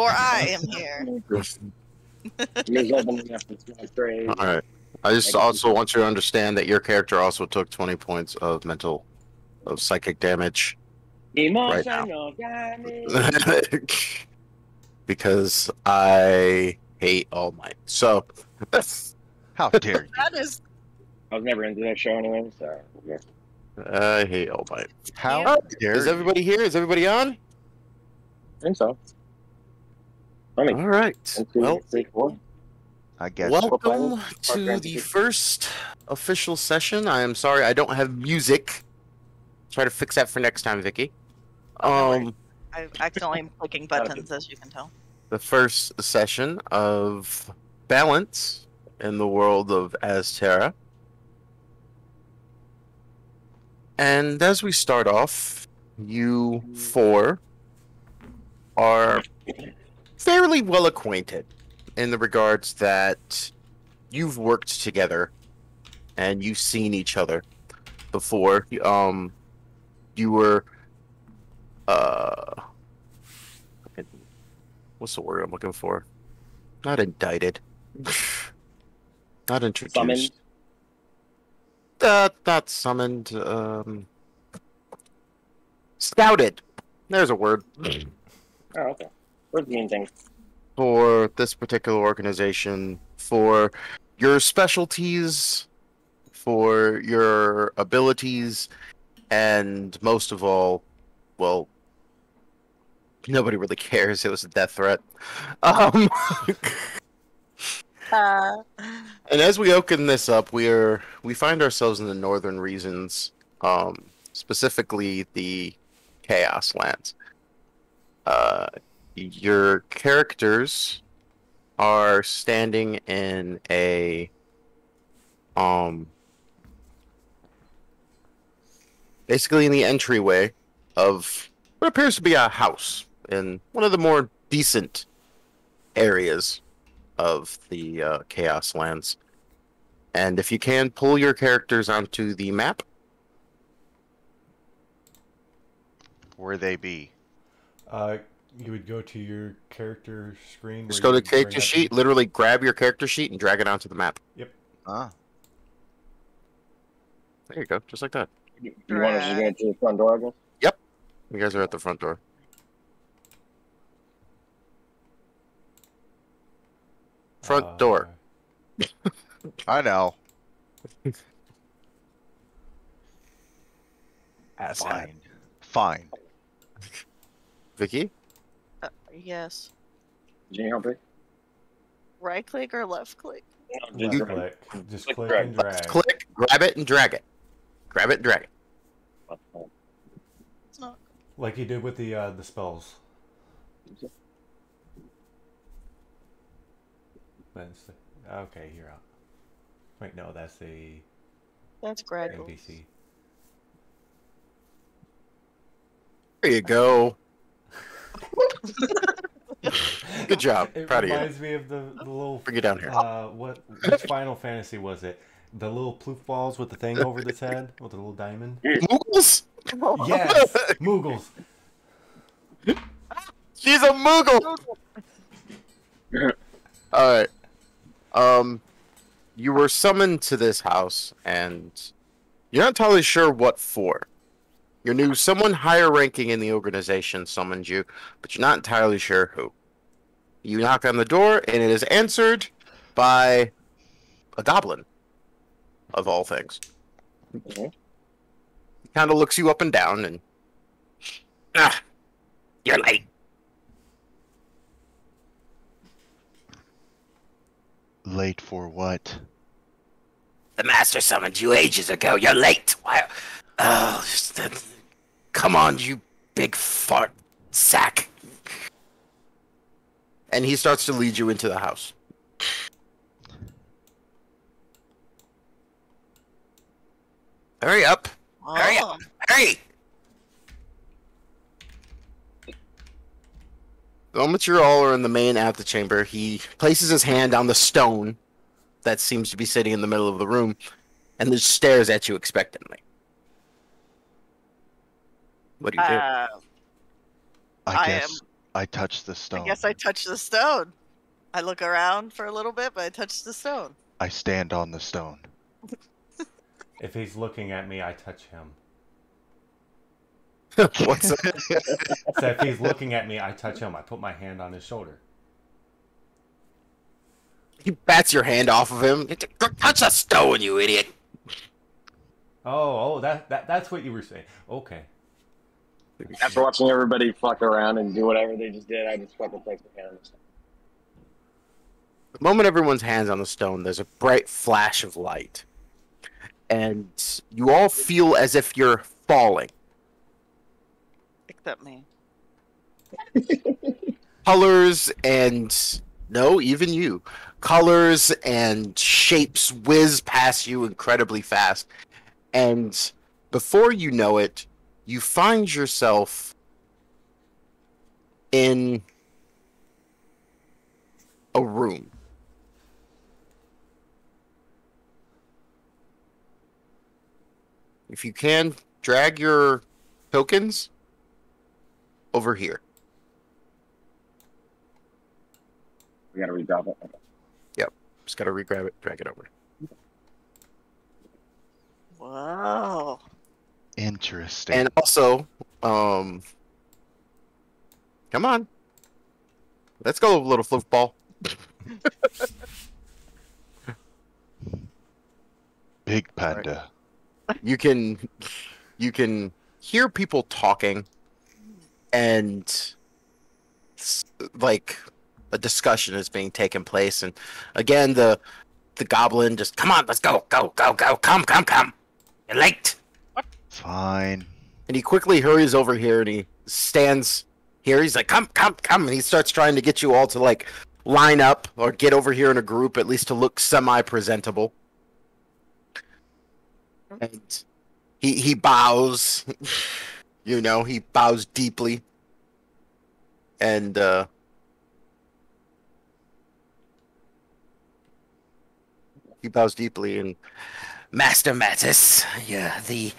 For I am here. All right. I just also want you to understand that your character also took 20 points of psychic damage right now. Because I hate All Might. So, How dare you? That is I was never into that show anyway, so yeah. I hate All Might. How dare Is everybody here? Is everybody on? I think so. I mean, All right. Well, I guess. welcome to the first official session. I am sorry I don't have music. Try to fix that for next time, Vicky. I accidentally am clicking buttons, as you can tell. The first session of Balance in the world of Aztera. And as we start off, you four are fairly well acquainted in the regards that you've worked together and you've seen each other before. You were what's the word I'm looking for? Not indicted. Not introduced. Not summoned. Scouted. There's a word. Oh, okay. What's the main thing? For this particular organization, for your specialties, for your abilities, and most of all, well, nobody really cares. It was a death threat. And as we open this up, we find ourselves in the northern regions, specifically the Chaos Lands. Your characters are standing in a basically in the entryway of what appears to be a house in one of the more decent areas of the Chaos Lands. And if you can, pull your characters onto the map. Where they be? You would go to your character screen. Just go to character sheet, literally grab your character sheet and drag it onto the map. Yep. Ah. There you go, just like that. You want us to go to the front door, I guess? Yep. You guys are at the front door. Front door. I know. Fine. Fine. Vicky? Yes. Can you help me? Right click or left click? Left click. Just click and drag. Click, grab it, and drag it. Grab it and drag it. It's not. Like you did with the spells. Okay, you're out. Wait, no, that's the That's gradual. NPC. There you go. Good job. Proud of you. It reminds me of the little... Bring it down here. Which Final Fantasy was it? The little ploof balls with the thing over its head? With the little diamond? Moogles? Yes! Moogles! She's a Moogle! Alright. You were summoned to this house, and you're not entirely sure what for. You knew someone higher ranking in the organization summoned you, but you're not entirely sure who. You knock on the door, and it is answered by a goblin, of all things. Mm-hmm. He kind of looks you up and down, and... you're late. Late for what? The master summoned you ages ago. You're late. Why? Oh, come on, you big fart sack. And he starts to lead you into the house. Hurry up. Oh. Hurry up. Hurry. The moment you all are in the main antechamber, he places his hand on the stone that seems to be sitting in the middle of the room and just stares at you expectantly. What do you do? I guess I touched the I stone. guess I touched the stone. I look around for a little bit, but I touched the stone. I stand on the stone. If he's looking at me, I touch him. What's that? So if he's looking at me, I touch him. I put my hand on his shoulder. He bats your hand off of him. Touch the stone, you idiot. That's what you were saying. Okay. After watching everybody fuck around and do whatever they just did, I just fucking placed my hand on the stone. The moment everyone's hands on the stone, there's a bright flash of light. And you all feel as if you're falling. Except me. Colors and... No, even you. Colors and shapes whiz past you incredibly fast. And before you know it, you find yourself in a room. If you can, drag your tokens over here. We gotta redrop it. Okay. Just gotta re-grab it, drag it over. Wow. Interesting. And also, come on. Let's go, little football. Big panda. You can hear people talking, and like a discussion is being taken place, and again the goblin just, come on, let's go, come, you're late. Fine. And he quickly hurries over here, and he stands here. He's like, come, and he starts trying to get you all to like line up or get over here in a group, at least to look semi-presentable. And he bows, you know, he bows deeply, and he bows deeply, and Master Mattis, yeah, the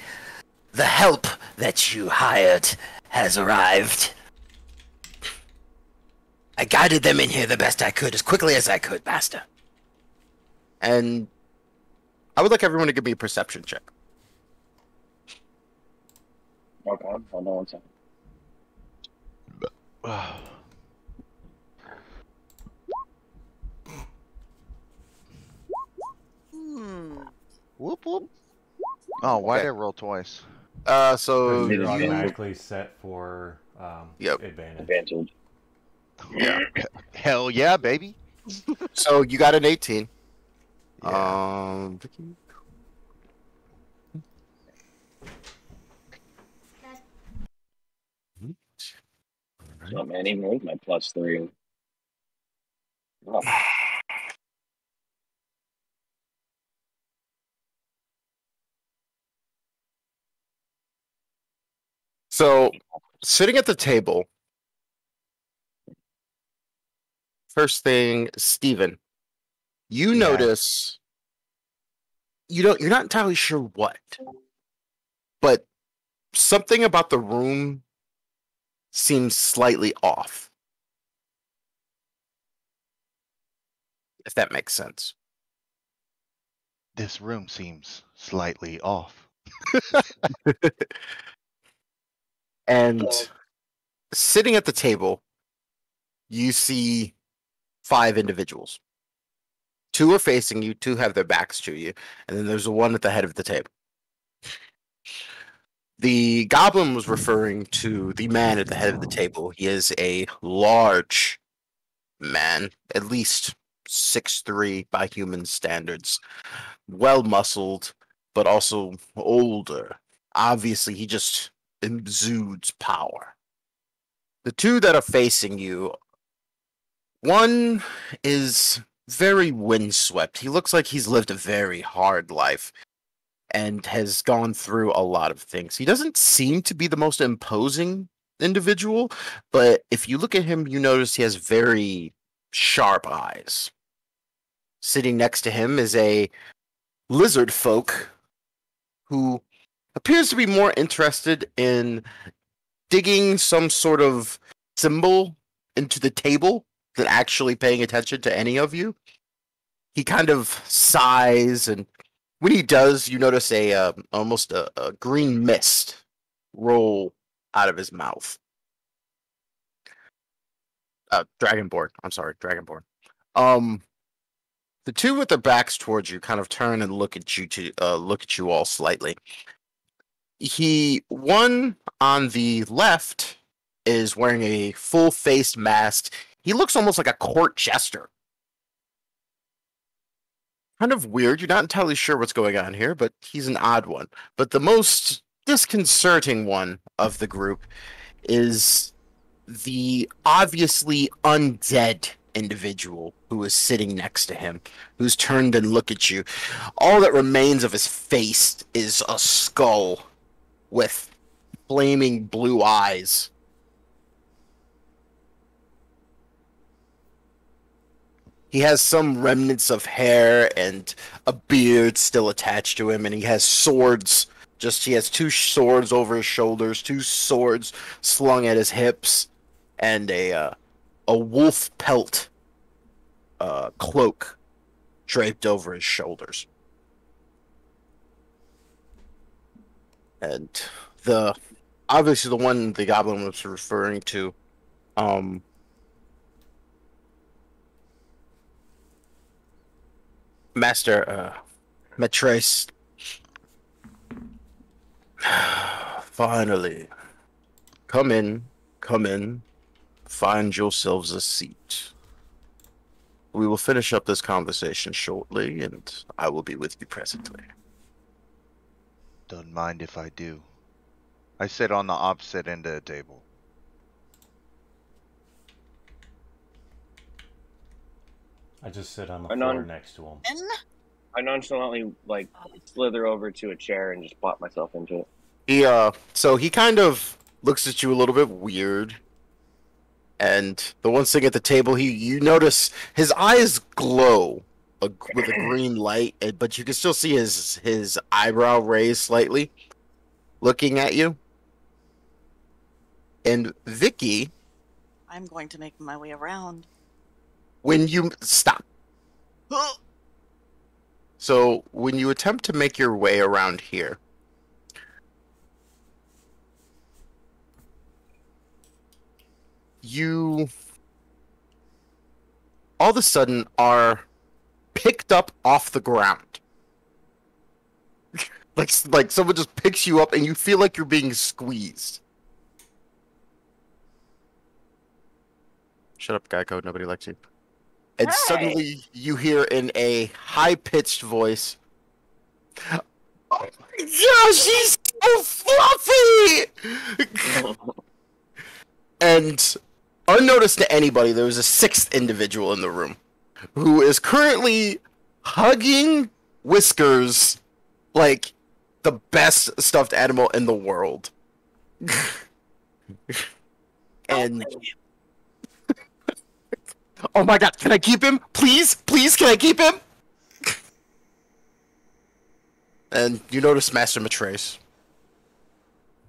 help that you hired has arrived. I guided them in here the best I could, as quickly as I could, Master. And I would like everyone to give me a perception check. Okay, hold on one second. Whoop whoop. Oh, why Okay. did I roll twice? So You're you, automatically set for Yep. advantage. Advantage. yeah. Hell yeah, baby. So you got an 18. Yeah. So, man, even with my +3. Oh, So sitting at the table, first thing, Steven, you Yeah. notice you're not entirely sure what, but something about the room seems slightly off. If that makes sense. This room seems slightly off. And sitting at the table, you see 5 individuals. 2 are facing you, 2 have their backs to you, and then there's one at the head of the table. The goblin was referring to the man at the head of the table. He is a large man, at least 6'3" by human standards, well muscled, but also older. Obviously, he just exudes power. The 2 that are facing you, one is very windswept. He looks like he's lived a very hard life and has gone through a lot of things. He doesn't seem to be the most imposing individual, but if you look at him, you notice he has very sharp eyes. Sitting next to him is a lizard folk who appears to be more interested in digging some sort of symbol into the table than actually paying attention to any of you. He kind of sighs, and when he does, you notice almost a green mist roll out of his mouth. Dragonborn. I'm sorry, Dragonborn. The two with their backs towards you kind of turn and look at you all slightly. One on the left is wearing a full-faced mask. He looks almost like a court jester. Kind of weird. You're not entirely sure what's going on here, but he's an odd one. But the most disconcerting one of the group is the obviously undead individual who is sitting next to him, who's turned and looked at you. All that remains of his face is a skull with flaming blue eyes. He has some remnants of hair and a beard still attached to him, and he has swords. He has two swords over his shoulders, two swords slung at his hips, and a wolf pelt cloak draped over his shoulders. And obviously the one the goblin was referring to, Master Matrace. Finally. Come in. Find yourselves a seat. We will finish up this conversation shortly, and I will be with you presently. Don't mind if I do. I sit on the opposite end of the table. I just sit on the I floor know. next to him. I nonchalantly slither over to a chair and just plop myself into it. So he kind of looks at you a little bit weird. And the one sitting at the table, you notice his eyes glow with a green light, but you can still see his eyebrow raised slightly, looking at you. And Vicky, I'm going to make my way around. when you stop. So when you attempt to make your way around here, you all of a sudden are picked up off the ground. like someone just picks you up and you feel like you're being squeezed. Shut up, Geico. Nobody likes you. And Hey! suddenly you hear in a high-pitched voice, "Oh my gosh, she's so fluffy!" And unnoticed to anybody, there was a sixth individual in the room who is currently hugging Whiskers like the best stuffed animal in the world. And oh my god, can I keep him? Please, can I keep him? And you notice Master Matrace.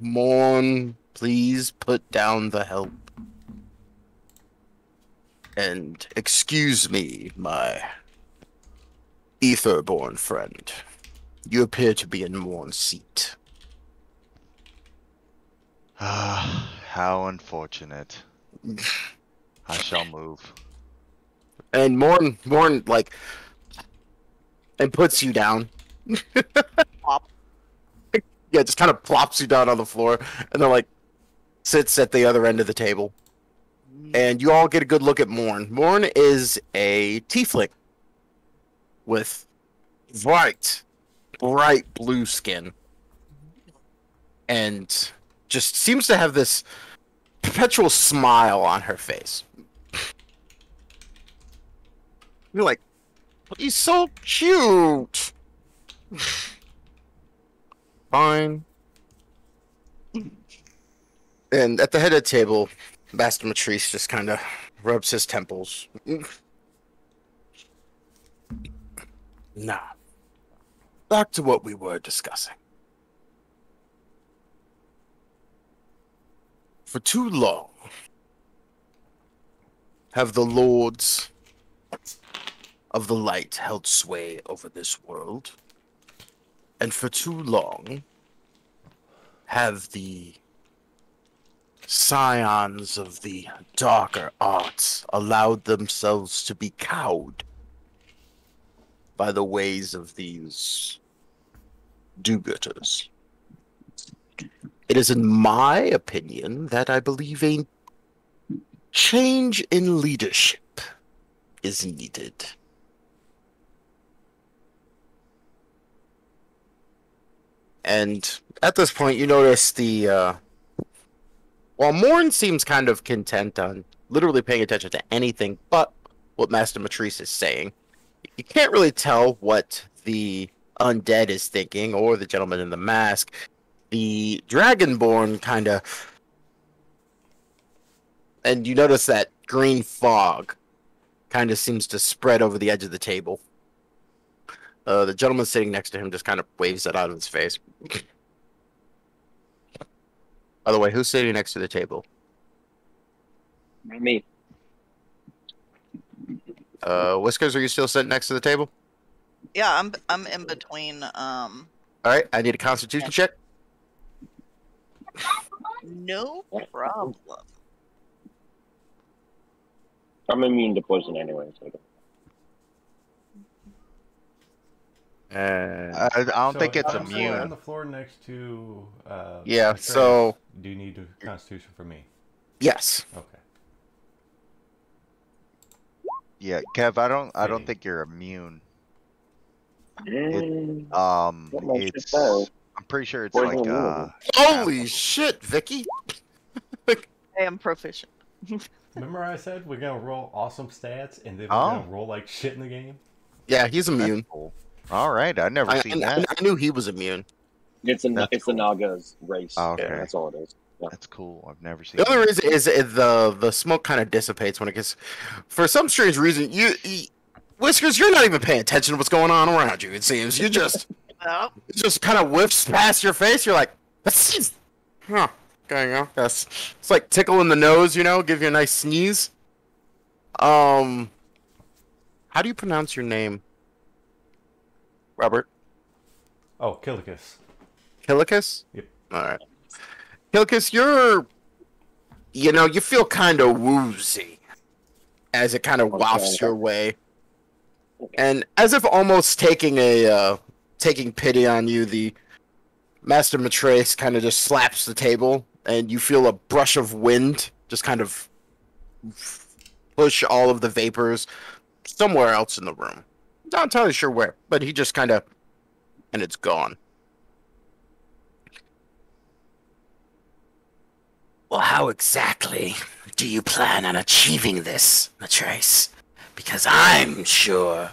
Morn, please put down the help. And excuse me, my ether-born friend. You appear to be in Morn's seat. Ah, how unfortunate. I shall move. And Morn, like, and puts you down. Plop. Yeah, just kind of plops you down on the floor, and then, like, sits at the other end of the table. And you all get a good look at Morn. Morn is a tiefling with bright blue skin. And just seems to have this perpetual smile on her face. You're like, he's so cute. Fine. And at the head of the table, Master Matrice just kind of rubs his temples. Now, back to what we were discussing. For too long, have the lords of the light held sway over this world. And for too long, have the scions of the darker arts allowed themselves to be cowed by the ways of these do-gooders. It is in my opinion that I believe a change in leadership is needed. And at this point, you notice while Morn seems kind of content on literally paying attention to anything but what Master Matrice is saying, you can't really tell what the undead is thinking or the gentleman in the mask. The Dragonborn kind of... And you notice that green fog kind of seems to spread over the edge of the table. The gentleman sitting next to him just kind of waves it out of his face. By the way, who's sitting next to the table? Me. Whiskers, are you still sitting next to the table? Yeah, I'm in between. Alright, I need a constitution check. No problem. I'm immune to poison anyway. So. I don't think it's on immune. the floor next to. Yeah, Atreus, so... Do you need a constitution for me? Yes. Okay. Yeah, Kev, I don't think you're immune. Mm, It's I'm pretty sure it's Poison like immunity. Holy shit, Vicky! I am proficient. Remember I said we're gonna roll awesome stats and then we're Oh. gonna roll like shit in the game? Yeah, he's immune. Cool. All right, I never seen that. I knew he was immune. It's That's the cool. Naga's race. Oh, okay. Yeah, that's all it is. Yeah. That's cool. I've never seen The only that. reason is the smoke kind of dissipates when it gets... For some strange reason, you Whiskers, you're not even paying attention to what's going on around you, it seems. You just... No. It just kind of whiffs past your face. You're like, huh, going on. That's it's like tickle in the nose, you know, give you a nice sneeze. How do you pronounce your name, Robert? Oh, Killicus. Killicus? Yep. All right. Killicus, you feel kind of woozy as it kind of wafts your way, and as if almost taking pity on you, the Master Matrice kind of just slaps the table, and you feel a brush of wind just kind of push all of the vapors somewhere else in the room. Not entirely sure where, but he just kind of... And it's gone. Well, how exactly do you plan on achieving this, Matrice? Because I'm sure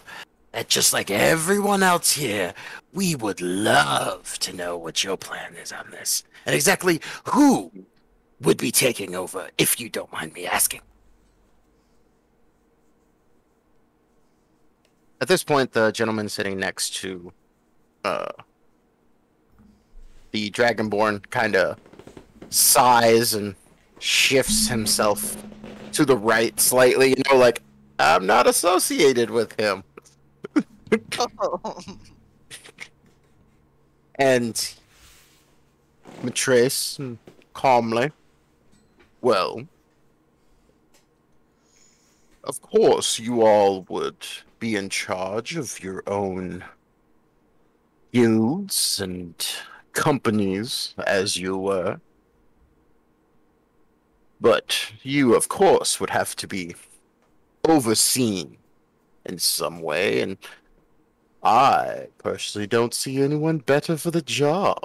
that just like everyone else here, we would love to know what your plan is on this. And exactly who would be taking over, if you don't mind me asking. At this point, the gentleman sitting next to the Dragonborn kind of sighs and shifts himself to the right slightly, like, I'm not associated with him. And Matrice, calmly, well, of course you all would be in charge of your own guilds and companies as you were. But you, of course, would have to be overseen in some way, and I personally don't see anyone better for the job.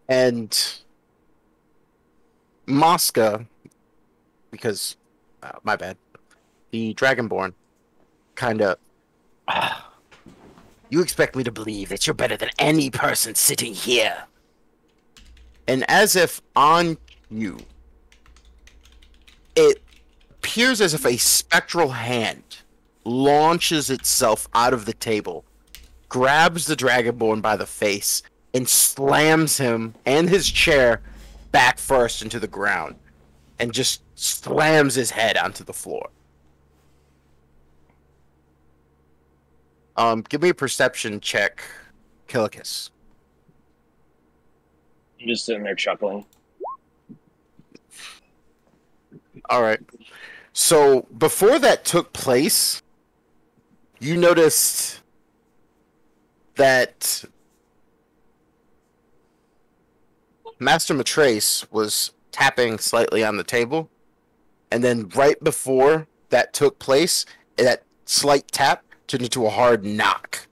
And Mosca, because, my bad, the Dragonborn, kind of, you expect me to believe that you're better than any person sitting here. And as if on you, it appears as if a spectral hand launches itself out of the table, grabs the Dragonborn by the face, and slams him and his chair back first into the ground and just slams his head onto the floor. Give me a perception check, Killicus. I'm just sitting there chuckling. All right. So before that took place, you noticed that Master Matrace was tapping slightly on the table, and then right before that took place, that slight tap turned into a hard knock.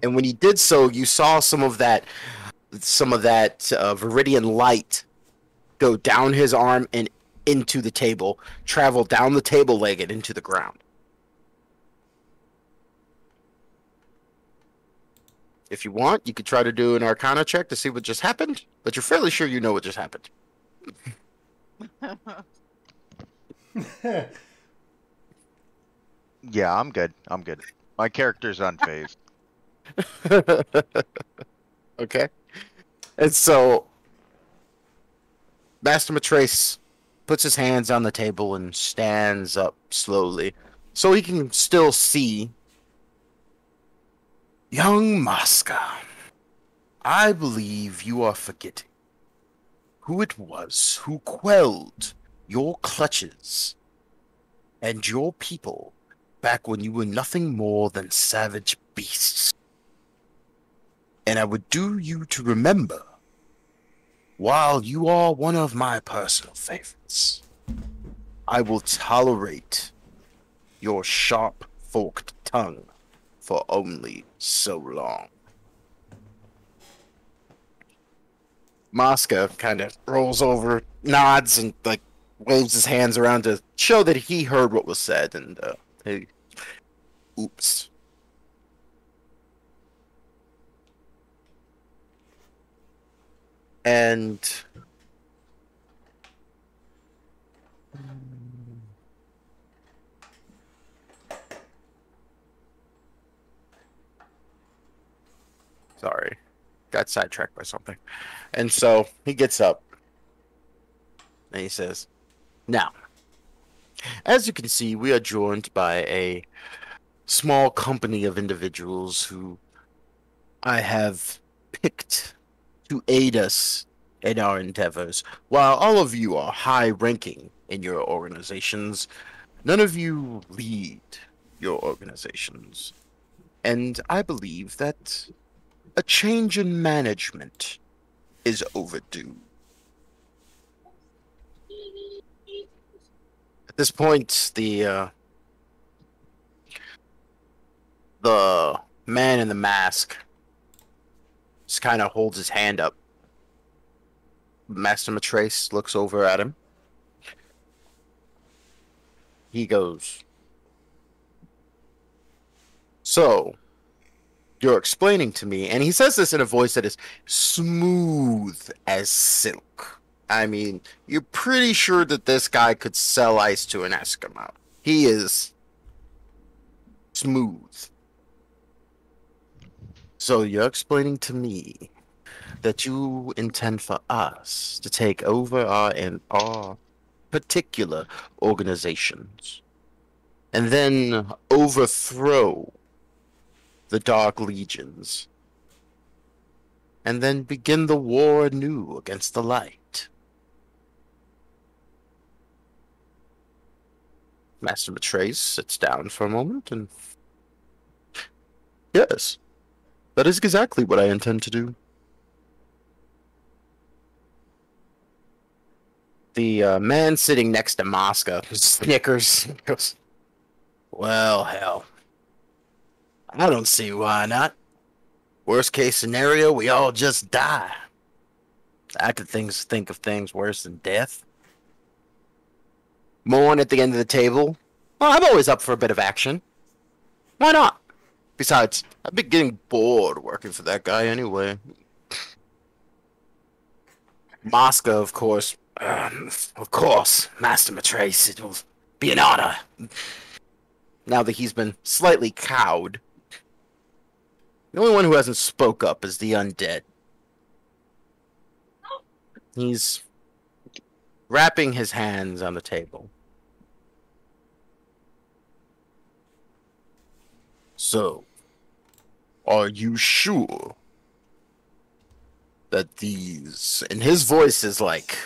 And when he did so, you saw some of that Viridian light go down his arm and into the table, travel down the table leg and into the ground. If you want, you could try to do an Arcana check to see what just happened, but you're fairly sure you know what just happened. Yeah, I'm good. I'm good. My character's unfazed. Okay. And so Master Matrace puts his hands on the table and stands up slowly so he can still see. Young Masca, I believe you are forgetting who it was who quelled your clutches and your people back when you were nothing more than savage beasts. And I would do you to remember, while you are one of my personal favorites, I will tolerate your sharp, forked tongue for only so long. Masca kind of rolls over, nods, and like waves his hands around to show that he heard what was said, and hey, oops. And sorry, got sidetracked by something. And so he gets up and he says, "Now, as you can see, we are joined by a small company of individuals who I have picked to aid us in our endeavors. While all of you are high-ranking in your organizations, none of you lead your organizations. And I believe that a change in management is overdue." At this point, the man in the mask just kind of holds his hand up. Master Matrace looks over at him. He goes, "So, you're explaining to me," and he says this in a voice that is smooth as silk. I mean, you're pretty sure that this guy could sell ice to an Eskimo. He is smooth. "So you're explaining to me that you intend for us to take over our particular organizations and then overthrow the Dark Legions and then begin the war anew against the light?" Master Matrace sits down for a moment and... "Yes, that is exactly what I intend to do." The man sitting next to Masca snickers and goes, "Well, hell, I don't see why not. Worst case scenario, we all just die. I could think of things worse than death." Morn at the end of the table. "Well, I'm always up for a bit of action. Why not? Besides, I've been getting bored working for that guy anyway." Masca, of course, Master Matrace, it will be an honor. Now that he's been slightly cowed. The only one who hasn't spoke up is the undead. He's wrapping his hands on the table. So, are you sure that these... And his voice is like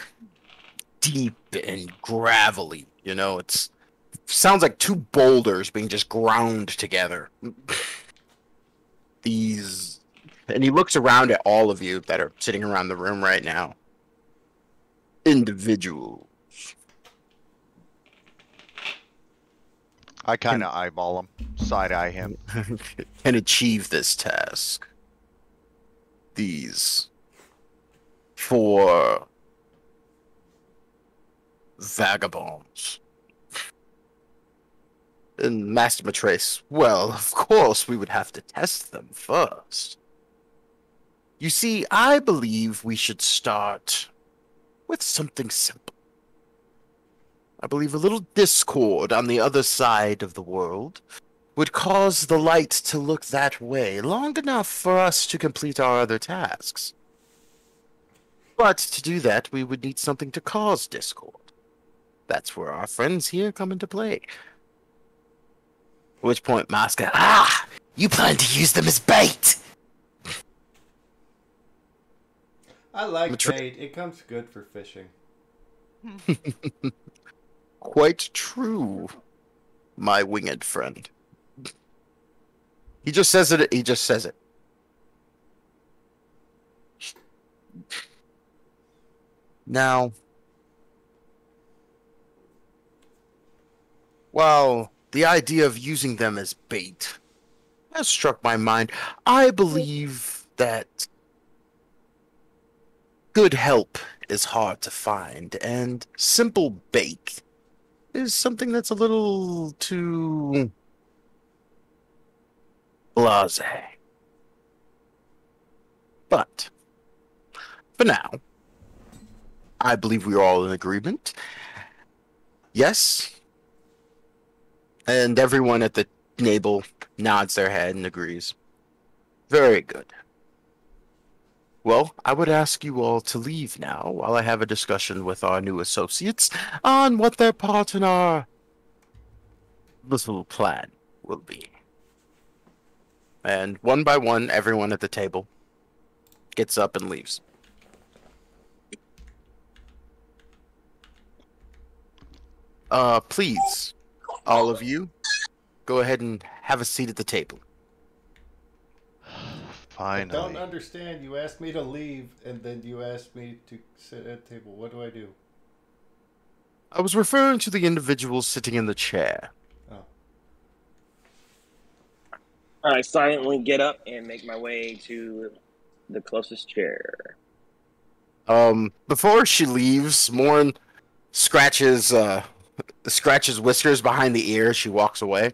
deep and gravelly, you know, it's sounds like two boulders being just ground together. These... And he looks around at all of you that are sitting around the room right now. Individuals. I kind of eyeball him, side-eye him. Can achieve this task. These 4 vagabonds. And Master Matrace, well, of course we would have to test them first. You see, I believe we should start with something simple. I believe a little discord on the other side of the world would cause the light to look that way long enough for us to complete our other tasks. But to do that, we would need something to cause discord. That's where our friends here come into play. At which point, Maska, you plan to use them as bait! I like bait. It comes good for fishing. Quite true, my winged friend. He just says it. He just says it. Now, while the idea of using them as bait has struck my mind, I believe that good help is hard to find, and simple bait is something that's a little too blasé. But for now, I believe we are all in agreement. Yes. And everyone at the table nods their head and agrees. Very good. Well, I would ask you all to leave now while I have a discussion with our new associates on what their part in our little plan will be. And one by one, everyone at the table gets up and leaves. Please, all of you, go ahead and have a seat at the table. Finally. I don't understand. You asked me to leave, and then you asked me to sit at the table. What do I do? I was referring to the individual sitting in the chair. Oh. I silently get up and make my way to the closest chair. Before she leaves, Morn scratches whiskers behind the ear. She walks away.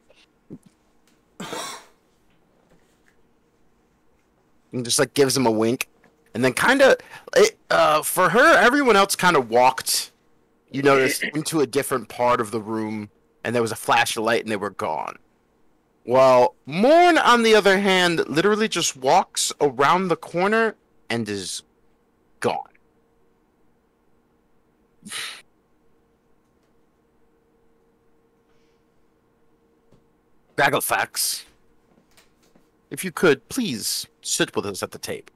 And just like gives him a wink. And then kind of, for her, everyone else kind of walked, you notice, into a different part of the room. And there was a flash of light and they were gone. While Morn, on the other hand, literally just walks around the corner and is gone. Bagglefax, if you could, please sit with us at the table.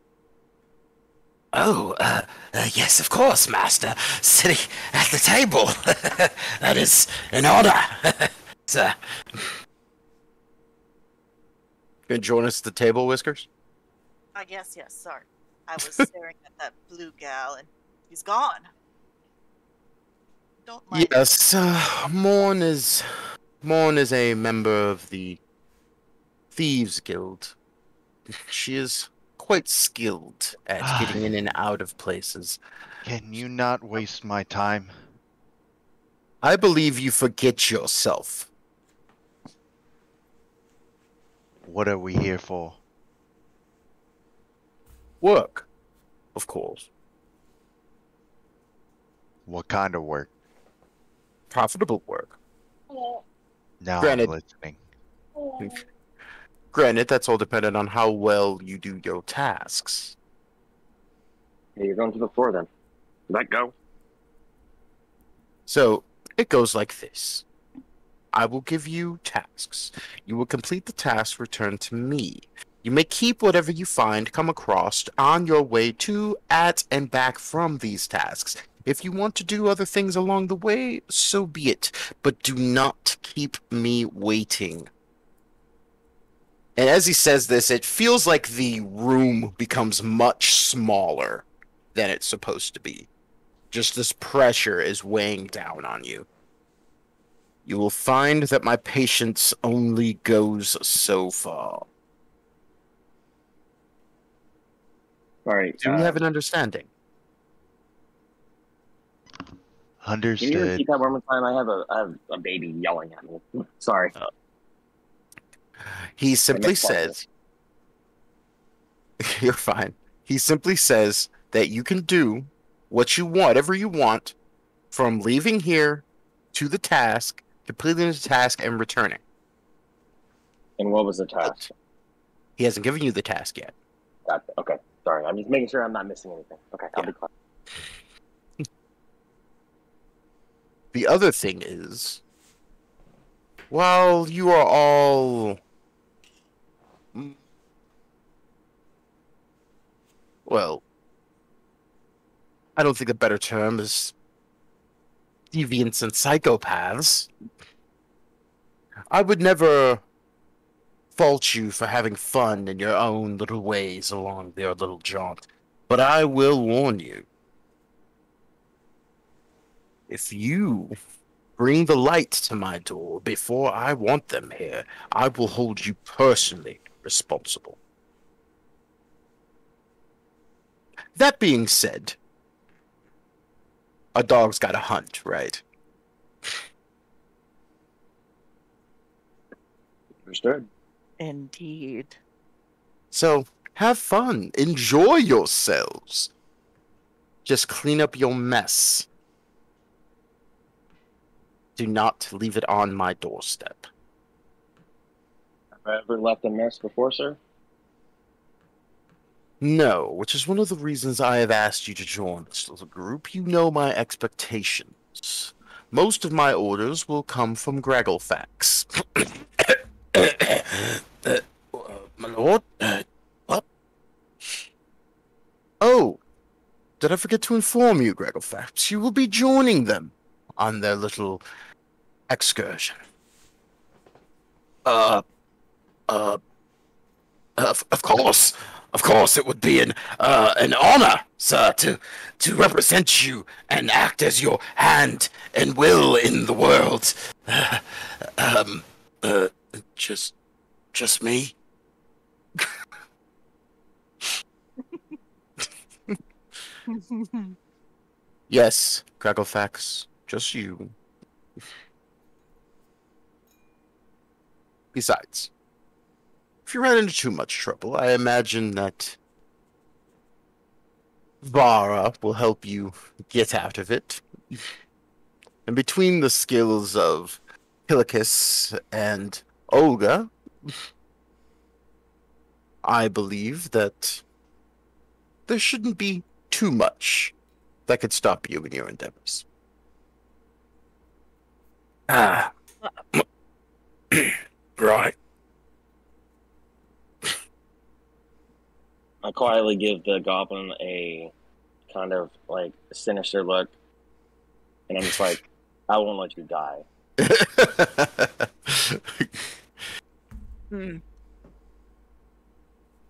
Oh, yes, of course, Master. Sitting at the table. That is an honor. Sir. Gonna join us at the table, Whiskers? Yes, sorry. I was staring at that blue gal and he's gone. Don't mind. Yes, Morn is a member of the Thieves Guild. She is quite skilled at getting in and out of places. Can you not waste my time? I believe you forget yourself. What are we here for? Work, of course. What kind of work? Profitable work. Now Granted. I'm listening. Granted, that's all dependent on how well you do your tasks. Yeah, you're going to the floor then. Let go. So it goes like this. I will give you tasks. You will complete the task returned to me. You may keep whatever you find come across on your way to, at, and back from these tasks. If you want to do other things along the way, so be it. But do not keep me waiting. And as he says this, it feels like the room becomes much smaller than it's supposed to be. Just this pressure is weighing down on you. You will find that my patience only goes so far. All right. Do we have an understanding? Can you Understood. repeat that one more time? I have a baby yelling at me. Sorry. He simply missed part of says, you're fine. He simply says that you can do what you want, whatever you want, from leaving here to the task, completing the task, and returning. And what was the task? He hasn't given you the task yet. Gotcha. Okay. Sorry. I'm just making sure I'm not missing anything. Okay. I'll Yeah. be quiet. The other thing is, while you are all... Well, I don't think the better term is deviants and psychopaths. I would never fault you for having fun in your own little ways along your little jaunt, but I will warn you. If you bring the light to my door before I want them here, I will hold you personally responsible. That being said, a dog's got to hunt, right? Understood. Indeed. So, have fun. Enjoy yourselves. Just clean up your mess. Do not leave it on my doorstep. Have I ever left a mess before, sir? No, which is one of the reasons I have asked you to join this little group. You know my expectations. Most of my orders will come from Gragglefax. My lord? What? Oh, did I forget to inform you, Gragglefax? You will be joining them on their little excursion. Of course. Of course, it would be an honor, sir, to represent you and act as your hand and will in the world. Just me. Yes, Gragglefax, just you. Besides, if you ran into too much trouble, I imagine that Vara will help you get out of it. And between the skills of Hilicus and Olga, I believe that there shouldn't be too much that could stop you in your endeavors. Ah. Right. I quietly give the goblin a kind of like sinister look, and I'm just like, I won't let you die. Hmm.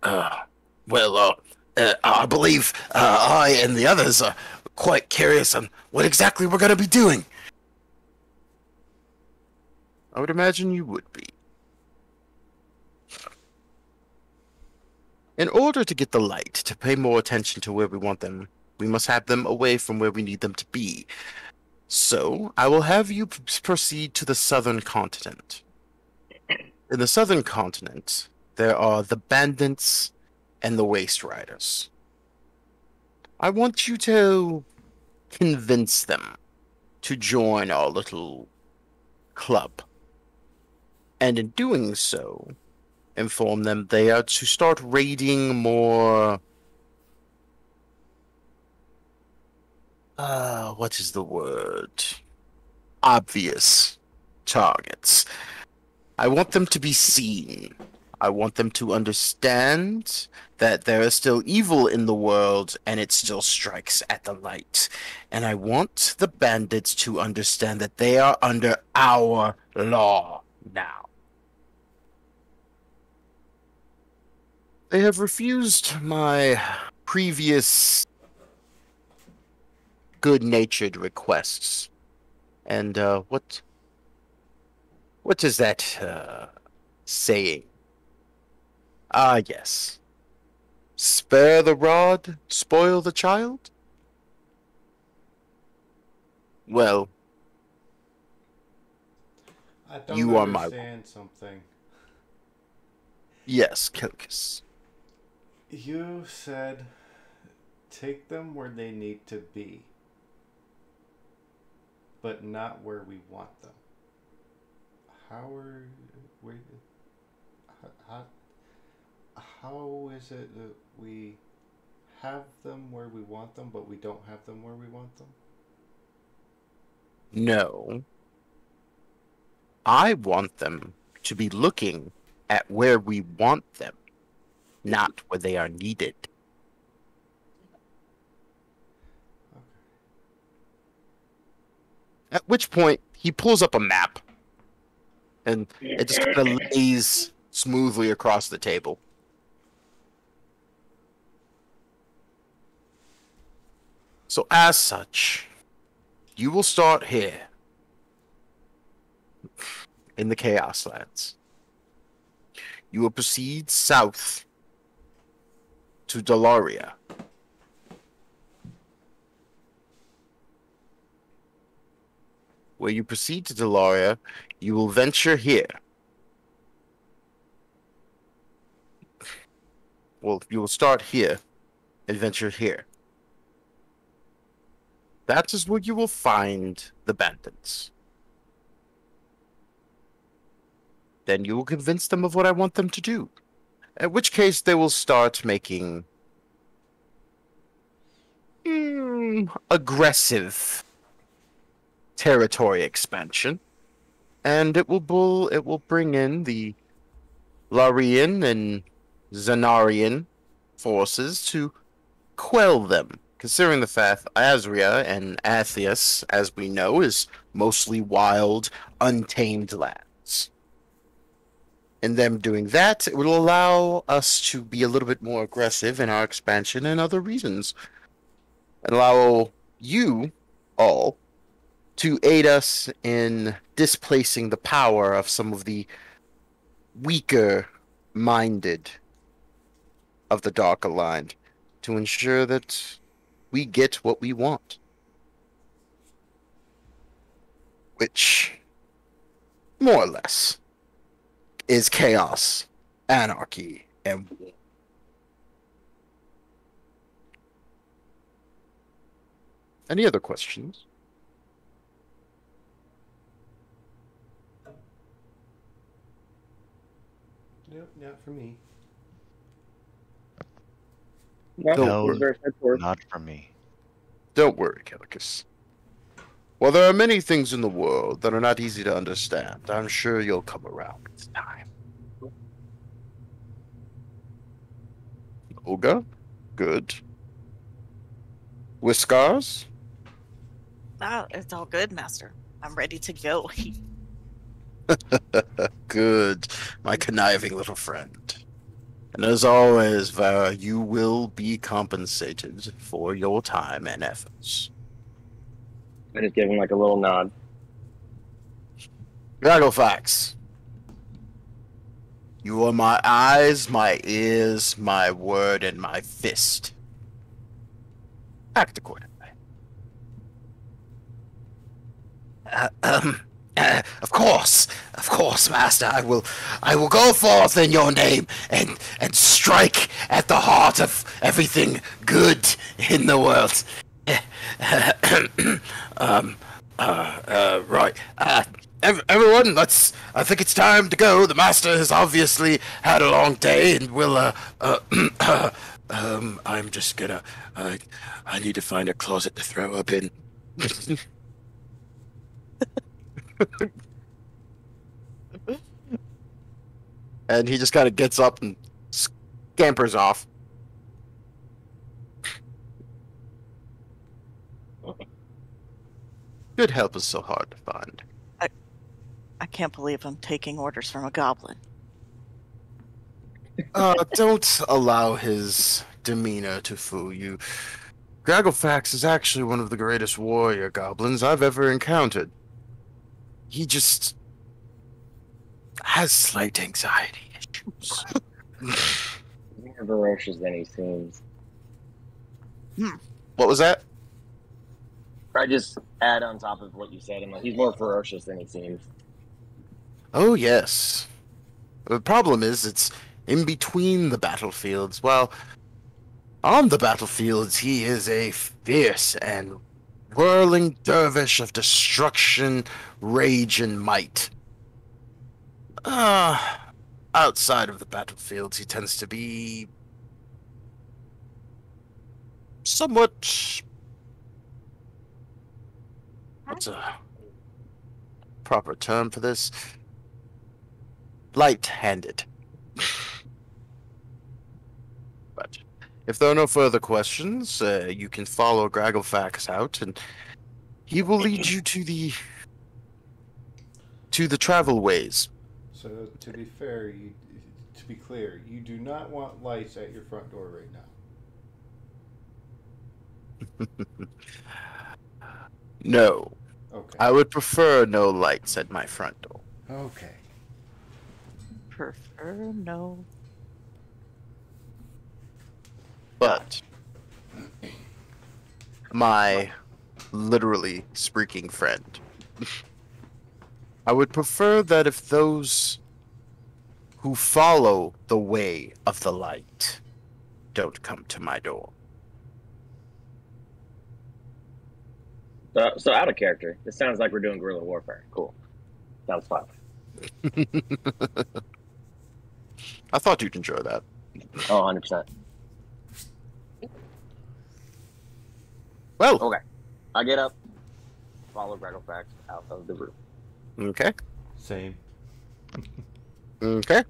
I believe I and the others are quite curious on what exactly we're going to be doing. I would imagine you would be. In order to get the light, to pay more attention to where we want them, we must have them away from where we need them to be. So, I will have you proceed to the southern continent. In the southern continent, there are the bandits and the waste riders. I want you to convince them to join our little club. And in doing so, inform them they are to start raiding more what is the word? Obvious targets. I want them to be seen. I want them to understand that there is still evil in the world and it still strikes at the light. And I want the bandits to understand that they are under our law now. They have refused my previous good-natured requests. And what is that saying? Ah, yes. Spare the rod, spoil the child? Well, I don't You are my- understand something. yes, Kilkus. You said take them where they need to be, but not where we want them. How is it that we have them where we want them, but we don't have them where we want them? No. I want them to be looking at where we want them, not where they are needed. Okay. At which point, he pulls up a map, and it just kind of lays smoothly across the table. So as such, you will start here, in the Chaos Lands. You will proceed south to Dalaria. Where you proceed to Dalaria, you will venture here. Well, you will start here and venture here. That is where you will find the bandits. Then you will convince them of what I want them to do. At which case they will start making aggressive territory expansion, and it will bring in the Larian and Zanarian forces to quell them. Considering the fact Azria and Athias, as we know, is mostly wild, untamed lands. In them doing that, it will allow us to be a little bit more aggressive in our expansion and other reasons. And allow you all to aid us in displacing the power of some of the weaker-minded of the Dark Aligned to ensure that we get what we want. Which, more or less, is chaos, anarchy, and war. Any other questions? Nope, not for me. No. he's very straightforward. Not for me. Don't worry, Calicus. While there are many things in the world that are not easy to understand, I'm sure you'll come around with time. Olga? Good. Whiskars? Oh, it's all good, Master. I'm ready to go. Good, my conniving little friend. And as always, Vara, you will be compensated for your time and efforts. I just gave him like a little nod. Dragofax. You are my eyes, my ears, my word, and my fist. Act accordingly. Of course, Master. I will go forth in your name and strike at the heart of everything good in the world. Right. Everyone, I think it's time to go. The Master has obviously had a long day and will I'm just gonna. I need to find a closet to throw up in. And he just kind of gets up and scampers off. Good help is so hard to find. I can't believe I'm taking orders from a goblin. Don't allow his demeanor to fool you. Gragglefax is actually one of the greatest warrior goblins I've ever encountered. He just has slight anxiety issues. More ferocious than he seems. What was that? I just add on top of what you said, and like, he's more ferocious than he seems. Oh, yes. The problem is, it's in between the battlefields. Well, on the battlefields, he is a fierce and whirling dervish of destruction, rage, and might. Outside of the battlefields, he tends to be somewhat... What's a proper term for this? Light-handed. But if there are no further questions, you can follow Gragglefax out, and he will lead you to the travel ways. So to be fair, to be clear, you do not want lights at your front door right now. No. Okay. I would prefer no lights at my front door. Okay. Prefer no. But my literally speaking friend, I would prefer that if those who follow the way of the light don't come to my door. So out of character, this sounds like we're doing guerrilla warfare. Cool. Sounds fun. I thought you'd enjoy that. Oh, 100%. Well, Okay. I get up, follow Gragglefax out of the room. okay. Same. Okay.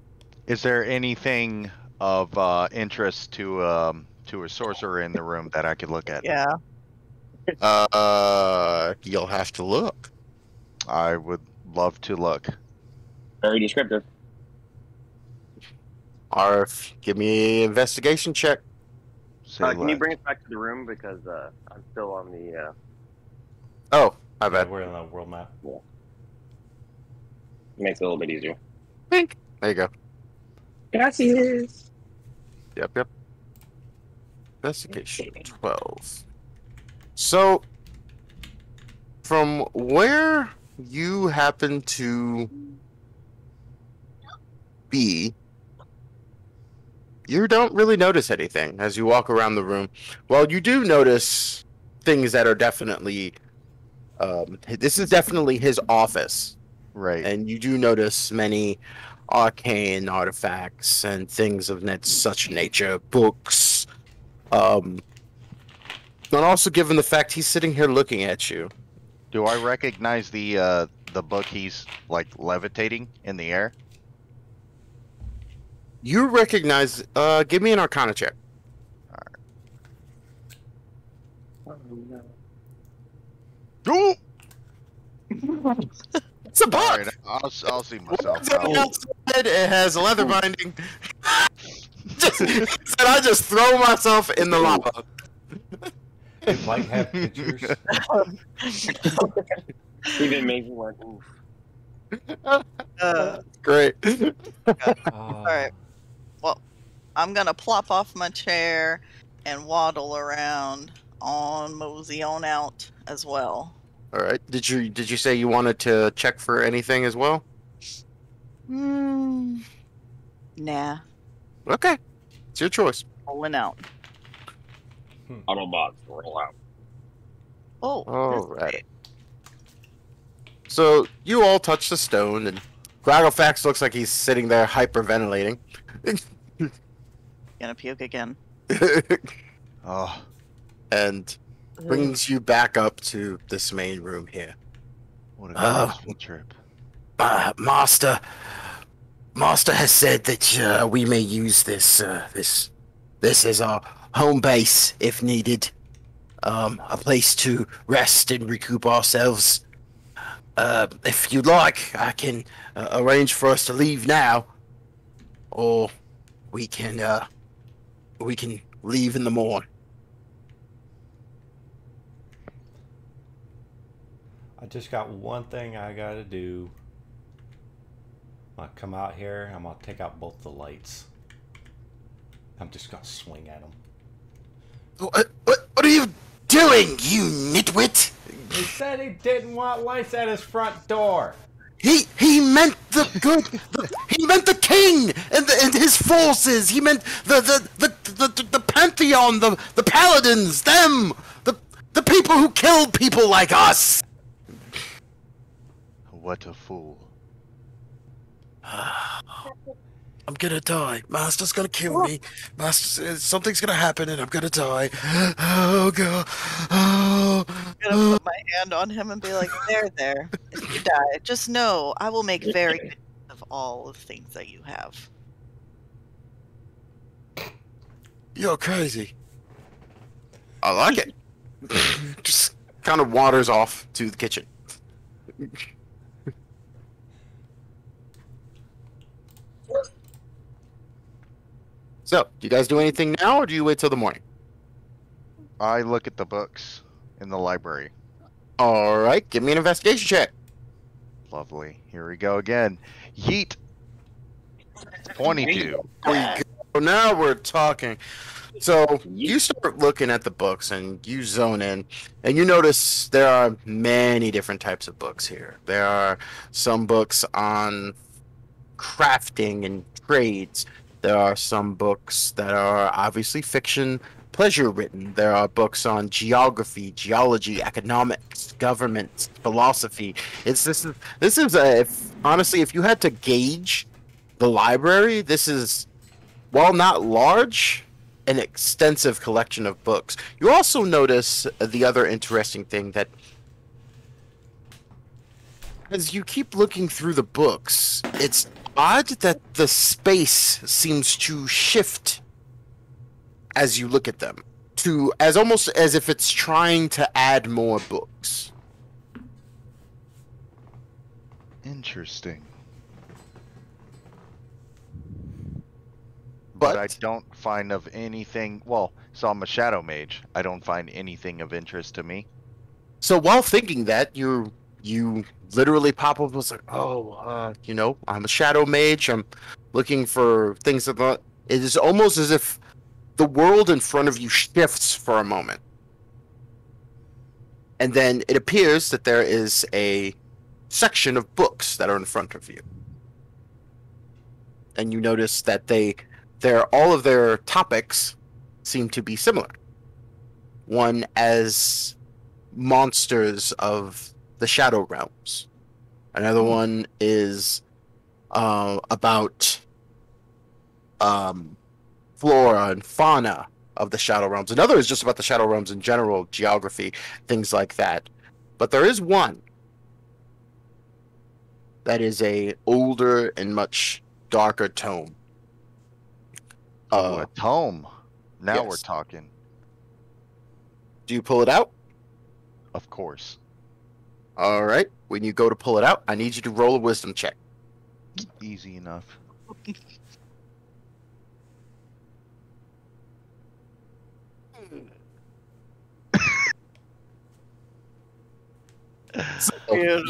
Is there anything of interest to a sorcerer in the room that I could look at? Yeah. You'll have to look. I would love to look. Very descriptive. Arf, give me an investigation check. Say Can you what? bring us back to the room because I'm still on the. Oh, my Yeah, bad. we're on the world map. Makes it a little bit easier. Pink. There you go. Gracias. Yep. Investigation 12. So, from where you happen to be, you don't really notice anything as you walk around the room. Well, you do notice things that are definitely... this is definitely his office. Right. And you do notice many arcane artifacts and things of such nature, books. And also given the fact he's sitting here looking at you. Do I recognize the book he's like levitating in the air? You recognize, give me an Arcana check. Ooh! It's a book! Alright, I'll see myself. Something else said it has a leather binding. Said I just throw myself in the lava. If like have pictures. Even makes me like, oof. Great. All right. Well, I'm gonna plop off my chair and waddle around on mosey on out as well. All right. Did you say you wanted to check for anything as well? Nah. Okay. It's your choice. Pulling out. Autobots roll out. Oh. All this right. way. So you all touch the stone, and Gragglefax looks like he's sitting there hyperventilating. Gonna puke again. Oh, and brings you back up to this main room here. what a Oh. graceful trip. Master has said that we may use this as our home base if needed. A place to rest and recoup ourselves. If you'd like, I can arrange for us to leave now, or we can leave in the morning. I just got one thing I gotta do. I'm gonna come out here. I'm gonna take out both the lights. I'm just gonna swing at him. What are you doing, you nitwit? He said he didn't want lights at his front door. He meant the good. He meant the king and his forces. He meant the pantheon, the paladins, them, the people who killed people like us. What a fool. I'm gonna die. Master's gonna kill me. Master, something's gonna happen, and I'm gonna die. Oh god. Oh. I'm gonna put my hand on him and be like, there. If you die, just know I will make very good use of all of the things that you have. You're crazy. I like it. Just kind of wanders off to the kitchen. So, do you guys do anything now, or do you wait till the morning? I look at the books in the library. All right, give me an investigation check. Lovely. Here we go again. Yeet. 22. So now we're talking. So you start looking at the books and you zone in, and you notice there are many different types of books here. There are some books on crafting and trades. There are some books that are obviously fiction, pleasure written. There are books on geography, geology, economics, government, philosophy. This is honestly, if you had to gauge the library, this is, while not large, an extensive collection of books. You also notice the other interesting thing that as you keep looking through the books, it's odd that the space seems to shift as you look at them, to as almost as if it's trying to add more books. Interesting. But I don't find of anything. Well, so I'm a shadow mage. I don't find anything of interest to me. so while thinking that, you literally pop up and was like, I'm a shadow mage. I'm looking for things that it is almost as if the world in front of you shifts for a moment. And then it appears that there is a section of books that are in front of you. And you notice that all of their topics seem to be similar. One as monsters of the Shadow Realms. Another one is about flora and fauna of the Shadow Realms. Another is just about the Shadow Realms in general, geography, things like that. But there is one that is a older and much darker tome. A tome. Now yes. we're talking. Do you pull it out? Of course. All right. When you go to pull it out, I need you to roll a wisdom check. Easy enough. So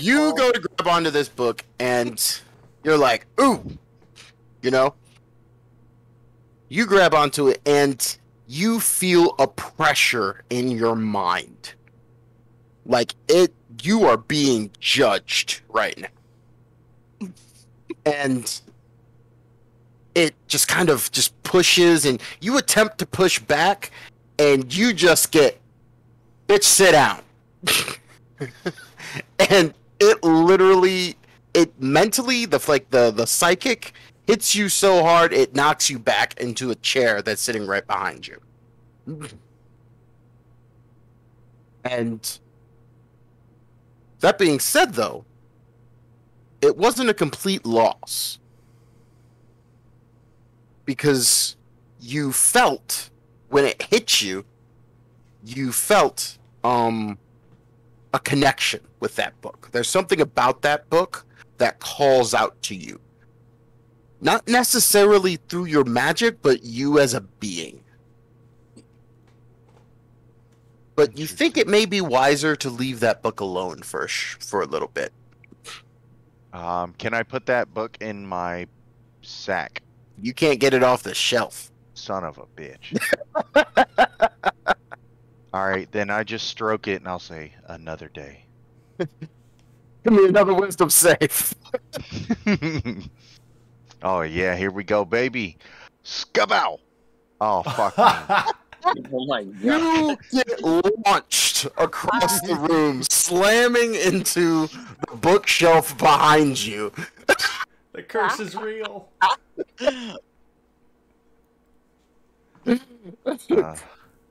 you go to grab onto this book, and you're like, ooh, you grab onto it, and you feel a pressure in your mind. Like you are being judged right now. And it just kind of just pushes, and you attempt to push back, and you just get, bitch, sit down. And it literally, mentally, the psychic hits you so hard, it knocks you back into a chair that's sitting right behind you. And that being said, though, it wasn't a complete loss. Because you felt, when it hit you, you felt a connection with that book. There's something about that book that calls out to you. Not necessarily through your magic, but you as a being. But you think it may be wiser to leave that book alone for a little bit. Can I put that book in my sack? You can't get it off the shelf. Son of a bitch. Alright, then I just stroke it and I'll say, another day. Give me another wisdom save. Oh yeah, here we go, baby. Skabow! Oh, fuck me. Oh my god. You get launched across the room, slamming into the bookshelf behind you. The curse is real.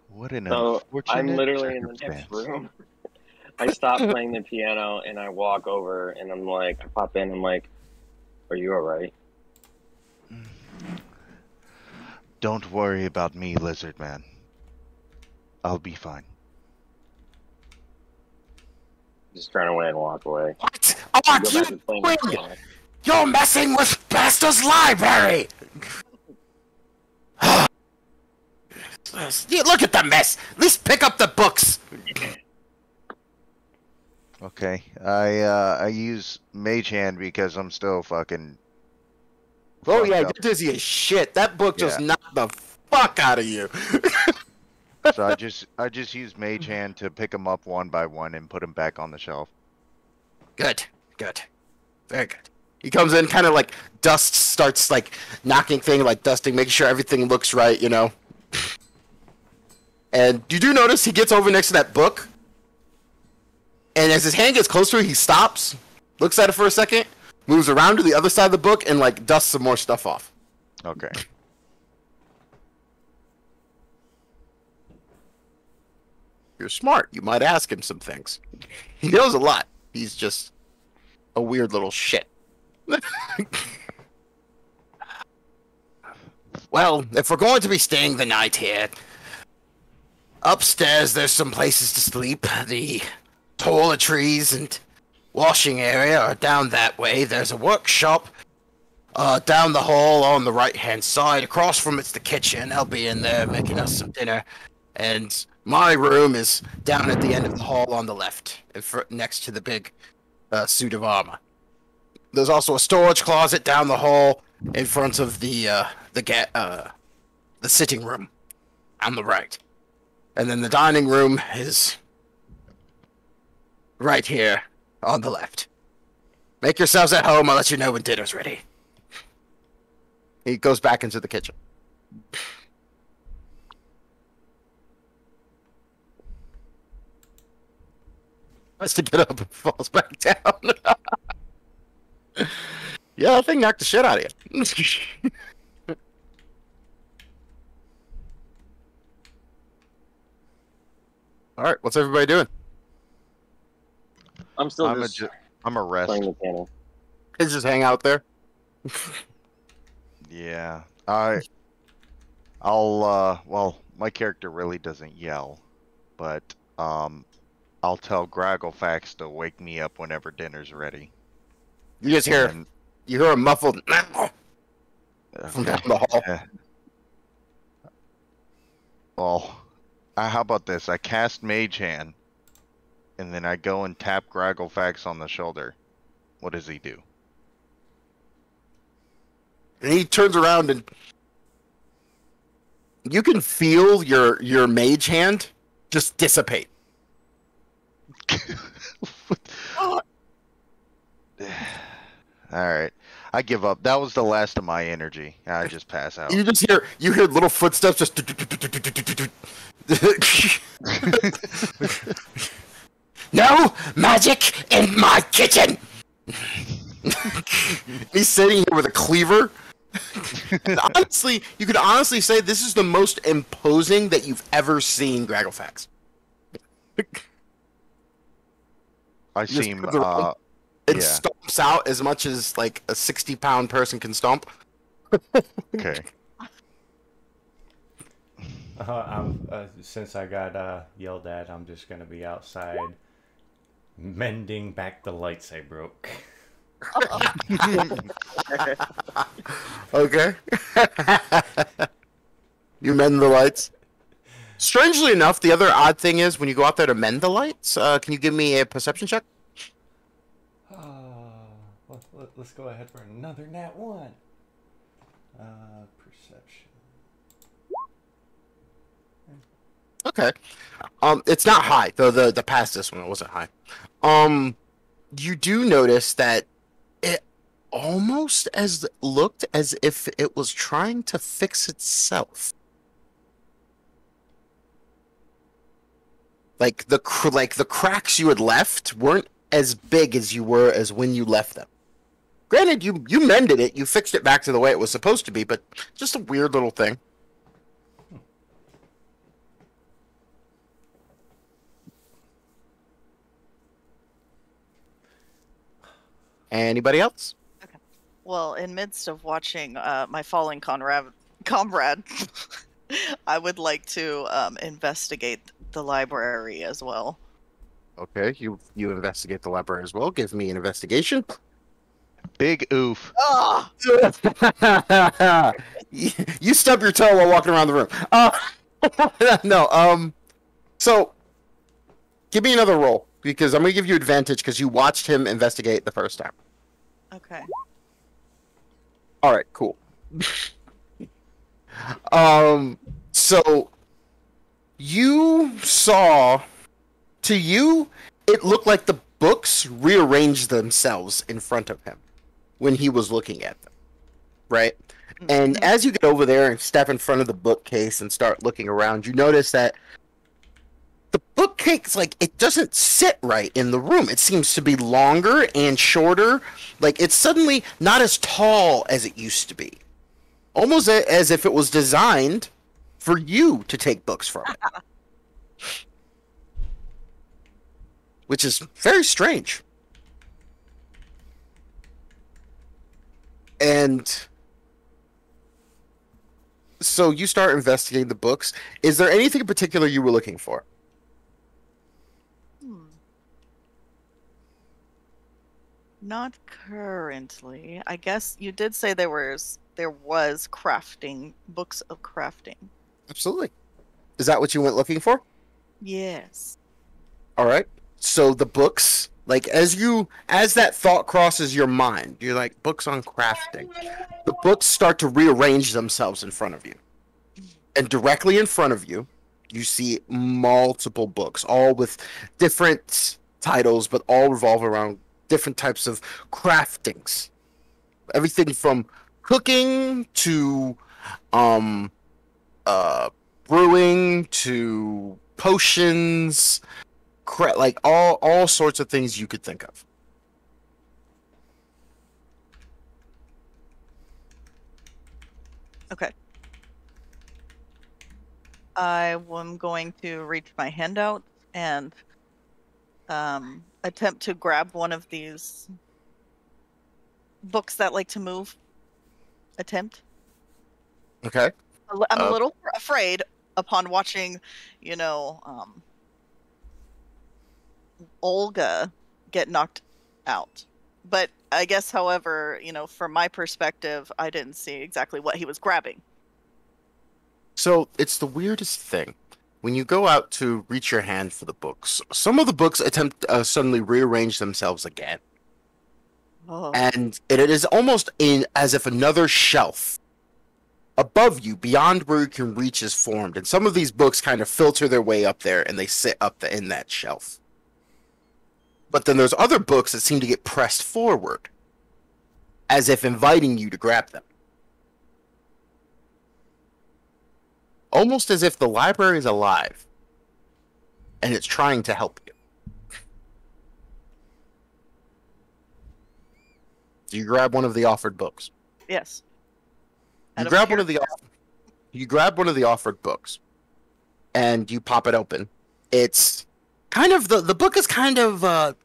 What an So unfortunate I'm literally in the next circumstance. room. I stop playing the piano and I walk over and I'm like, I pop in. I'm like, "Are you alright?" Don't worry about me, Lizard Man. I'll be fine. Just turn away and walk away. What Go are back you to playing the doing? piano. You're messing with Master's library! Look at the mess! At least pick up the books! Okay, I use Mage Hand because I'm still fucking. Oh fucked yeah, up. you're dizzy as shit. That book just knocked the fuck out of you. So I just use Mage Hand to pick them up one by one and put them back on the shelf. Good, good. Very good. He comes in, kind of like dust starts like knocking things, like dusting, making sure everything looks right, you know. And you do notice he gets over next to that book, and as his hand gets closer, he stops, looks at it for a second, moves around to the other side of the book, and like dusts some more stuff off. Okay. You're smart. You might ask him some things. He knows a lot. He's just a weird little shit. Well, if we're going to be staying the night here, upstairs there's some places to sleep. The toiletries and washing area are down that way. There's a workshop down the hall on the right-hand side. Across from it's the kitchen. I'll be in there making us some dinner. And my room is down at the end of the hall on the left, next to the big suit of armor. There's also a storage closet down the hall in front of the sitting room on the right. And then the dining room is right here on the left. Make yourselves at home. I'll let you know when dinner's ready. He goes back into the kitchen. Tries to get up and falls back down. Yeah, that thing knocked the shit out of you. Alright, what's everybody doing? I'm still I'm just a rest. playing the piano. Kids just hang out there. Yeah. Well, my character really doesn't yell, but I'll tell Gragglefax to wake me up whenever dinner's ready. You just hear And- a muffled from down the hall. Yeah. Well, how about this? I cast Mage Hand, and then I go and tap Gragglefax on the shoulder. What does he do? And he turns around and you can feel your mage hand just dissipate. Alright. I give up. That was the last of my energy. I just pass out. You just hear little footsteps just No magic in my kitchen! He's sitting here with a cleaver. And honestly, you could honestly say this is the most imposing that you've ever seen Gragglefax. I Just seem turns around It yeah. stomps out as much as like a 60-pound person can stomp. Okay. Since I got yelled at, I'm just gonna be outside mending back the lights I broke. Okay. You mend the lights. Strangely enough, the other odd thing is when you go out there to mend the lights, can you give me a perception check? Let's go ahead for another nat 1. Perception. Okay. It's not high, though the past this one it wasn't high. You do notice that it almost looked as if it was trying to fix itself. Like the cracks you had left weren't as big as you were as when you left them. Granted, you mended it, you fixed it back to the way it was supposed to be, but just a weird little thing. Anybody else? Well, in midst of watching my falling comrade, I would like to investigate the library as well. Okay, you investigate the library as well. Give me an investigation. Big oof. Ah! You stub your toe while walking around the room. No, so give me another roll because I'm gonna give you advantage because you watched him investigate the first time. Okay. All right, cool. So you saw, to you, it looked like the books rearranged themselves in front of him when he was looking at them, right? And as you get over there and step in front of the bookcase and start looking around, you notice that the bookcase, like, it doesn't sit right in the room. It seems to be longer and shorter. Like, it's suddenly not as tall as it used to be. Almost as if it was designed for you to take books from it. Which is very strange. And so you start investigating the books. Is there anything in particular you were looking for? Not currently. I guess you did say there was crafting, books of crafting. Absolutely. Is that what you went looking for? Yes. All right. So the books, like as that thought crosses your mind, you're like, books on crafting. The books start to rearrange themselves in front of you. And directly in front of you, you see multiple books, all with different titles, but all revolve around different types of craftings. Everything from cooking to brewing to potions, like all sorts of things you could think of. Okay. I am going to reach my hand out and attempt to grab one of these books that like to move. Attempt. Okay. I'm a little afraid upon watching, Olga get knocked out. But I guess, however, from my perspective, I didn't see exactly what he was grabbing. So it's the weirdest thing. When you go out to reach your hand for the books, some of the books attempt suddenly rearrange themselves again. Oh. And it is almost as if another shelf above you, beyond where you can reach, is formed. And some of these books kind of filter their way up there, and they sit up in that shelf. But then there's other books that seem to get pressed forward, as if inviting you to grab them. Almost as if the library is alive, and it's trying to help you. Do you grab one of the offered books? Yes. You Out grab pure- you grab one of the offered books, and you pop it open. It's kind of the book is kind of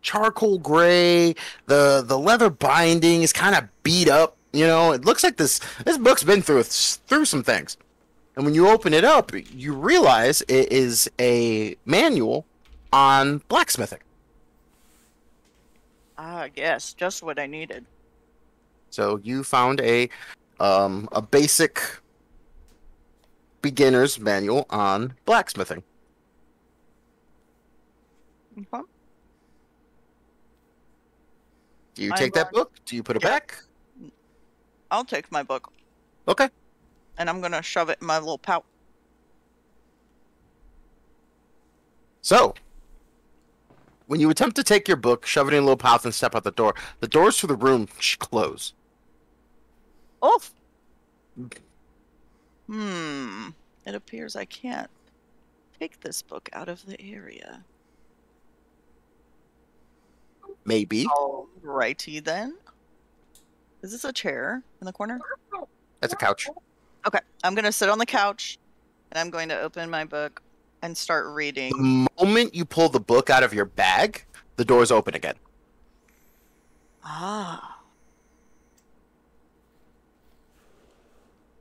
charcoal gray. The leather binding is kind of beat up. You know, it looks like this book's been through some things. And when you open it up, you realize it is a manual on blacksmithing. Ah, yes, just what I needed. So you found a basic beginner's manual on blacksmithing. Okay. Do you I'm take that going- book? Do you put it Yeah. back? I'll take my book, Okay. and I'm gonna shove it in my little pouch. So, when you attempt to take your book, shove it in a little pouch, and step out the doors to the room close. Oof. It appears I can't take this book out of the area. Maybe. Alrighty then. Is this a chair in the corner? That's a couch. Okay, I'm gonna sit on the couch, and I'm going to open my book and start reading. The moment you pull the book out of your bag, the doors open again. Ah.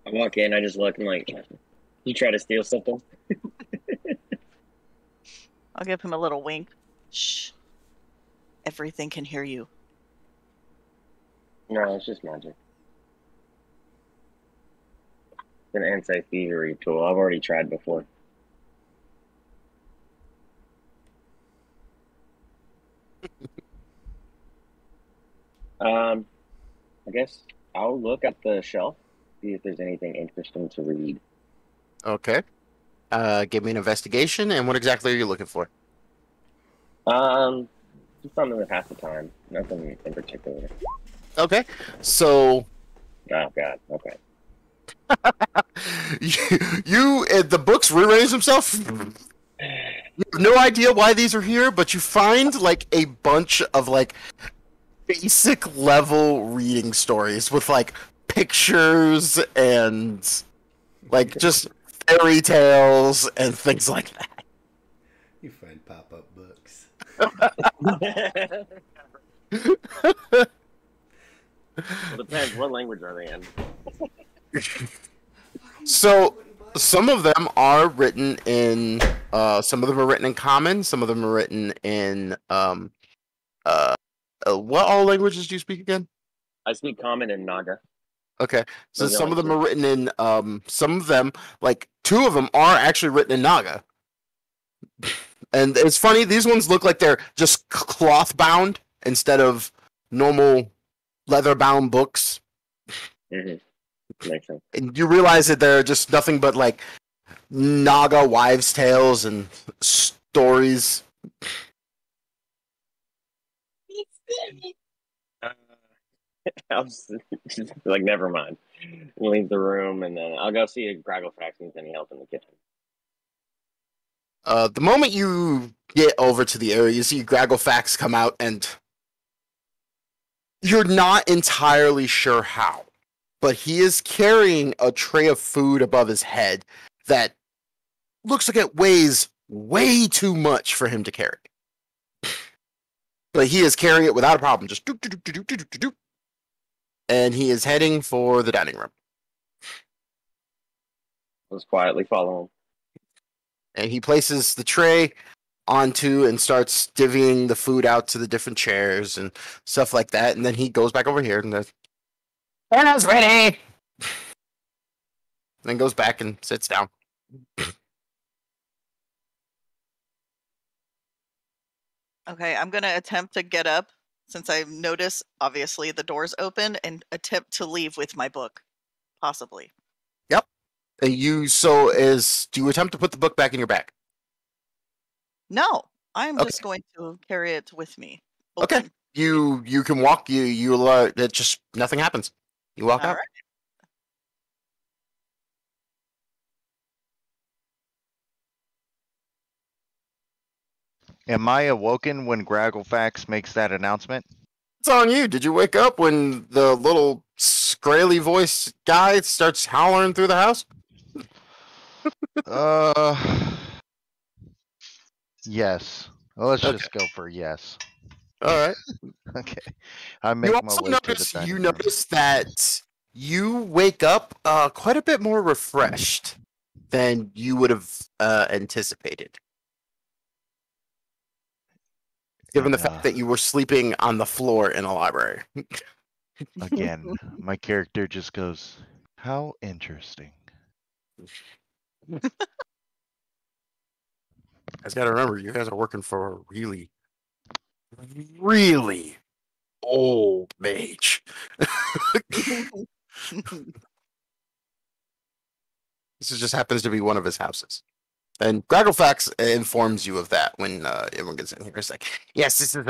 I walk in, I just look and like, you try to steal something? I'll give him a little wink. Shh. Everything can hear you. No, it's just magic. It's an anti-thievery tool. I've already tried before. I guess I'll look at the shelf, see if there's anything interesting to read. Okay. Give me an investigation, and what exactly are you looking for? Just something that has the time. Nothing in particular. Okay. So, Oh God. Okay. the book's rearranged himself. You have no idea why these are here, but you find like a bunch of like basic level reading stories with like pictures and like just fairy tales and things like that. You find pop-up books. Well, depends. What language are they in? So some of them are written in some of them are written in common, some of them are written in what all languages do you speak again? I speak Common and Naga. Okay. So Those are some of like them are written in some of them, like two of them are actually written in Naga. And it's funny, these ones look like they're just cloth bound instead of normal leather bound books. Mm-hmm. Makes sense. And you realize that they're just nothing but like Naga wives' tales and stories. I'll just like, never mind. Leave the room, and then I'll go see if Gragglefax needs any help in the kitchen. The moment you get over to the area, you see Gragglefax come out, and you're not entirely sure how, but he is carrying a tray of food above his head that looks like it weighs way too much for him to carry. But he is carrying it without a problem, just doop, doop, doop, doop, doop, doop, doop. And he is heading for the dining room. I'll just quietly follow him. And he places the tray onto and starts divvying the food out to the different chairs and stuff like that. And then he goes back over here and "Dinner's ready!" Then goes back and sits down. Okay, I'm gonna attempt to get up since I notice obviously the door's open and attempt to leave with my book, possibly. And do you attempt to put the book back in your bag? No, I'm Okay. just going to carry it with me. Okay. Open. You can walk. It just nothing happens. You walk All out. right. Am I awoken when Gragglefax makes that announcement? It's on you. Did you wake up when the little graily voiced guy starts howling through the house? Yes. Well, let's Okay. just go for yes. All right. Okay. I make You my also way to the notice dining you room. notice that you wake up quite a bit more refreshed than you would have anticipated, given the And, fact that you were sleeping on the floor in a library. again, my character just goes, "How interesting." You guys got to remember, you guys are working for a really, really old mage. This just happens to be one of his houses. And Gragglefax informs you of that when everyone gets in here. It's like, yes, this is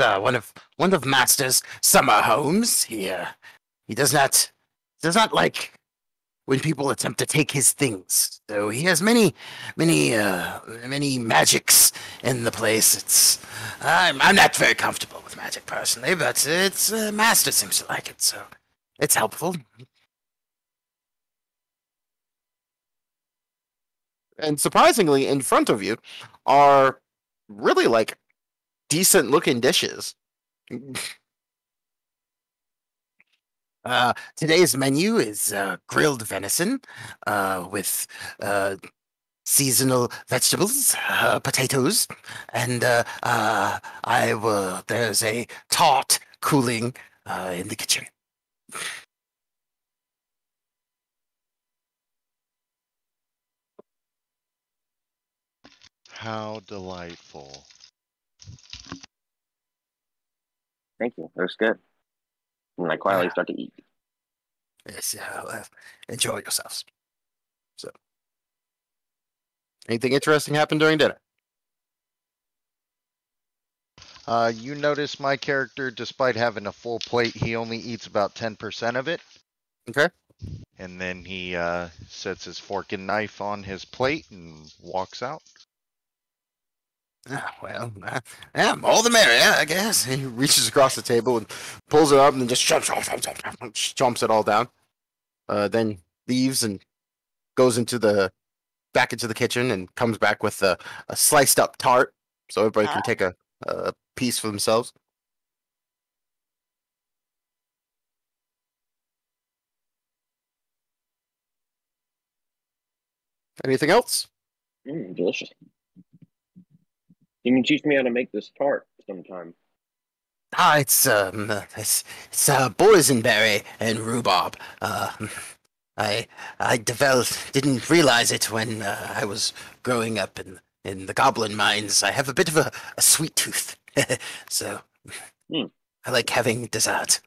one of Master's summer homes. He does not like when people attempt to take his things. So he has many magics in the place. I'm not very comfortable with magic personally, but it's Master seems to like it, so it's helpful. And surprisingly, in front of you are really like decent looking dishes. Today's menu is grilled venison with seasonal vegetables, potatoes, and there's a tart cooling in the kitchen. How delightful. Thank you. That's good. And I quietly start to eat. Yes, enjoy yourselves. So, anything interesting happened during dinner? You notice my character, despite having a full plate, he only eats about 10% of it. Okay. And then he sets his fork and knife on his plate and walks out. Well, yeah, all the merrier, I guess. He reaches across the table and pulls it up and then just chomps it all down. Then leaves and goes back into the kitchen and comes back with a sliced up tart so everybody can take a piece for themselves. Anything else? Delicious. You can teach me how to make this tart sometime. It's boysenberry and rhubarb. I didn't realize it when I was growing up in the goblin mines. I have a bit of a sweet tooth, so I like having dessert.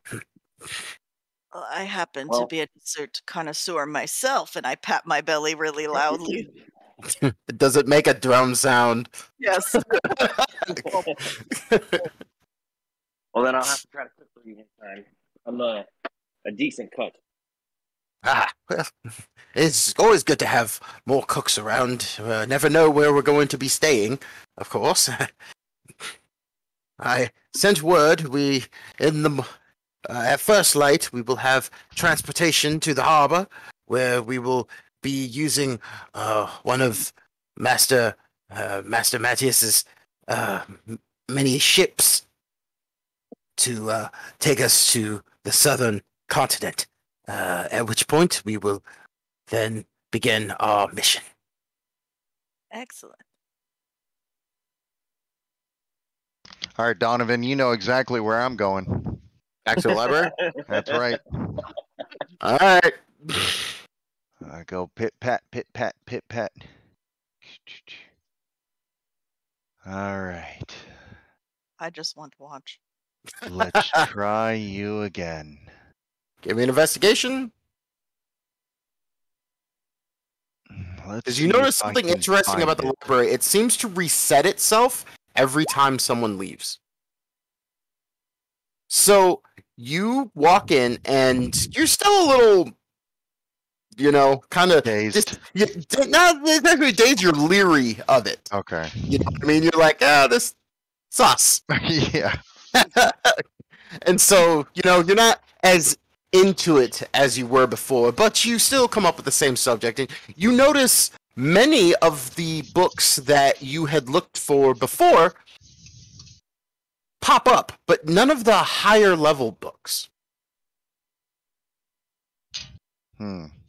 Well, I happen to be a dessert connoisseur myself, and I pat my belly really loudly. Does it make a drum sound? Yes. Well, then I'll have to try to cook for you next time. I'm a decent cook. Well, it's always good to have more cooks around. Never know where we're going to be staying, of course. I sent word at first light, we will have transportation to the harbor, where we will be using one of Master Matthias's many ships to take us to the southern continent. At which point we will then begin our mission. Excellent. All right, Donovan, you know exactly where I'm going. Back to the library? That's right. All right. I go pit pat, pit pat, pit pat. All right. I just want to watch. Let's try you again. Give me an investigation. Because you notice something interesting about the library. It seems to reset itself every time someone leaves. So you walk in and you're still a little, kind of dazed. Not exactly dazed. You're leery of it. Okay. You know what I mean? You're like, this sus. Yeah. And so, you're not as into it as you were before, but you still come up with the same subject, and you notice many of the books that you had looked for before pop up, but none of the higher level books.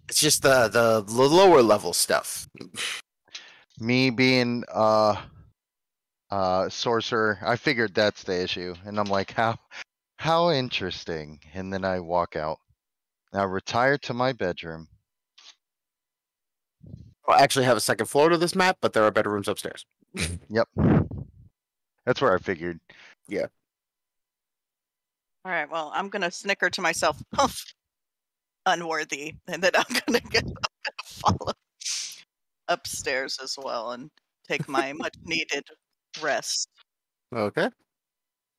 It's just the lower level stuff. Me being sorcerer, I figured that's the issue, and I'm like, how interesting. And then I walk out. Now retire to my bedroom. I actually have a second floor to this map, but there are bedrooms upstairs. Yep. That's where I figured. All right. Well, I'm gonna snicker to myself, unworthy, and then I'm gonna follow upstairs as well and take my much needed rest. Okay.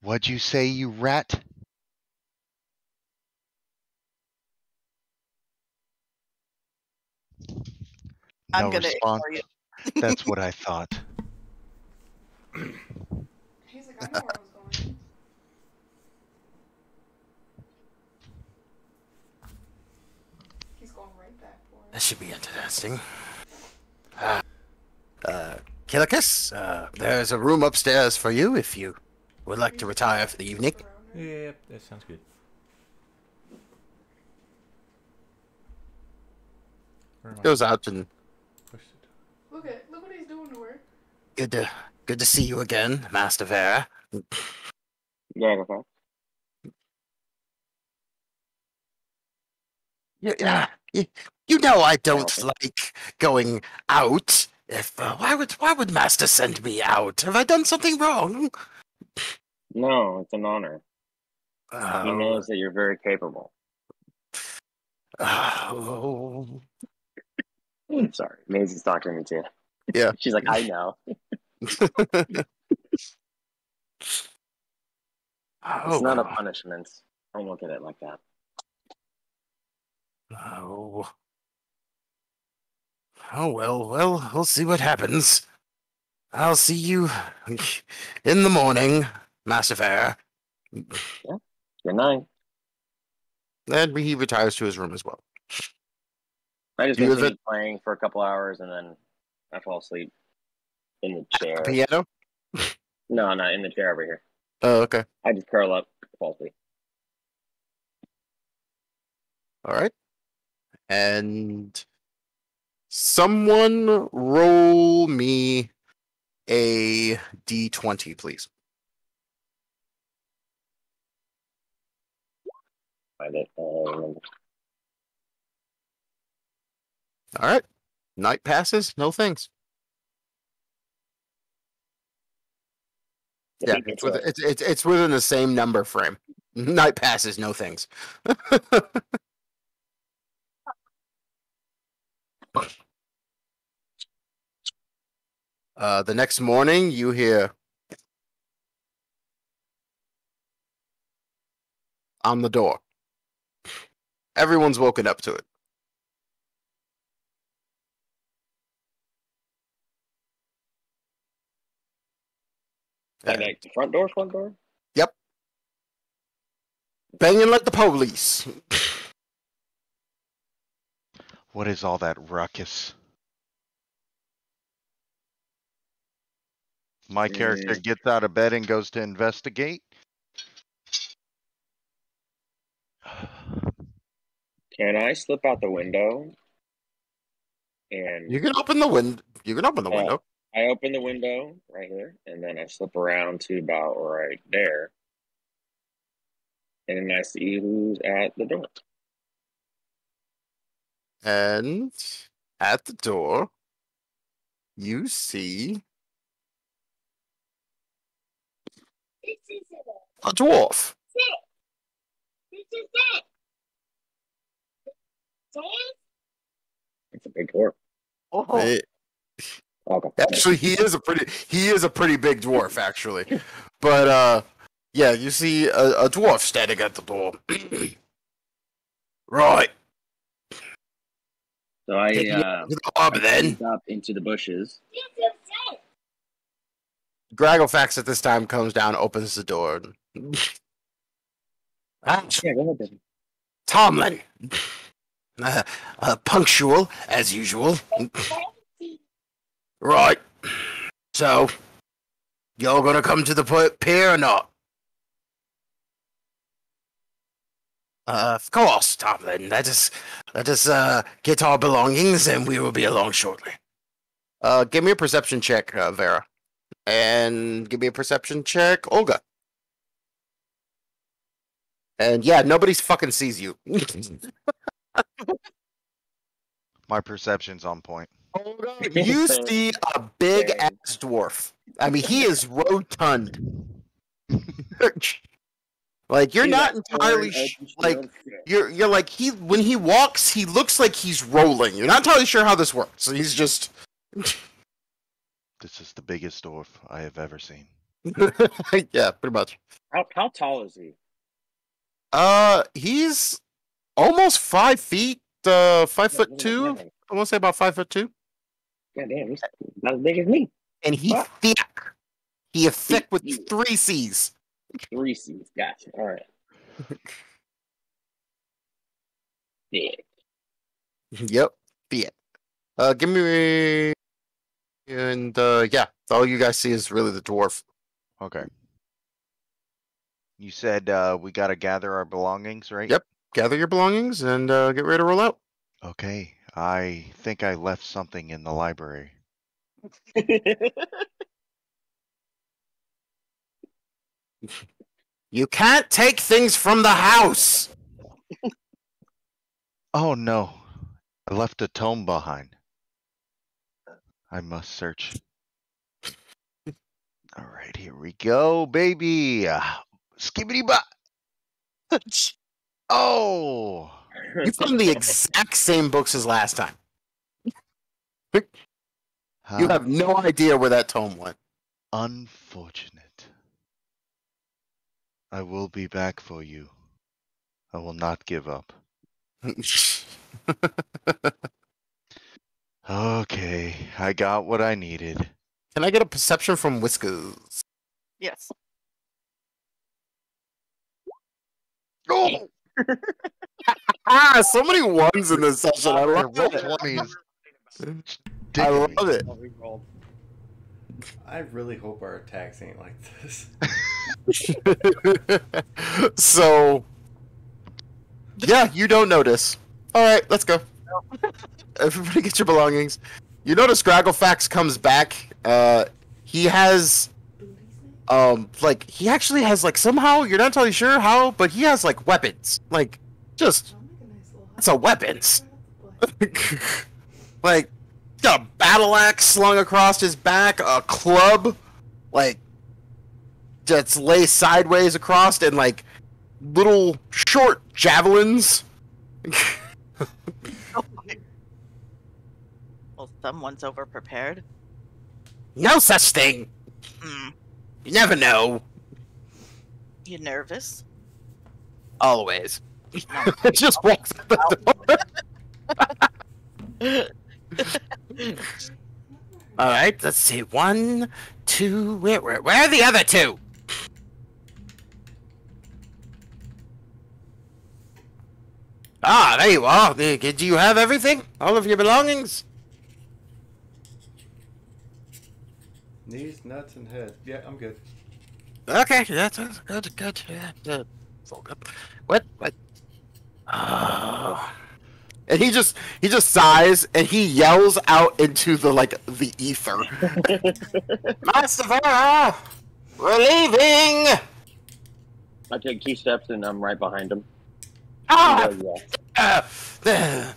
What'd you say, you rat? I'm No gonna response. ignore you. That's what I thought. He's like, I know where I was going. He's going right back for That it. should be interesting. Killicus, there's a room upstairs for you if you would like to retire for the evening. Yeah, that sounds good. Where am I? Goes out and Push it. Look what he's doing to her. Good to see you again, Master Vera. Yeah, go for it. You know I don't like going out. If why would Master send me out? Have I done something wrong? No, it's an honor. He Oh, knows that you're very capable. oh. Sorry, Maisie's talking to me too. Yeah. She's like, I know. Oh, It's not a well. punishment. Don't look at it like that. Oh. Oh, well, we'll see what happens. I'll see you in the morning, Master Vera. Good night. then he retires to his room as well. I just Do you have continue playing for a couple hours and then I fall asleep in the chair. Piano? No, not in the chair over here. Oh, okay. I just curl up, fall asleep. All right. And someone roll me a d20, please. Find it. All right. Night passes. No thanks. Yeah, it's within the same number frame. Night passes. No things. The next morning, you hear on the door. Everyone's woken up to it. Like the front door? Yep. Banging like the police. What is all that ruckus? My character gets out of bed and goes to investigate. Can I slip out the window? And You can open the window. You can open the window. I open the window right here, and then I slip around to about right there. And then I see who's at the door. And at the door, you see a dwarf. It's a big dwarf. Oh, Eh, Okay. Actually, he is a pretty big dwarf, actually. But yeah, you see a dwarf standing at the door. Right. So I To the harbor, then. sneak up into the bushes. Gragglefax at this time comes down, opens the door. Ah, Yeah, go ahead, baby. Tomlin. Punctual, as usual. Right. So, y'all gonna come to the pier or not? Of course, Tomlin. Let us get our belongings, and we will be along shortly. Give me a perception check, Vera. And give me a perception check, Olga. And yeah, nobody fucking sees you. My perception's on point. Olga, you see a big ass dwarf. I mean, he is rotund. Like you're See not that entirely foreign like open shield? you're like he when he walks, he looks like he's rolling. You're not entirely sure how this works. So he's just This is the biggest dwarf I have ever seen. yeah, pretty much. How tall is he? He's almost 5 feet. 5'2". I want to say about 5'2". God damn, he's not as big as me. And he's Wow. thick. He is thick with Thick. 3 C's. 3 C's. Gotcha. All right. Yeah. Yep, thick. Give me and yeah, all you guys see is really the dwarf. Okay. You said we gotta gather our belongings, right? Yep. Gather your belongings and get ready to roll out. Okay. I think I left something in the library. You can't take things from the house. Oh no. I left a tome behind. I must search. All right, here we go, baby. Skibbity bop. Oh. You found the exact same books as last time. You How have no idea where that tome went. unfortunate. I will be back for you. I will not give up. Okay, I got what I needed. Can I get a perception from Whiskers? Yes. Oh, So many ones in this session. I love roll it. 20s. I love it. I really hope our attacks ain't like this. So, yeah, you don't notice. All right, let's go. Everybody get your belongings. You notice Gragglefax comes back. He has, like, he actually has, like, somehow, you're not entirely sure how, but he has, like, weapons. Like, just, it's a weapons. Like, he's got a battle axe slung across his back, a club, like, that's laid sideways across, and, like, little short javelins. Well, someone's overprepared. No such thing. Hmm. You never know. You nervous? Always. Just walks out the door. All right, let's see. 1, 2. Where are the other 2? Ah, there you are. Do you have everything? All of your belongings? Knees, nuts, and head. Yeah, I'm good. Okay, that's good. Yeah, what? Oh. And he just sighs and he yells out into the ether. Master Vera, we're leaving. I take 2 steps and I'm right behind him. Ah, Yeah.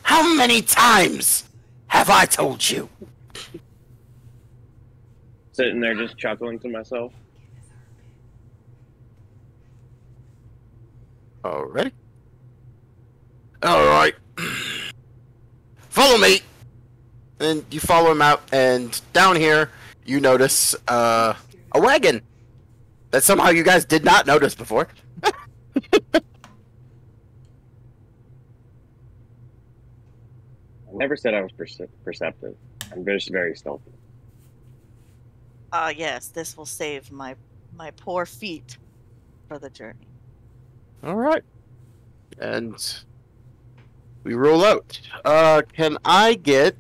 how many times have I told you? Sitting there just chuckling to myself. Alrighty. All right. Follow me. And you follow him out, and down here you notice a wagon that somehow you guys did not notice before. I never said I was perceptive. I'm just very stealthy. Yes, this will save my poor feet for the journey. All right. And we roll out. Can I get...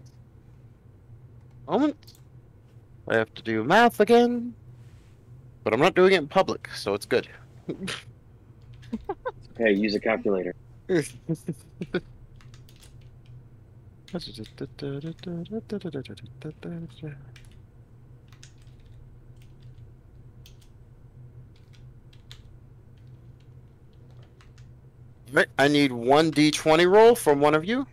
Moment. I have to do math again. But I'm not doing it in public, so it's good. Okay, use a calculator. Right, I need one d20 roll from one of you.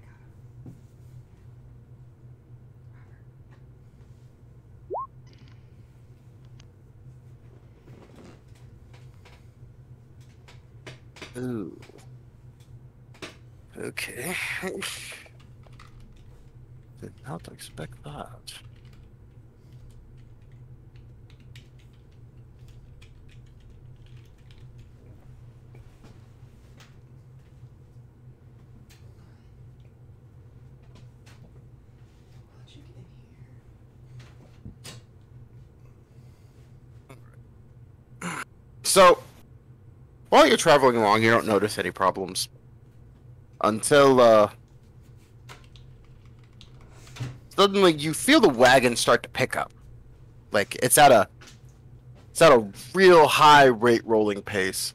Ooh. Okay. Did not expect that. How'd you get in here? So, while you're traveling along, you don't notice any problems. Until, suddenly you feel the wagon start to pick up. Like, it's at a real high rate rolling pace.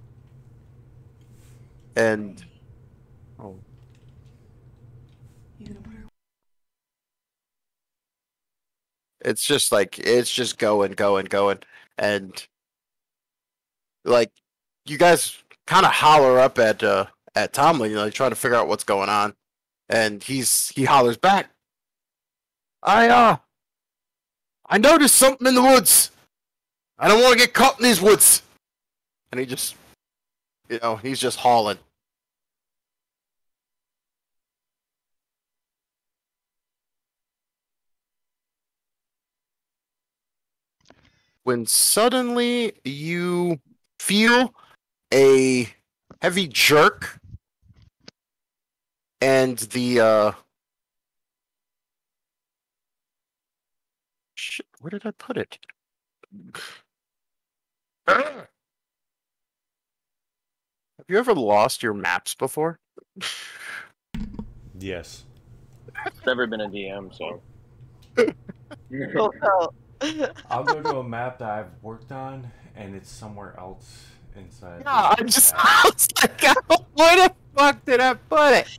And, oh, You gonna put her? it's just like, it's just going. And, like, you guys kind of holler up at Tomlin, you know, trying to figure out what's going on. And he hollers back. I noticed something in the woods. I don't want to get caught in these woods. And he just, you know, he's just hauling. When suddenly you feel a heavy jerk and the shit, where did I put it? Have you ever lost your maps before? Yes. Never been a DM, so. Oh, no. I'll go to a map that I've worked on, and it's somewhere else inside. Yeah, the I just map. I was like, where the fuck did I put it?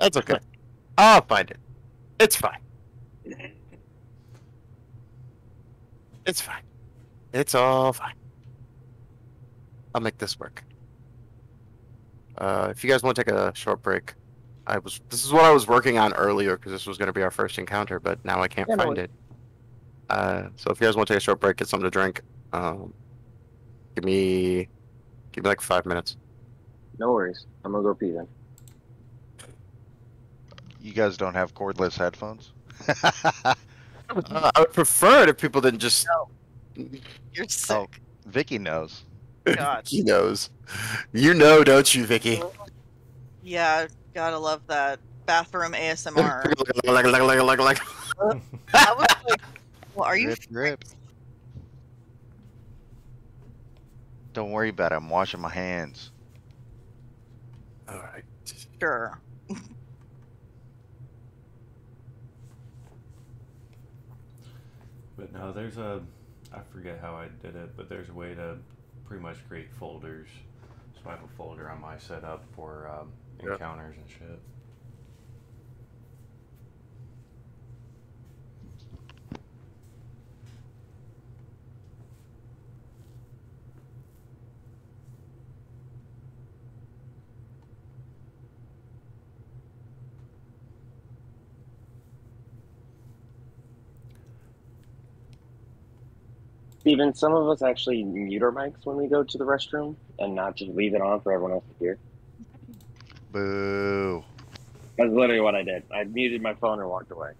That's okay. I'll find it. It's fine. It's fine. It's all fine. I'll make this work. If you guys want to take a short break, this is what I was working on earlier because this was going to be our first encounter, but now I can't Yeah, no find it. So if you guys want to take a short break, get something to drink. Give me like 5 minutes. No worries. I'm gonna go pee then. You guys don't have cordless headphones? I would prefer it if people didn't just. You're sick. Vicky knows. God. He knows. You know, don't you, Vicky? Yeah, gotta love that. Bathroom ASMR. Like. I was like, well, are you? Rip, rip. Don't worry about it. I'm washing my hands. All right. Sure. But no, I forget how I did it, but there's a way to pretty much create folders. So I have a folder on my setup for Yep. encounters and shit. Steven, some of us actually mute our mics when we go to the restroom and not just leave it on for everyone else to hear. Boo. That's literally what I did. I muted my phone and walked away.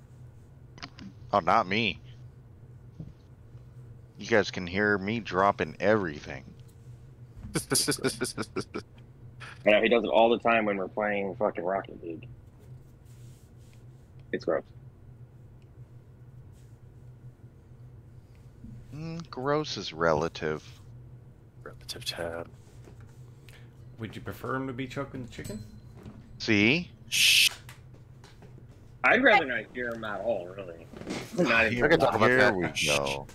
Oh, not me. You guys can hear me dropping everything. I know he does it all the time when we're playing fucking Rocket League. It's gross. Gross is relative. Relative tab. Would you prefer him to be choking the chicken? See? Shh. I'd rather not hear him at all, really. Not even. I can talk about Here that. we go.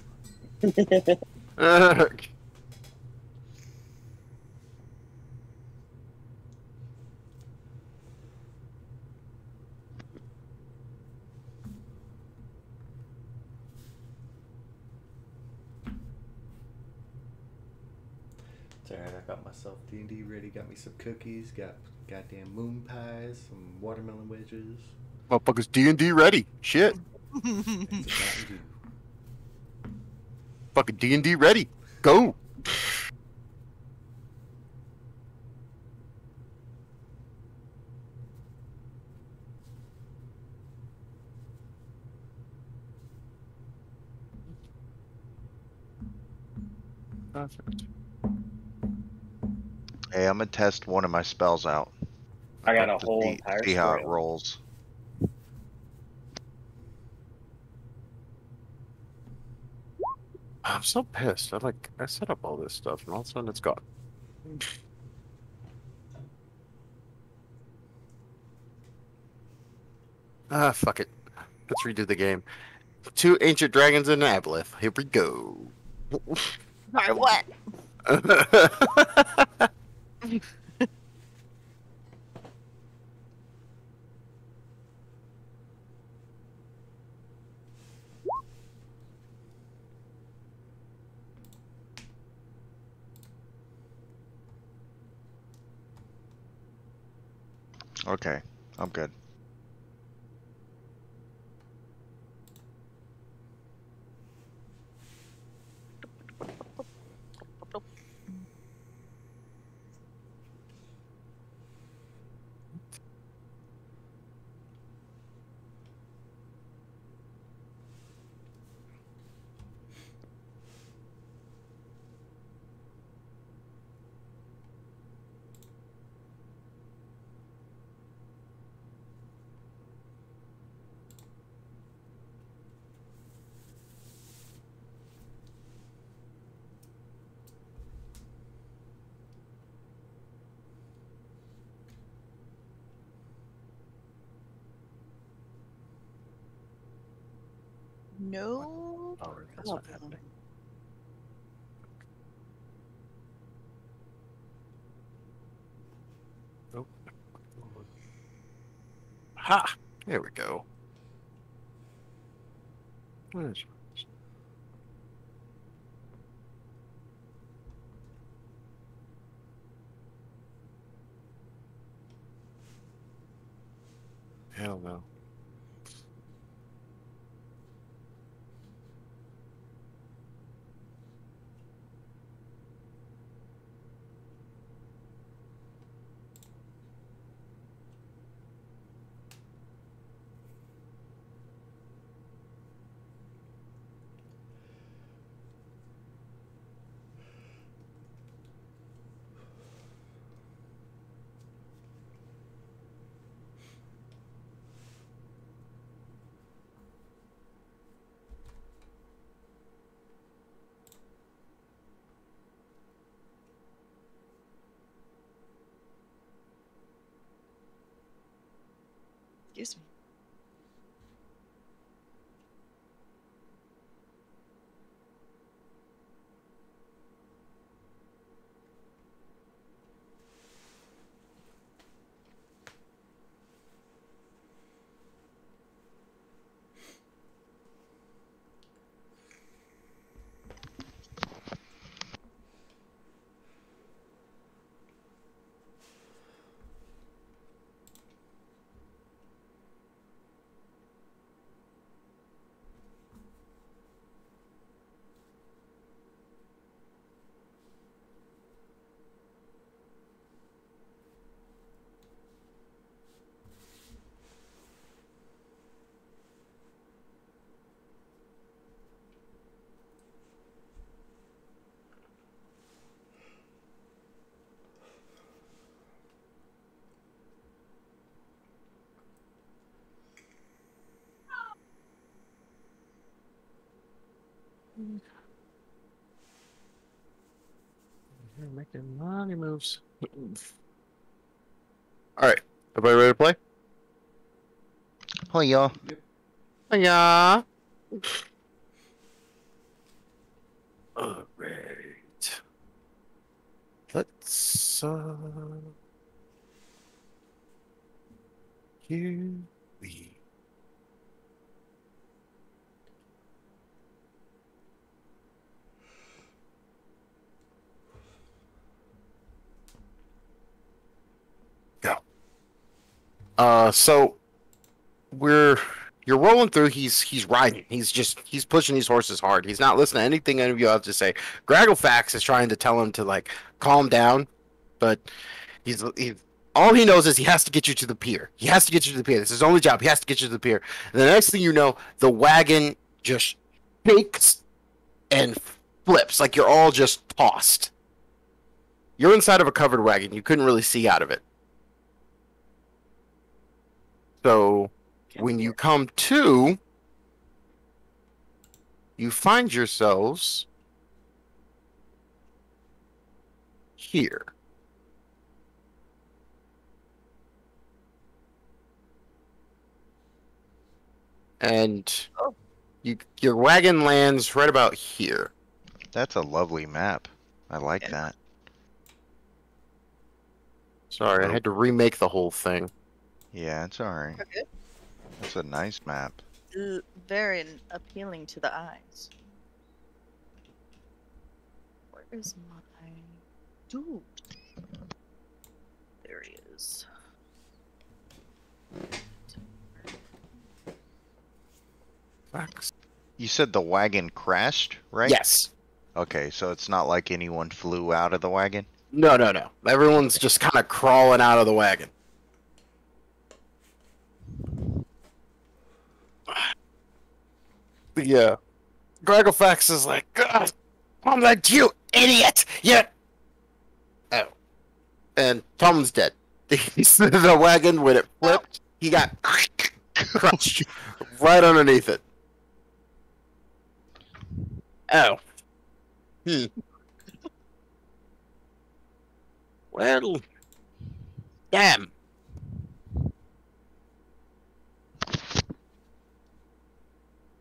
It's alright, I got myself D&D ready, got me some cookies, got goddamn moon pies, some watermelon wedges. Motherfuckers D&D ready. Shit. It's a Mountain Dew. Fucking D&D ready. Go. Perfect. Hey, I'm gonna test one of my spells out. I got a To whole see, entire see how it scroll. rolls. I'm so pissed. I set up all this stuff and all of a sudden it's gone. Ah, fuck it. Let's redo the game. 2 ancient dragons and an aboleth. Here we go. Sorry, what? Okay, I'm good. No. Oh, that's not happening. Nope. Ha! There we go. What is Hell no. Excuse me. Making money moves. All right, everybody ready to play? Oh, yeah. Yeah. All right. Let's here we go. So you're rolling through. He's riding. He's pushing these horses hard. He's not listening to anything any of you have to say. Gragglefax is trying to tell him to like calm down, but he's all he knows is he has to get you to the pier. He has to get you to the pier. This is his only job. He has to get you to the pier. And the next thing you know, the wagon just shakes and flips like you're all just tossed. You're inside of a covered wagon. You couldn't really see out of it. So when you come to, you find yourselves here. And your wagon lands right about here. That's a lovely map. I like Yeah. that. Sorry, I had to remake the whole thing. Yeah, it's alright. Okay. That's a nice map. Very appealing to the eyes. Where is my dude? There he is. You said the wagon crashed, right? Yes. Okay, so it's not like anyone flew out of the wagon? No, no, no. Everyone's just kind of crawling out of the wagon. Yeah. Gragglefax is like, God, I'm like, you idiot! Yeah. Oh. And Tom's dead. The wagon, when it flipped, he got crushed right underneath it. Oh. Well, damn.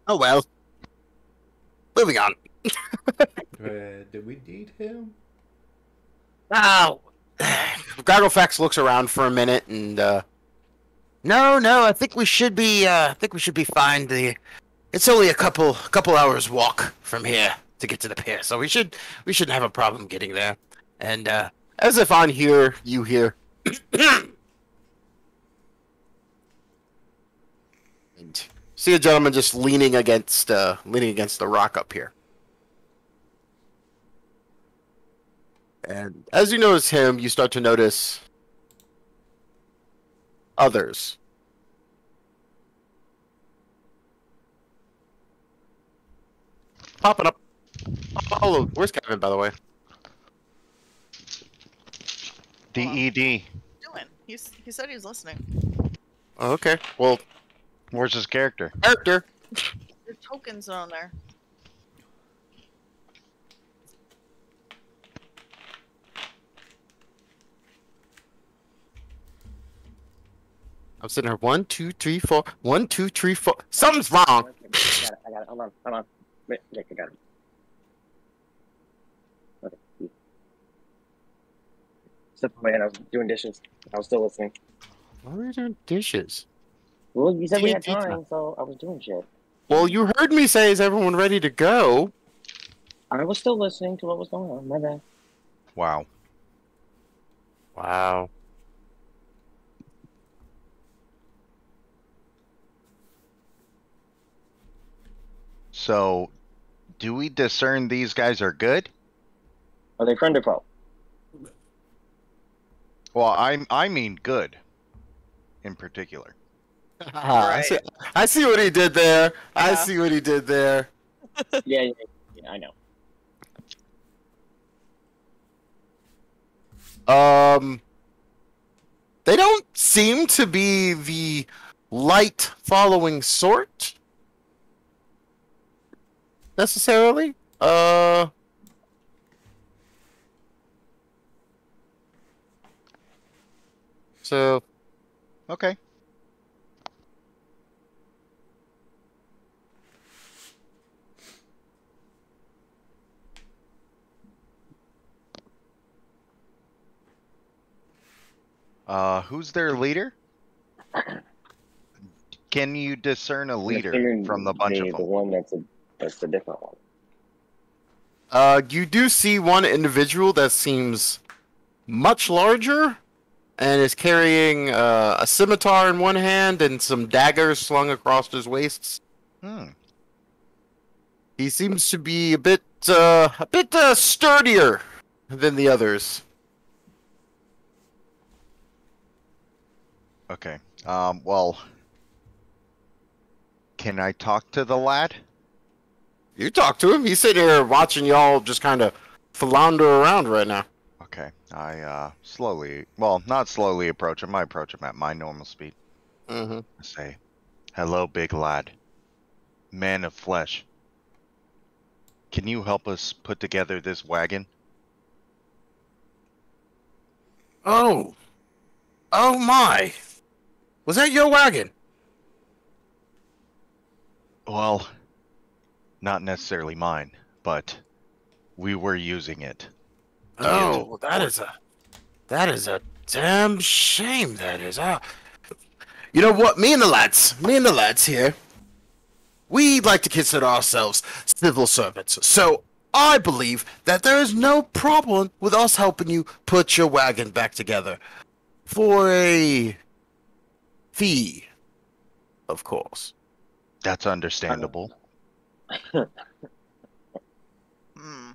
Oh well. Moving on. Did we need him? Oh. Gragglefax looks around for a minute and no, I think we should be fine. It's only a couple hours walk from here to get to the pier, so we shouldn't have a problem getting there. And as if on here, you hear and see a gentleman just leaning against the rock up here. And as you notice him, you start to notice others. Popping up. Oh, where's Kevin, by the way? DED. Doing? He said he was listening. Oh, okay. Well, Where's his character? character. Your tokens are on there. I'm sitting here. 1, 2, 3, 4. 1, 2, 3, 4. Something's wrong. I got it. Hold on. Wait, I got it. Okay. Step away, and I was doing dishes. I was still listening. Why are you doing dishes? Well, you said we had D&D time. time, so I was doing shit. Well, you heard me say, is everyone ready to go? I was still listening to what was going on. My bad. Wow. Wow. So, do we discern these guys are good? Are they friend or foe? Well, I mean good. In particular. I see what he did there. I Yeah. see what he did there. Yeah, I know. They don't seem to be the light following sort necessarily. So Okay. Who's their leader? Can you discern a I'm leader assuming from the bunch of the them? one that's the different one. you do see one individual that seems much larger and is carrying a scimitar in one hand and some daggers slung across his waist. Hmm. He seems to be a bit sturdier than the others. Okay. Well, can I talk to the lad? You talk to him. He's sitting here watching y'all just kind of flounder around right now. Okay. I slowly, well, not slowly approach him. I approach him at my normal speed. Mm-hmm. I say, "Hello, big lad. Man of flesh. Can you help us put together this wagon?" Oh. Oh my. Was that your wagon? Well, not necessarily mine, but we were using it. Oh, that is a damn shame, that is. You know what? Me and the lads here, we like to consider ourselves civil servants. So I believe that there is no problem with us helping you put your wagon back together. For a fee, of course. That's understandable. Hmm.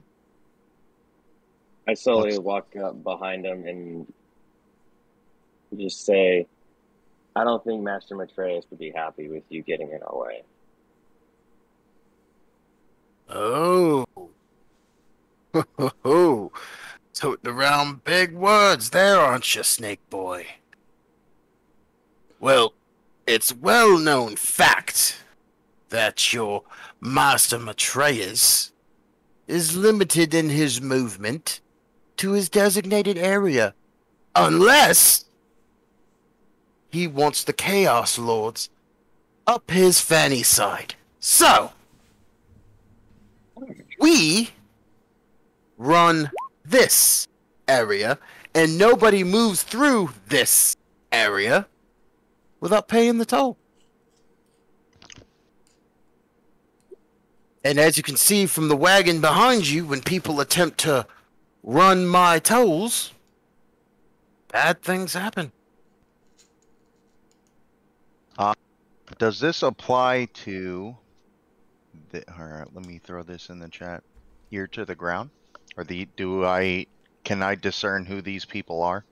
I slowly Looks- walk up behind him and just say, I don't think Master Matreus would be happy with you getting in our way. Oh. Ho. Toting around big words there, aren't you, Snake Boy? Well, it's well-known fact that your Master Matreus is limited in his movement to his designated area, unless he wants the Chaos Lords up his fanny side. So, we run this area, and nobody moves through this area without paying the toll. And as you can see from the wagon behind you, when people attempt to run my tolls, bad things happen. Does this apply to alright, let me throw this in the chat. Ear to the ground? Or can I discern who these people are?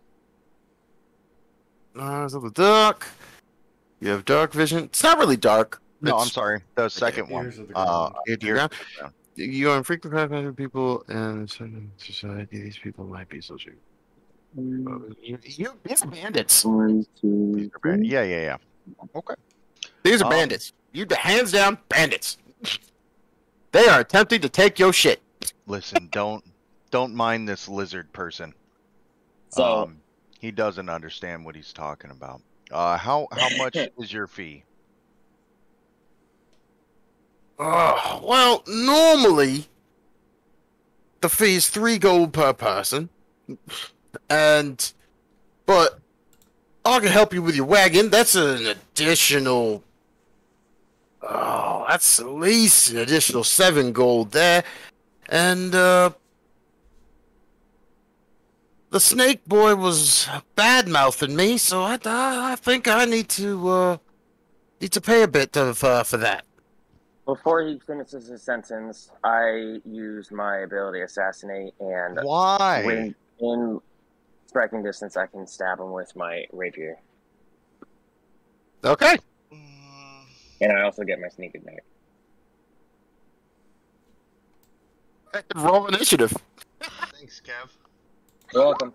So the duck. You have dark vision. It's not really dark. No, I'm It's- sorry. The second one. Ears of the ground. Ear to the Ear ground. to the ground. You are in frequent contact with people and society. These people might be social. These are bandits. One, two, These are bad. Yeah. Okay. These are bandits. You hands down bandits. They are attempting to take your shit. Listen, don't mind this lizard person. So, He doesn't understand what he's talking about. How much is your fee? Well, normally the fee is 3 gold per person, but I can help you with your wagon. That's an additional. Oh, that's at least an additional 7 gold there, and the Snake Boy was bad mouthing me, so I think I need to pay a bit for that. before he finishes his sentence, I use my ability Assassinate, and Why? when in striking distance, I can stab him with my rapier. Okay. And I also get my sneak attack. Roll initiative. Thanks, Kev. You're welcome.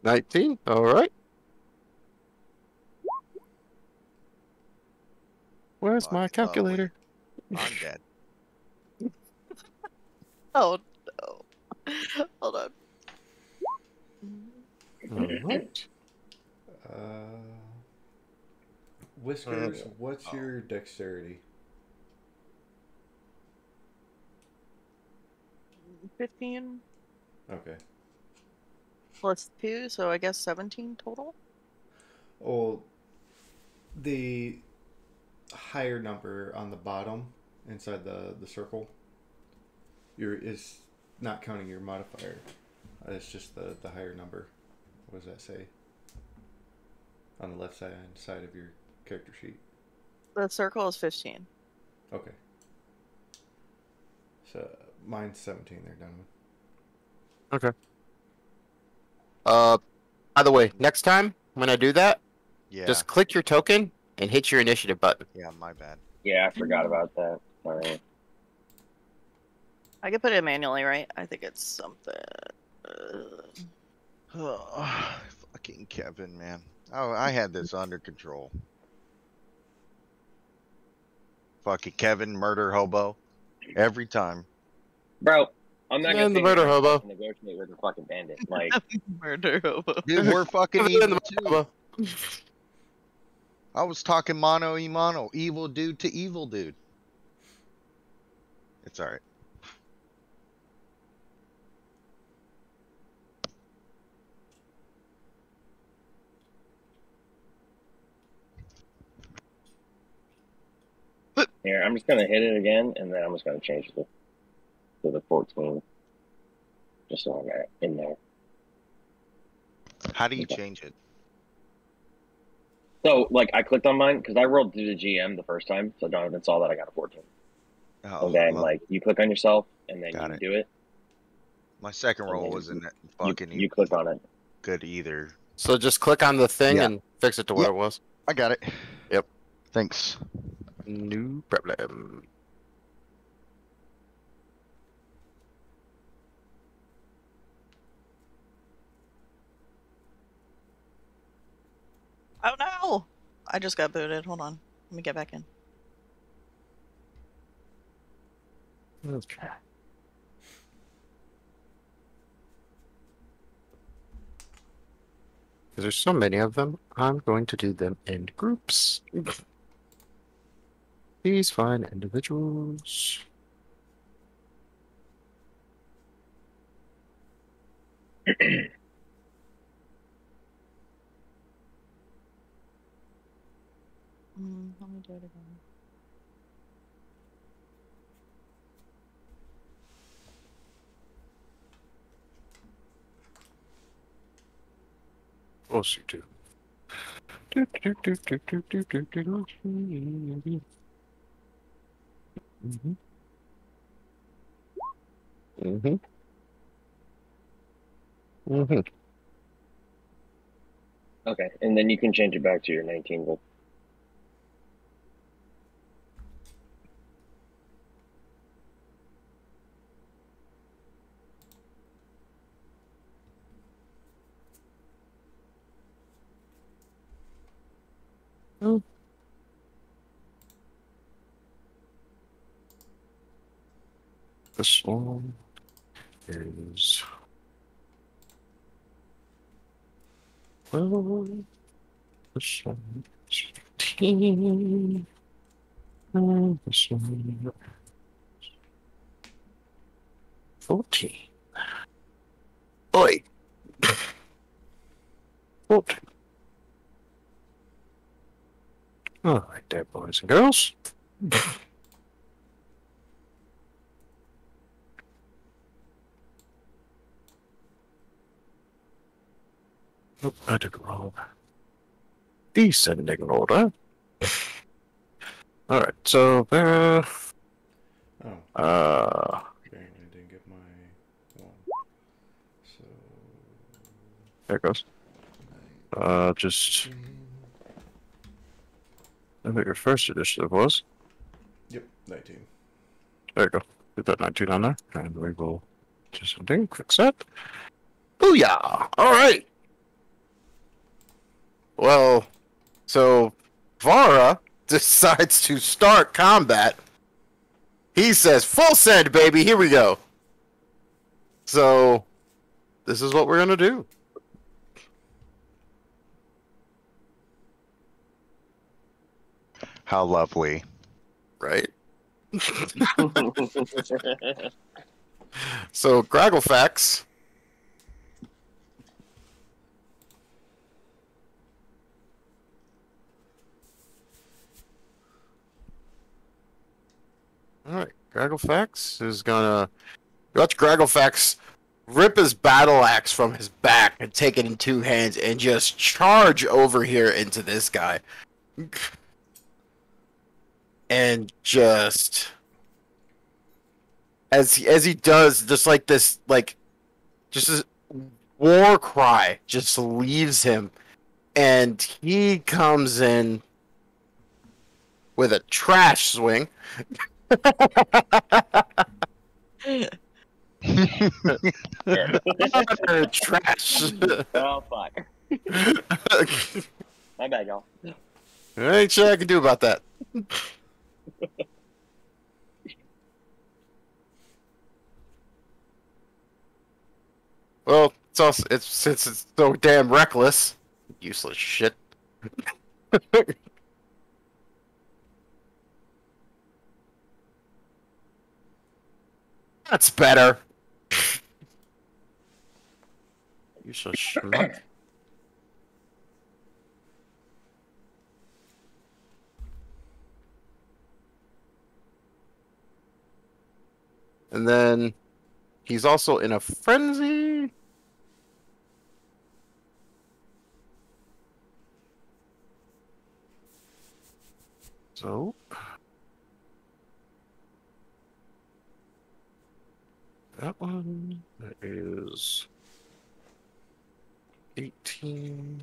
19. All right. Where's my calculator? I'm dead. Oh no. Hold on. Alright. Whiskers, what's your dexterity? 15 Okay. plus 2, so I guess 17 total. Well, the higher number on the bottom inside the circle is not counting your modifier. It's just the higher number. What does that say? On the left side of your character sheet. The circle is 15. Okay. So mine's 17 there, Donovan. Okay. By the way, next time when I do that, Yeah. just click your token and hit your initiative button. Yeah, my bad. Yeah, I forgot about that. Sorry. I could put it manually, right? I think it's something. Fucking Kevin, man. Oh, I had this under control. Fucking Kevin, murder hobo. Every time. Bro, I'm not And gonna the sit murder here and hobo. fucking negotiate with a fucking bandit. Like, Murder hobo. Dude, we're fucking And evil the too. hobo. I was talking mano y mano. Evil dude to evil dude. It's alright. here, I'm just gonna hit it again, and then I'm just gonna change it to the 14, just so I'm in there. How do you change it? So, like, I clicked on mine because I rolled through the GM the first time, so Donovan saw that I got a 14. Oh, And then, well, like, you click on yourself, and then Got you it. do it. my second and roll then wasn't You, fucking you click on it. good either. So just click on the thing Yeah. and fix it to where Yep. it was. I got it. Yep. Thanks. No problem. Oh no! I just got booted. Hold on. Let me get back in. Okay. Because there's so many of them, I'm going to do them in groups. Please find individuals. Let me do it again. Of course you do. Mm-hmm. Mm-hmm. Mm-hmm. Okay, and then you can change it back to your 19. But Oh. This one is this one is 15. And this one is 14. Oi! 14. All right, there, boys and girls. Nope, I did wrong. Descending order. All right, so there. Oh, dang, I didn't get my one. So, There it goes. Just. I think your first initiative was. yep, 19. There you go. Put that 19 on there, and we will do something. Fix that. Booyah! All right. Well, so Vara decides to start combat. He says, "Full send, baby. Here we go." So, this is what we're gonna do. How lovely. Right? So, Gragglefax. Alright, Gragglefax is gonna... Watch Gragglefax rip his battle axe from his back and take it in two hands and just charge over here into this guy. And just... As he does, just like this, like... Just this war cry just leaves him. And he comes in with a trash swing. Trash. Oh fuck. My bad, y'all. I ain't sure I can do about that. Well, it's also since it's so damn reckless, useless shit. That's better. Useless schmuck. And then he's also in a frenzy. So that one, that is 18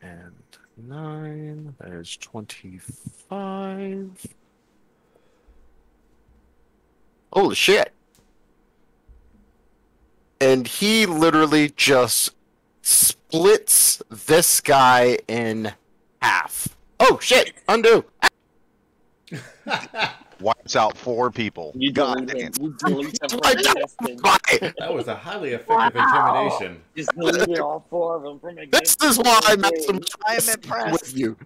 and 9. That is 25. Holy shit. And he literally just splits this guy in half. Oh shit! Undo! Wipes out 4 people. You God delete damn. him. You delete them from Wiped out existence. Bye. That was a highly effective intimidation. Just deleted all 4 of them from This existence. is why Okay. Master I'm Matreya sent him impressed. with you.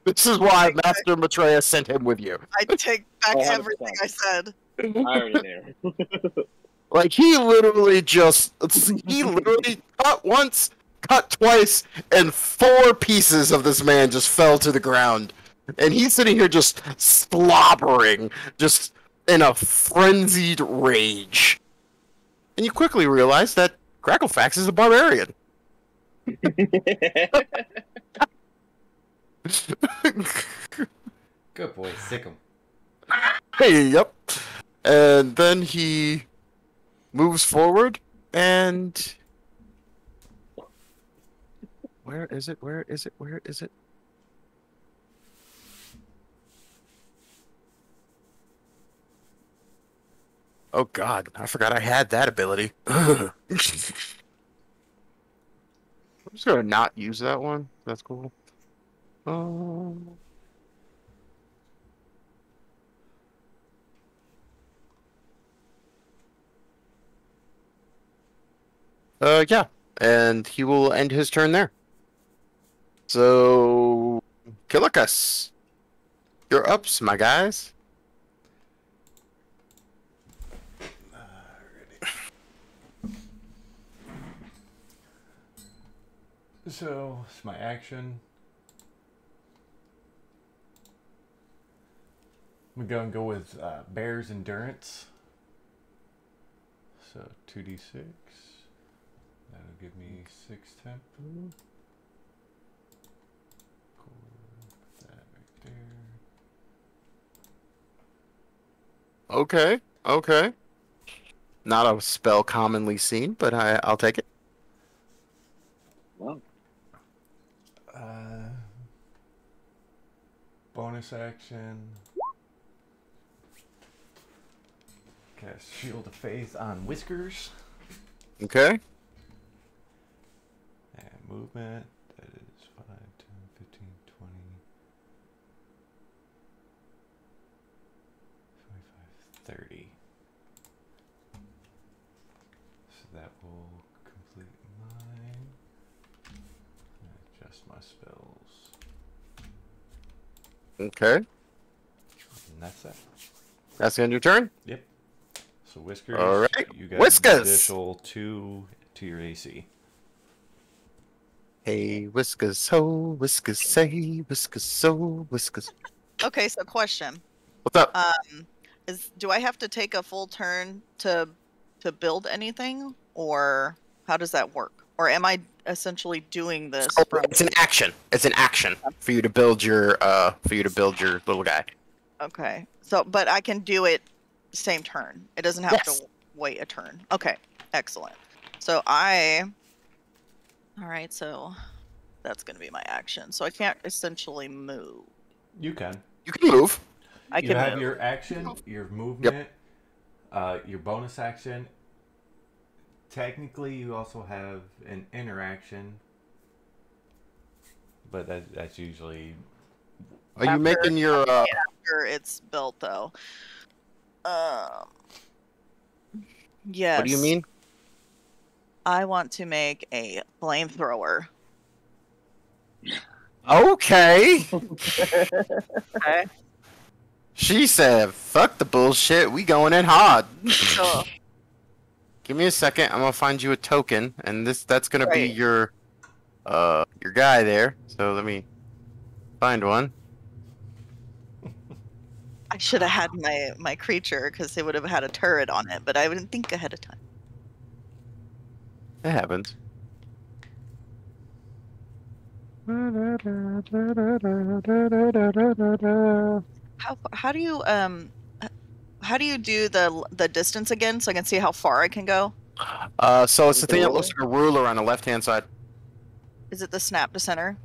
This is why Master Matreya sent him with you. I take back 100%. everything I said. I already knew. Like he literally cut once, cut twice, and 4 pieces of this man just fell to the ground. And he's sitting here just slobbering, just in a frenzied rage. And you quickly realize that Gragglefax is a barbarian. Good boy, sick him. Hey, yep. And then he moves forward and... Where is it? Where is it? Where is it? Oh god, I forgot I had that ability. I'm just gonna not use that one. That's cool. Yeah, and he will end his turn there. So, Killikus, you're ups, my guys. So, it's my action. I'm gonna go with Bear's Endurance. So 2d6. That'll give me 6 tempo. Cool. Put that right there. Okay, okay. Not a spell commonly seen, but I'll take it. Wow. Bonus action. Cast Shield of Faith on Whiskers. Okay. And movement. That is 5, 10, 15, 20, 25, 30. So that will complete mine. Adjust my spells. Okay. And that's that. That's the end of your turn? Yep. So Whiskers, All right. you got Whiskers! an additional 2 to your AC. Hey, whiskers, ho, whiskers, say, whiskers, so, whiskers. Okay, so question. What's up? Do I have to take a full turn to build anything, or how does that work? Or am I essentially doing this Oh, from? it's an action. It's an action for you to build your little guy. Okay. So, but I can do it same turn. It doesn't have Yes. to wait a turn. Okay. Excellent. So all right, so that's going to be my action. So I can't essentially move. You can. You can move. I You can have move. your action, your movement, your bonus action. Technically, you also have an interaction, but that's usually. Are you After- making your After it's built, though. Yes. What do you mean? I want to make a flamethrower. Okay. Okay. She said, "Fuck the bullshit. We going in hard." So, Give me a second. I'm gonna find you a token, and that's gonna be Right. your guy there. So let me find one. I should have had my creature because it would have had a turret on it, but I didn't think ahead of time. It happens. How do you do the distance again so I can see how far I can go? So it's the thing that Ruler? looks like a ruler on the left-hand side. Is it the snap to center?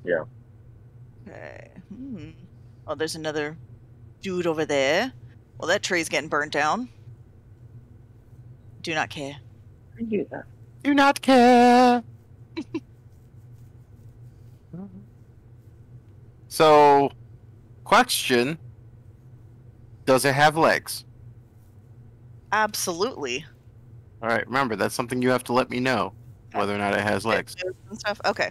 Yeah. Okay. Oh, there's another dude over there. Well, that tree's getting burnt down. Do not care. I do that. Do not care. So, question: does it have legs? Absolutely. All right, remember that's something you have to let me know whether or not it has legs. It moves and stuff. Okay.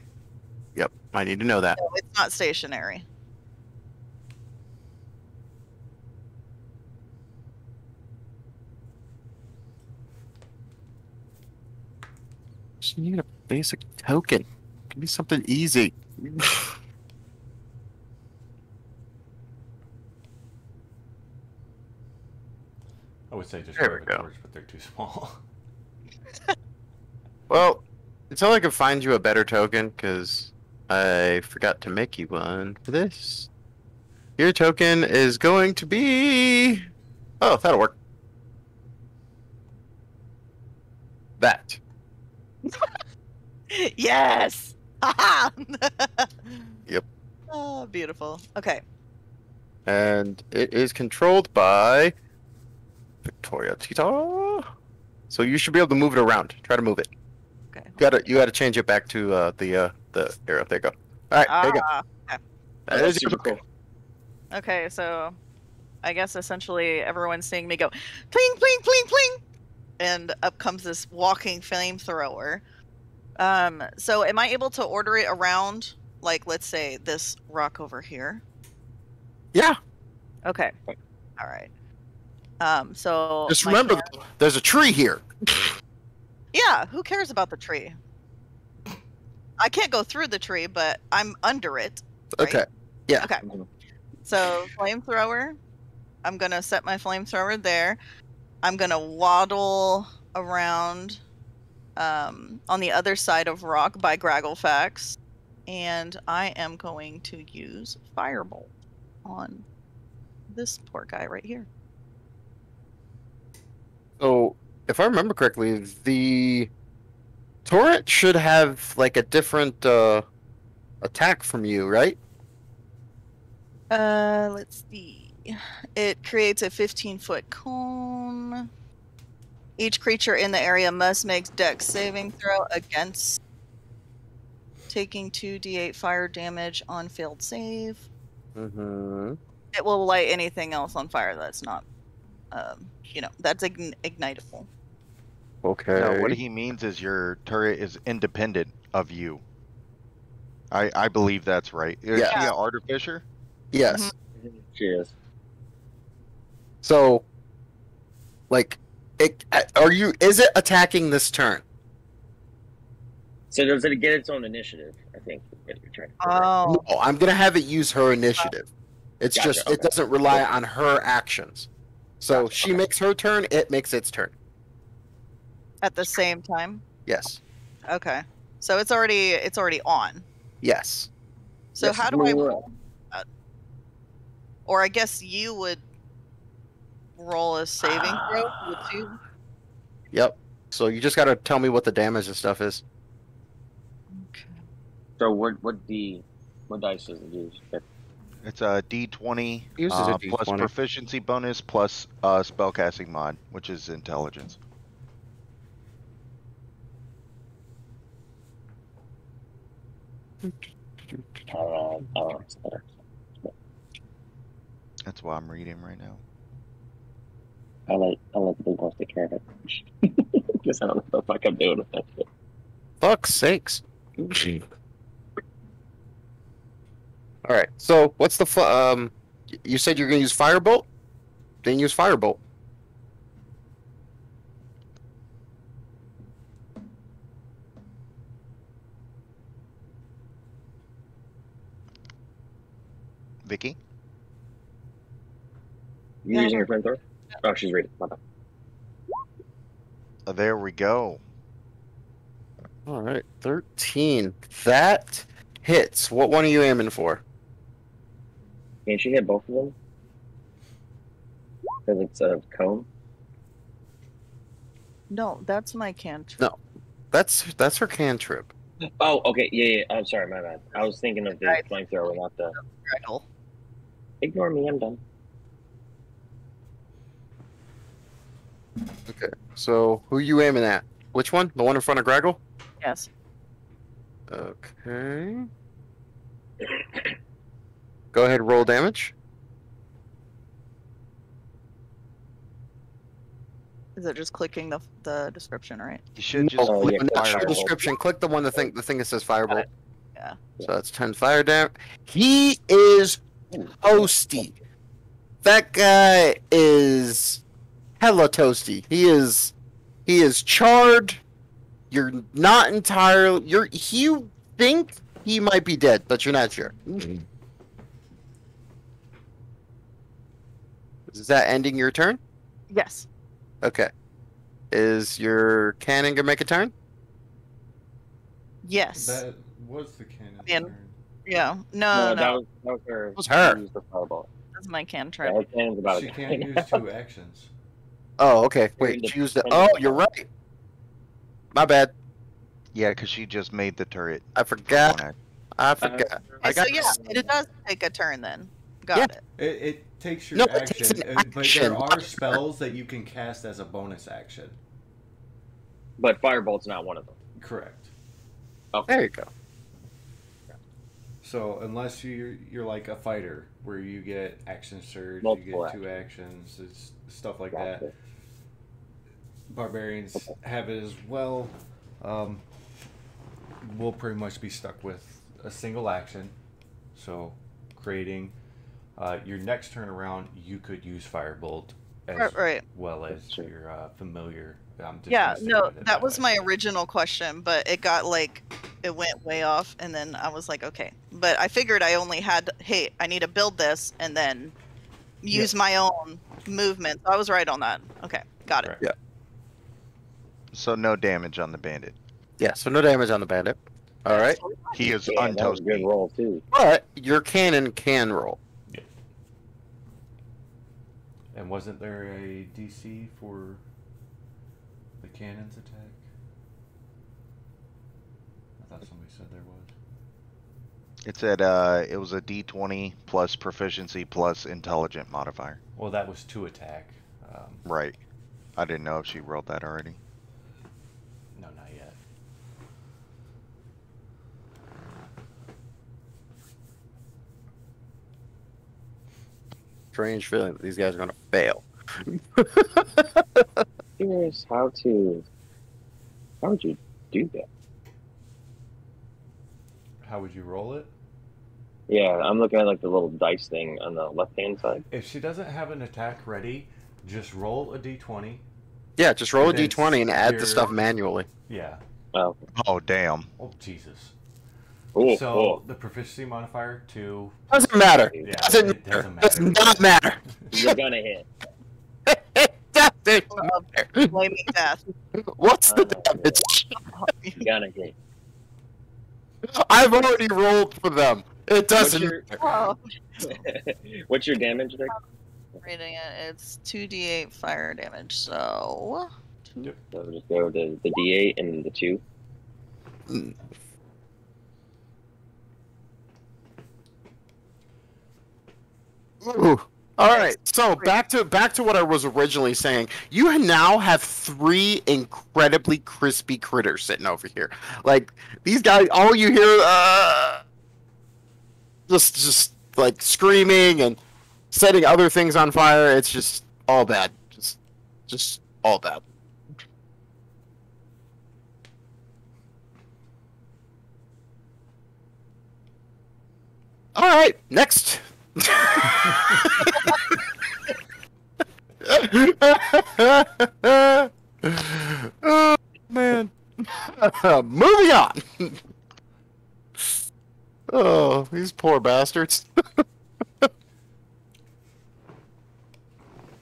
Yep, I need to know that. So it's not stationary. Just need a basic token. Give me something easy. I would say just There grab we a go. torch, but they're too small. Well, until I can find you a better token, because I forgot to make you one for this. Your token is going to be... Oh, that'll work. That. Yes. Haha! Yep. Oh, beautiful. Okay. And it is controlled by Victoria Tita. So you should be able to move it around. Try to move it. Okay. You gotta change it back to the arrow. There you go. All right, there you go. Ah. That That's is your super cool. Okay, so I guess essentially everyone's seeing me go pling, pling, pling, pling, and up comes this walking flamethrower. So am I able to order it around, like, let's say this rock over here? Yeah. Okay. All right. So Just my remember, hand- there's a tree here. yeah, who cares about the tree? I can't go through the tree, but I'm under it. Right? Okay. Yeah. Okay. So flamethrower. I'm gonna set my flamethrower there. I'm gonna waddle around on the other side of rock by Gragglefax, and I am going to use Firebolt on this poor guy right here. So, if I remember correctly, the torrent should have like a different attack from you, right? Let's see. It creates a 15-foot cone. Each creature in the area must make Dex saving throw against taking 2d8 fire damage on failed save. Mm-hmm. It will light anything else on fire that's not, that's ignitable. Okay. No, what he means is your turret is independent of you. I believe that's right. Is Yeah. he an artificer? Yes. She is. So, like, is it attacking this turn? So does it get its own initiative? I think is what you're trying to figure Oh, out. No, I'm gonna have it use her initiative. It's Gotcha, just okay. it doesn't rely on her actions. So Gotcha, she okay. makes her turn, it makes its turn. at the same time. Yes. Okay, so it's already on. Yes. So Yes, how do I we're- roll that? Or I guess you would roll a saving throw for the two. Yep. So you just gotta tell me what the damage and stuff is. Okay. So what dice does it use? It's a D20 Uses a plus D20. proficiency bonus plus spellcasting mod, which is intelligence. I don't know. That's what I'm reading right now. I like the big ones to care of it. Because I don't know what the fuck I'm doing with that shit. Fuck's sakes. All right. So what's the you said you're gonna use firebolt? Then use firebolt. Vicky? You Yeah. using your flamethrower? Oh, she's reading. My bad. There we go. All right. 13. That hits. What one are you aiming for? Can she hit both of them? Because it's a cone. No, that's my cantrip. No. That's her cantrip. Oh, okay. Yeah. I'm sorry. My bad. I was thinking of the Right. flamethrower, not the. Grapple. Ignore me. I'm done. Okay. So who you aiming at? Which one? The one in front of Graggle? Yes. Okay. Go ahead and roll damage. Is it just clicking the description, right? You should just No, click yeah, not firebolt. your description. Click the one the thing that says firebolt. Yeah. So that's 10 fire damage. He is toasty. That guy is hella toasty. He is charred. You're not entirely. You think he might be dead, but you're not sure. Is that ending your turn? Yes. Okay. Is your cannon gonna make a turn? Yes. That was the cannon. Man. turn. Yeah. No, That was her. It was her. She used the fireball. That's my Yeah, cantrip. her cannon's about She to can't use 2 actions. Oh, okay. Wait, choose the. Oh, you're right. My bad. Yeah, because she just made the turret. I forgot. I forgot. I Okay, so got. yeah, it does take a turn then. Got Yeah. it. It takes your No, it action, takes an but action. there are spells that you can cast as a bonus action. But firebolt's not one of them. Correct. There you go. So unless you're like a fighter where you get action surge, Multiple you get 2 actions, it's stuff like that. Gotcha. Barbarians have it as well. We'll pretty much be stuck with a single action. So creating your next turn around, you could use firebolt as Right. well as Sure. your familiar. I'm just Yeah, gonna stick no, with it that was way. my original question, but it got it went way off, and then I was like, okay. But I figured I only had, hey, I need to build this and then use my own movement. So I was right on that. Okay, got it. Correct. Yeah. So no damage on the bandit. Yeah. So no damage on the bandit. All right. He is Yeah, that was a good untoasty. roll too. But your cannon can roll. And wasn't there a DC for the cannon's attack? I thought somebody said there was. It said it was a D20 plus proficiency plus intelligent modifier. Well, that was to attack. Right. I didn't know if she rolled that already. No, not yet. Strange feeling that these guys are gonna fail. Curious how would you do that? How would you roll it? Yeah, I'm looking at like the little dice thing on the left-hand side. If she doesn't have an attack ready, just roll a d20. Yeah, just roll a And then d20 and add the your- stuff manually. Yeah. Oh, Oh, damn. Oh, Jesus. cool. So cool. the proficiency modifier 2. Doesn't matter. Yeah, Doesn't it matter. doesn't Does matter. not matter. You're gonna hit. It doesn't matter. Flaming death. What's the Uh, damage? You're gonna hit. I've already rolled for them. It doesn't your- matter. Oh, What's your damage, Vic? reading it. It's 2d8 fire damage. So. So just go to the D8 and the 2. Ooh. All right. So back to what I was originally saying. You now have 3 incredibly crispy critters sitting over here. Like these guys, all you hear, just like screaming and setting other things on fire. It's just all bad. Just all bad. All right. Next. Oh man. Moving on. Oh, these poor bastards.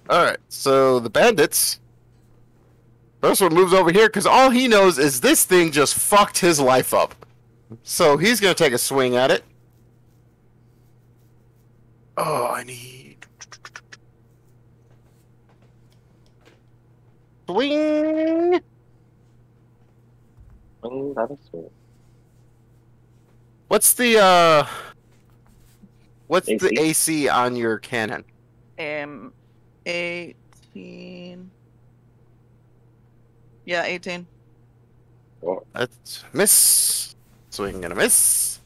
Alright, so the bandits. First one moves over here because all he knows is this thing just fucked his life up. So he's gonna take a swing at it. Oh, I need... Swing! Oh, that is sweet. What's the AC? AC on your cannon? 18. Yeah, 18. Oh, That's miss. Swing and a miss.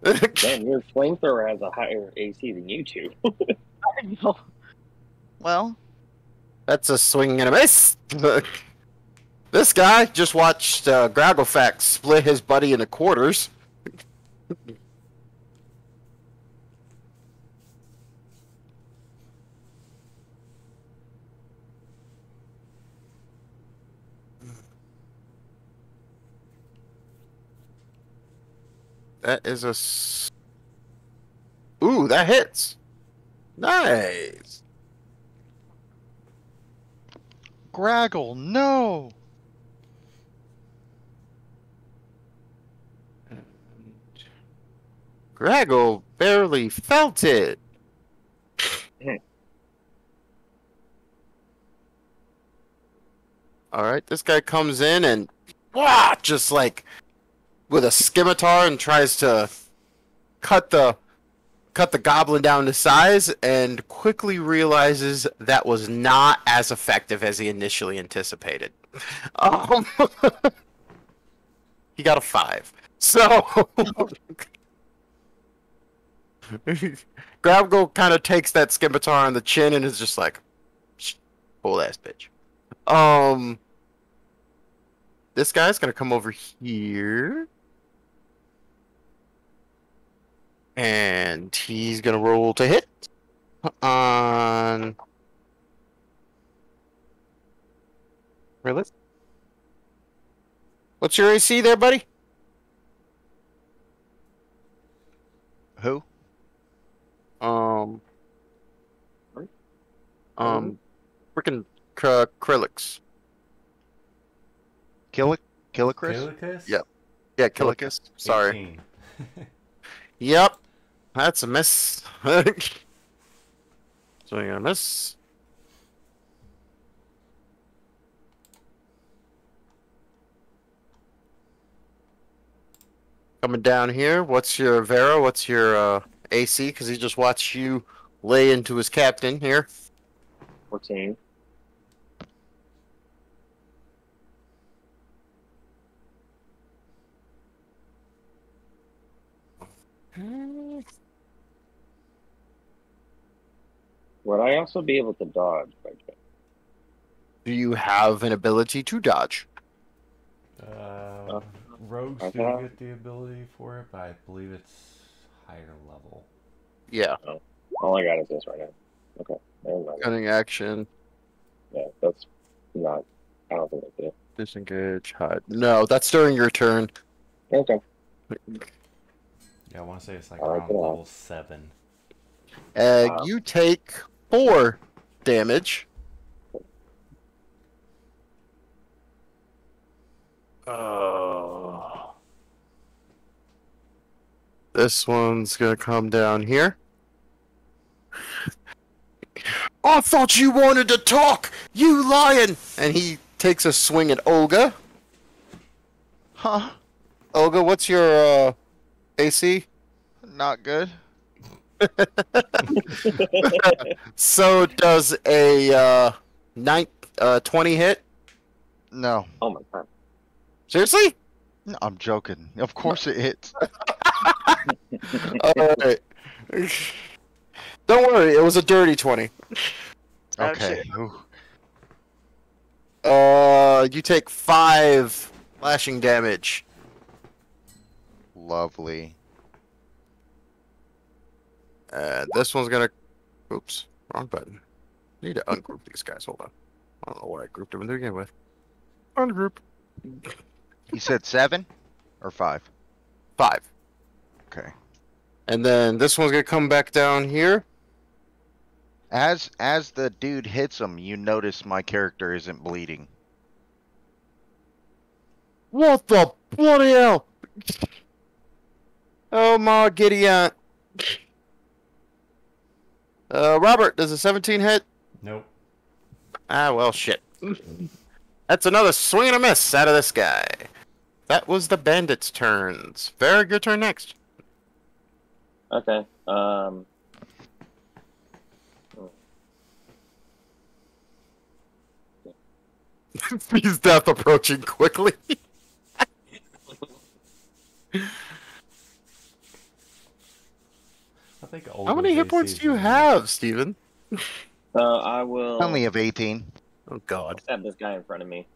damn, your flamethrower has a higher AC than you two. Well, That's a swing and a miss. This guy just watched Gragglefax split his buddy into quarters. That is a... Ooh, that hits. Nice. Graggle, no! Graggle barely felt it. Alright, this guy comes in and just like with a scimitar and tries to cut the goblin down to size and quickly realizes that was not as effective as he initially anticipated. He got a 5. So Grabgle kind of takes that scimitar on the chin and is just like, old ass bitch. This guy's gonna come over here. And he's gonna roll to hit on Realist. What's your AC there, buddy? Who? Freaking Krillix. Killicris? Calicus? Yep. Yeah, Killicus. Sorry. 18. Yep. That's a miss. Swing and a miss. Coming down here, what's your Vera? What's your AC? Because he just watched you lay into his captain here. 14. Would I also be able to dodge by chance? Do you have an ability to dodge? Rogues do Okay. get the ability for it, but I believe it's higher level. Yeah, All I got is this right now. Okay. Never mind. cunning action, Yeah, that's not. I don't think that's it. disengage, hide. No, that's during your turn. Okay. Yeah, I want to say it's like I like around it a lot. level 7. Wow. You take 4 damage. This one's gonna come down here. I thought you wanted to talk, you lion! And he takes a swing at Olga. Huh? Olga, what's your AC? Not good. So does a 20 hit? No. Oh my god. Seriously? No, I'm joking. Of course it hits. Alright. Don't worry, it was a dirty 20. Oh, Okay. shit. Ooh. You take 5 slashing damage. Lovely. And this one's gonna... Oops, wrong button. I need to ungroup these guys, hold on. I don't know what I grouped them to begin with. Ungroup. You said 7 or 5? 5. Okay. And then this one's gonna come back down here. As the dude hits him, you notice my character isn't bleeding. What the bloody hell? Oh my giddy aunt. Robert, does a 17 hit? Nope. Ah, well, shit. That's another swing and a miss out of this guy. That was the bandits' turns. Varric, your turn next. Okay. He's death approaching quickly. I think How many hit points AC do you is- have, Steven? I will Only of 18. Oh, God. stab this guy in front of me.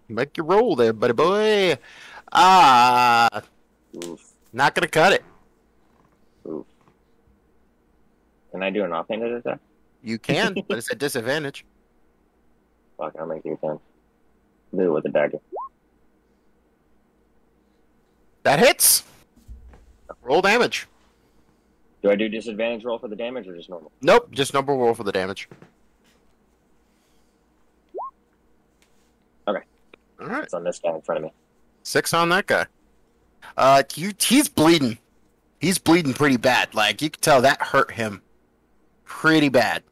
Make your roll there, buddy boy. Ah, Oof. not gonna cut it. Oof. Can I do an offhanded attack? You can, but it's a disadvantage. Fuck, I'll make you 10. Do it with a dagger. That hits. Roll damage. Do I do disadvantage roll for the damage or just normal? Nope, just number roll for the damage. Okay. All right. It's on this guy in front of me. 6 on that guy. He's bleeding. He's bleeding pretty bad. Like, you can tell that hurt him pretty bad.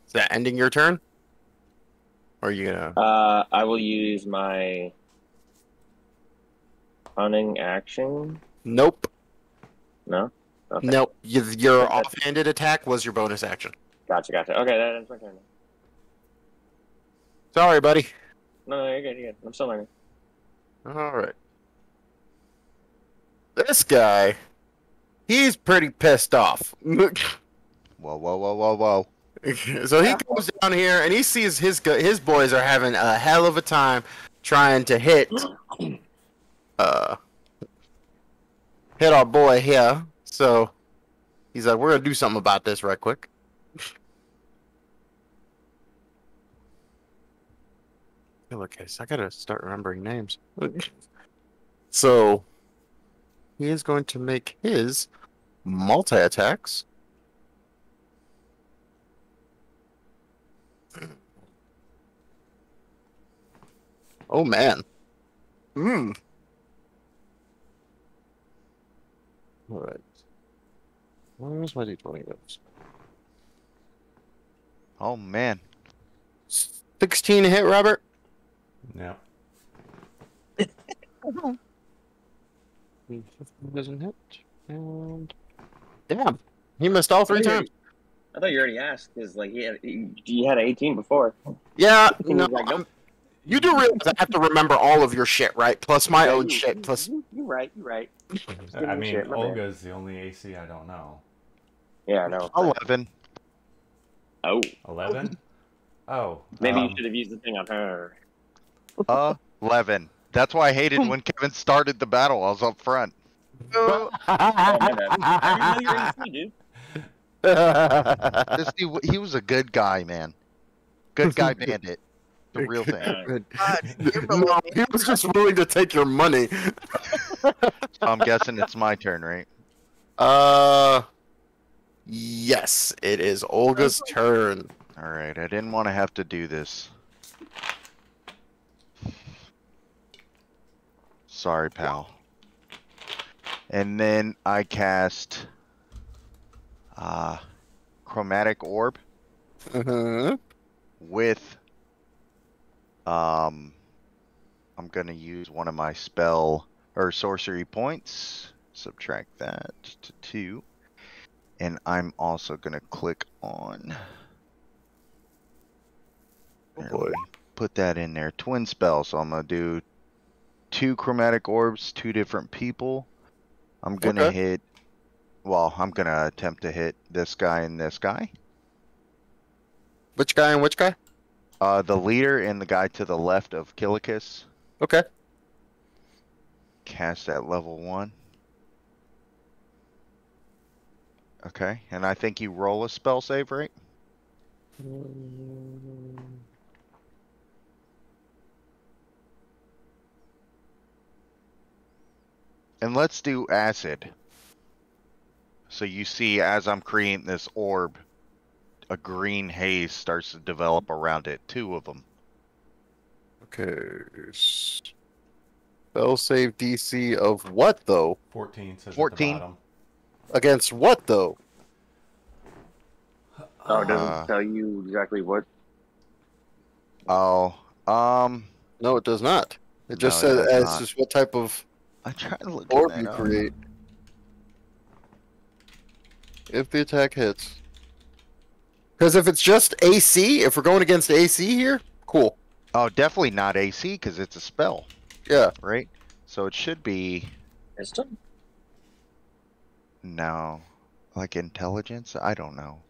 Is that ending your turn? Or are you gonna... I will use my cunning action. Nope. No? Okay. Nope. Your offhanded attack was your bonus action. Gotcha. Okay, that's my turn. Sorry, buddy. No, you're good. I'm still learning. Alright. This guy, he's pretty pissed off. Whoa, whoa, whoa, whoa, whoa. So he comes down here and he sees his boys are having a hell of a time trying to hit our boy here. So he's like, we're gonna do something about this right quick. Okay, so I gotta start remembering names. So he is going to make his multi-attacks. Oh man. Alright. Where's my d20 goes? Oh, man. 16 to hit, Robert? No. Doesn't hit. And damn. He missed all 3 times. I thought you already asked because like he had an 18 before. Yeah, He no, was like, nope. you do realize I have to remember all of your shit, right? Plus my own You- shit. Plus, You're right. I mean, shit, my bad. Olga's the only AC I don't know. Yeah, I know. 11. Oh, 11? Oh. maybe you should have used the thing on her. 11. That's why I hated when Kevin started the battle. I was up front. Oh, my bad. I didn't know you were AC, dude. This dude, he was a good guy, man. Good guy bandit. The real thing. God, you're No, below me. he was just willing to take your money. So I'm guessing it's my turn, right? Yes, it is Olga's turn. All right. I didn't want to have to do this. Sorry, pal. And then I cast Chromatic Orb Mm-hmm. with I'm gonna use one of my spell or sorcery points. Subtract that to 2. And I'm also gonna click on Here, let me put that in there. Twin spell. So I'm gonna do 2 chromatic orbs, 2 different people. I'm gonna Okay. hit. Well, I'm gonna attempt to hit this guy and this guy. Which guy and which guy? The leader and the guy to the left of Killikis. Okay. Cast at level 1. Okay, and I think you roll a spell save, right? And let's do acid. So you see, as I'm creating this orb, a green haze starts to develop around it. 2 of them. Okay. Spell save DC of what though? 14 says 14. at the bottom. Against what though? Oh, it doesn't Uh, tell you exactly what. Oh, No, it does not. It just No, it says does it's not. just what type of I tried to look orb at you that up. create. If the attack hits. Because if it's just AC, if we're going against AC here, cool. Oh, definitely not AC because it's a spell, Yeah. right? So it should be It's done. no, like intelligence. I don't know.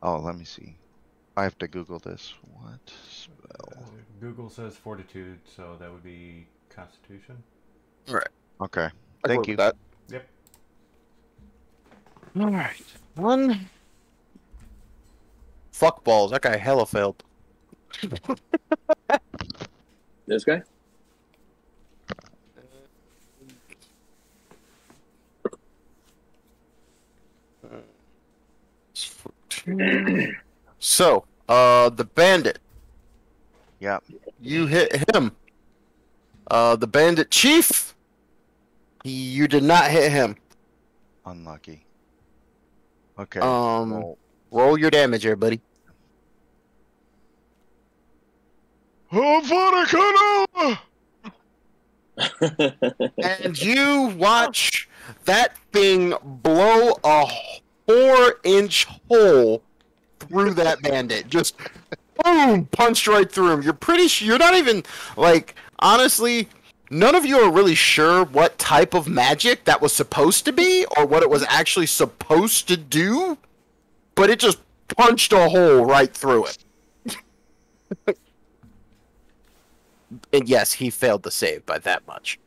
Oh, let me see. I have to Google this. What spell? Google says fortitude, so that would be Constitution. Okay, I can thank work you. with that. Yep. Alright. One. Fuck balls. That guy hella failed. This guy? So, the bandit. Yep. You hit him. The bandit chief. You did not hit him. Unlucky. Okay. Um, Roll your damage here, buddy. Oh, And you watch that thing blow a 4-inch hole through that bandit. Just boom, punched right through him. You're pretty sure, you're not even, like, honestly, none of you are really sure what type of magic that was supposed to be or what it was actually supposed to do, but it just punched a hole right through it. And yes, he failed the save by that much.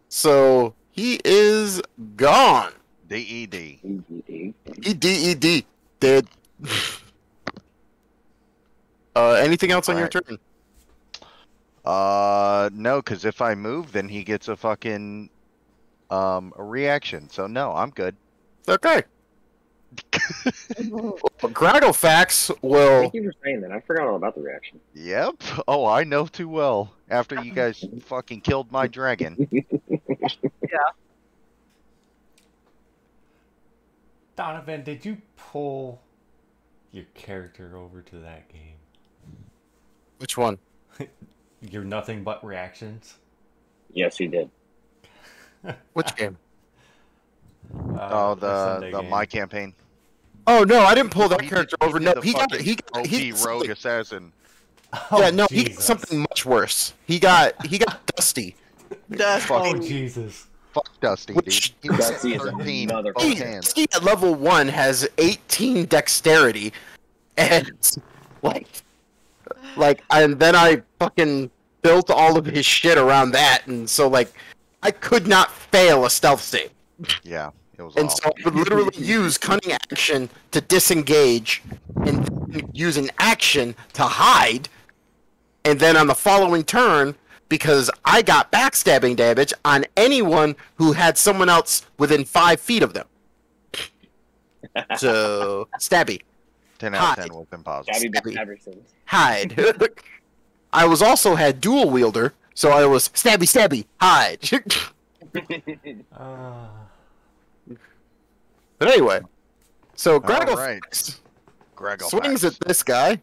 So he is gone. DED. He DED. Dead. Anything else on your turn? No, because if I move, then he gets a fucking a reaction. So no, I'm good. Okay. Gragglefax will. Thank you for saying that. I forgot all about the reaction. Yep. Oh, I know too well. After you guys fucking killed my dragon. Donovan, did you pull your character over to that game? Which one? You're nothing but reactions? Yes, he did. Which game? Oh, Sunday the game. my campaign. Oh no, I didn't pull that He character did- over. did No, the he got fucking he got OG he got rogue something- assassin. Oh, yeah, no, he got Jesus. something much worse. He got Dusty. Dusty. Oh, Jesus. Fuck Dusty, Which- dude. He was Dusty is a 13 motherfucker. both hands. Dusty at level 1 has 18 dexterity, and like Like, and then I fucking built all of his shit around that, and so like, I could not fail a stealth save. Yeah, it was And so awful. I would literally use cunning action to disengage, and then use an action to hide, and then on the following turn, because I got backstabbing damage on anyone who had someone else within 5 feet of them. So, stabby. 10 out of Hi. 10 was impossible. Gabby Stabby. Patterson. Hide. I was also had dual wielder, so I was stabby, hide. But anyway, so Graggle right. Fax Greggle swings Fax. at this guy.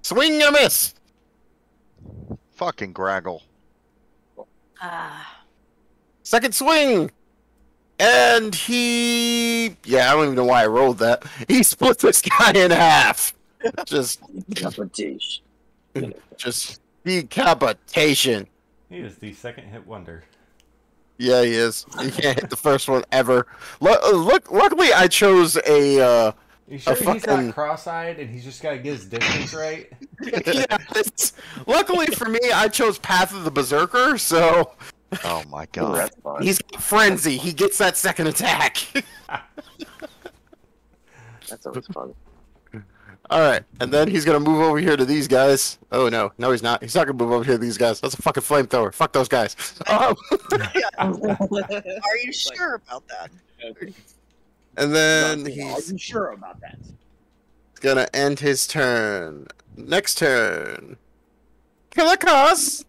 Swing and a miss. Fucking Graggle. Ah. Second swing. And he... Yeah, I don't even know why I rolled that. He split this guy in half. Just decapitation. He is the second hit wonder. Yeah, he is. He can't hit the first one ever. Luckily, I chose a... You sure he's fucking- not cross-eyed and he's just got to get his distance right? Luckily for me, I chose Path of the Berserker, so Oh my Ooh, god. that's fun. he's got Frenzy. He gets that second attack. That's always fun. Alright, and then he's gonna move over here to these guys. Oh no, no he's not. He's not gonna move over here to these guys. That's a fucking flamethrower. Fuck those guys. Are you sure about that? And then Are he's you sure about that? gonna end his turn. Next turn. Killer Cuss!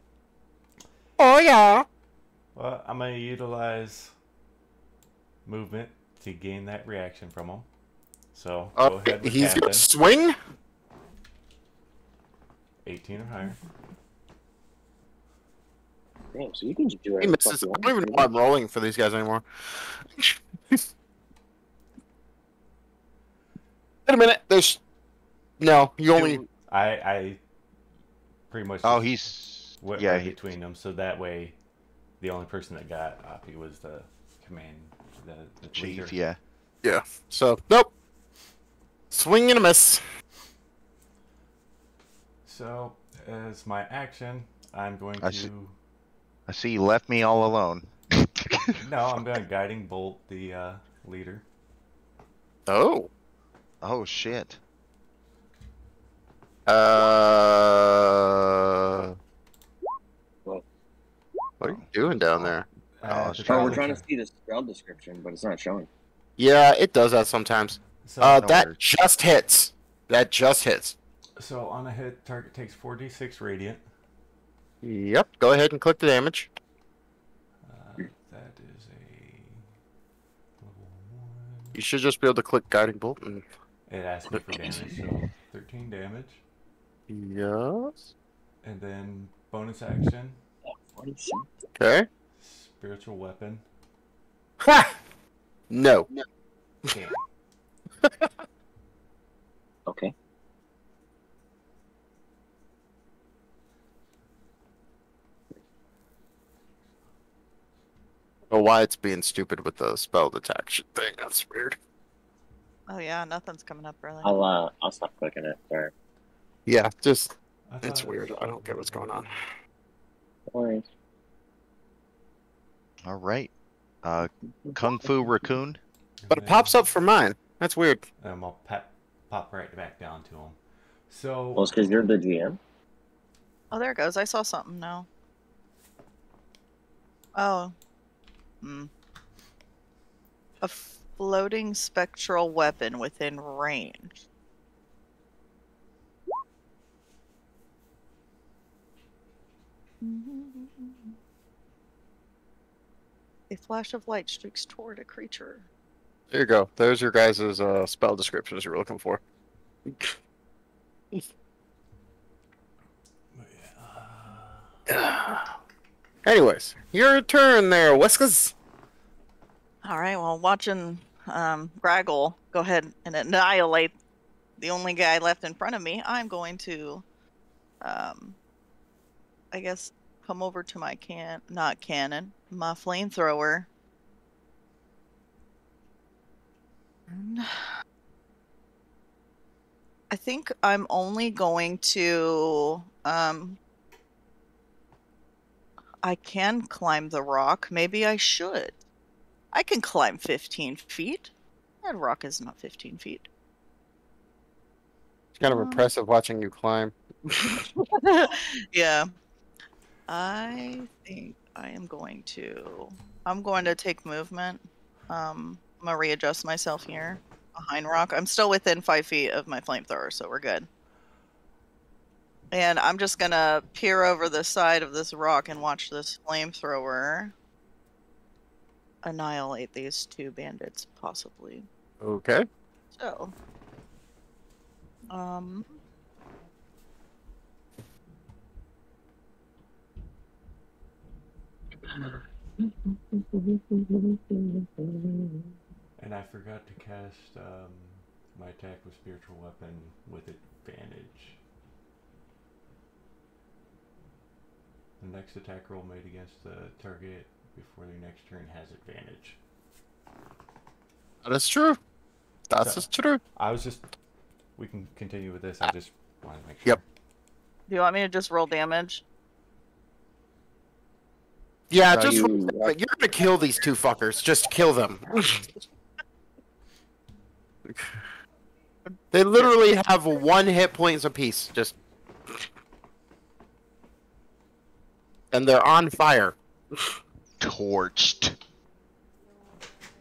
Oh yeah! Well, I'm going to utilize movement to gain that reaction from him. So, go ahead with He's Captain. gonna swing. 18 or higher. Damn, so you can just do He it. misses. I don't even know why I'm rolling for these guys anymore. Wait a minute. There's... No, you only... I pretty much Oh, just he's went yeah. right between them, so that way the only person that got Oppie was the command, the leader. Chief. Yeah. Yeah. So, nope. Swing and a miss. So, as my action, I'm going I to... see. I see you left me all alone. No, I'm going to guiding bolt the leader. Oh. Oh shit. What are you doing down there? Oh, the it's Oh, we're top- trying to see the spell description, but it's not showing. Yeah, it does that sometimes. So, no That worries. just hits. That just hits. so on a hit, target takes 4d6 radiant. Yep. Go ahead and click the damage. That is a level 1. You should just be able to click guiding bolt. And... It asks me for damage, so 13 damage. Yes. And then bonus action, Okay. spiritual weapon. Ha! No. Damn. Okay. Oh, why it's being stupid with the spell detection thing. That's weird. Oh yeah, nothing's coming up really. I'll stop clicking it. Sorry. Yeah, just I it's thought- weird. I don't get what's going on. No worries. All right. Kung Fu Raccoon. But it pops up for mine. That's weird. And I'll pop right back down to him. So, Well, it's because you're the GM. Oh, there it goes. I saw something now. Oh. Hmm. A floating spectral weapon within range. A flash of light streaks toward a creature. There you go. There's your guys' spell descriptions you were looking for. Anyways, your turn there, Whiskers. All right. Well, watching Graggle go ahead and annihilate the only guy left in front of me, I'm going to, I guess, come over to my not cannon, my flamethrower. And I think I'm only going to I can climb the rock. Maybe I should. I can climb 15 feet. That rock is not 15 feet. It's kind of impressive watching you climb. Yeah. I think I am going to. I'm going to take movement. I'm gonna readjust myself here behind rock. I'm still within 5 feet of my flamethrower, so we're good. And I'm just gonna peer over the side of this rock and watch this flamethrower annihilate these two bandits, possibly. Okay. So, And I forgot to cast my attack with spiritual weapon with advantage. The next attack roll made against the target before their next turn has advantage. That is true. That's So- true. I was just... We can continue with this. I just wanted to make sure. Yep. do you want me to just roll damage? Yeah, Now just you- but you're gonna kill these two fuckers. Just kill them. They literally have 1 hit points apiece. Just, and they're on fire. Torched.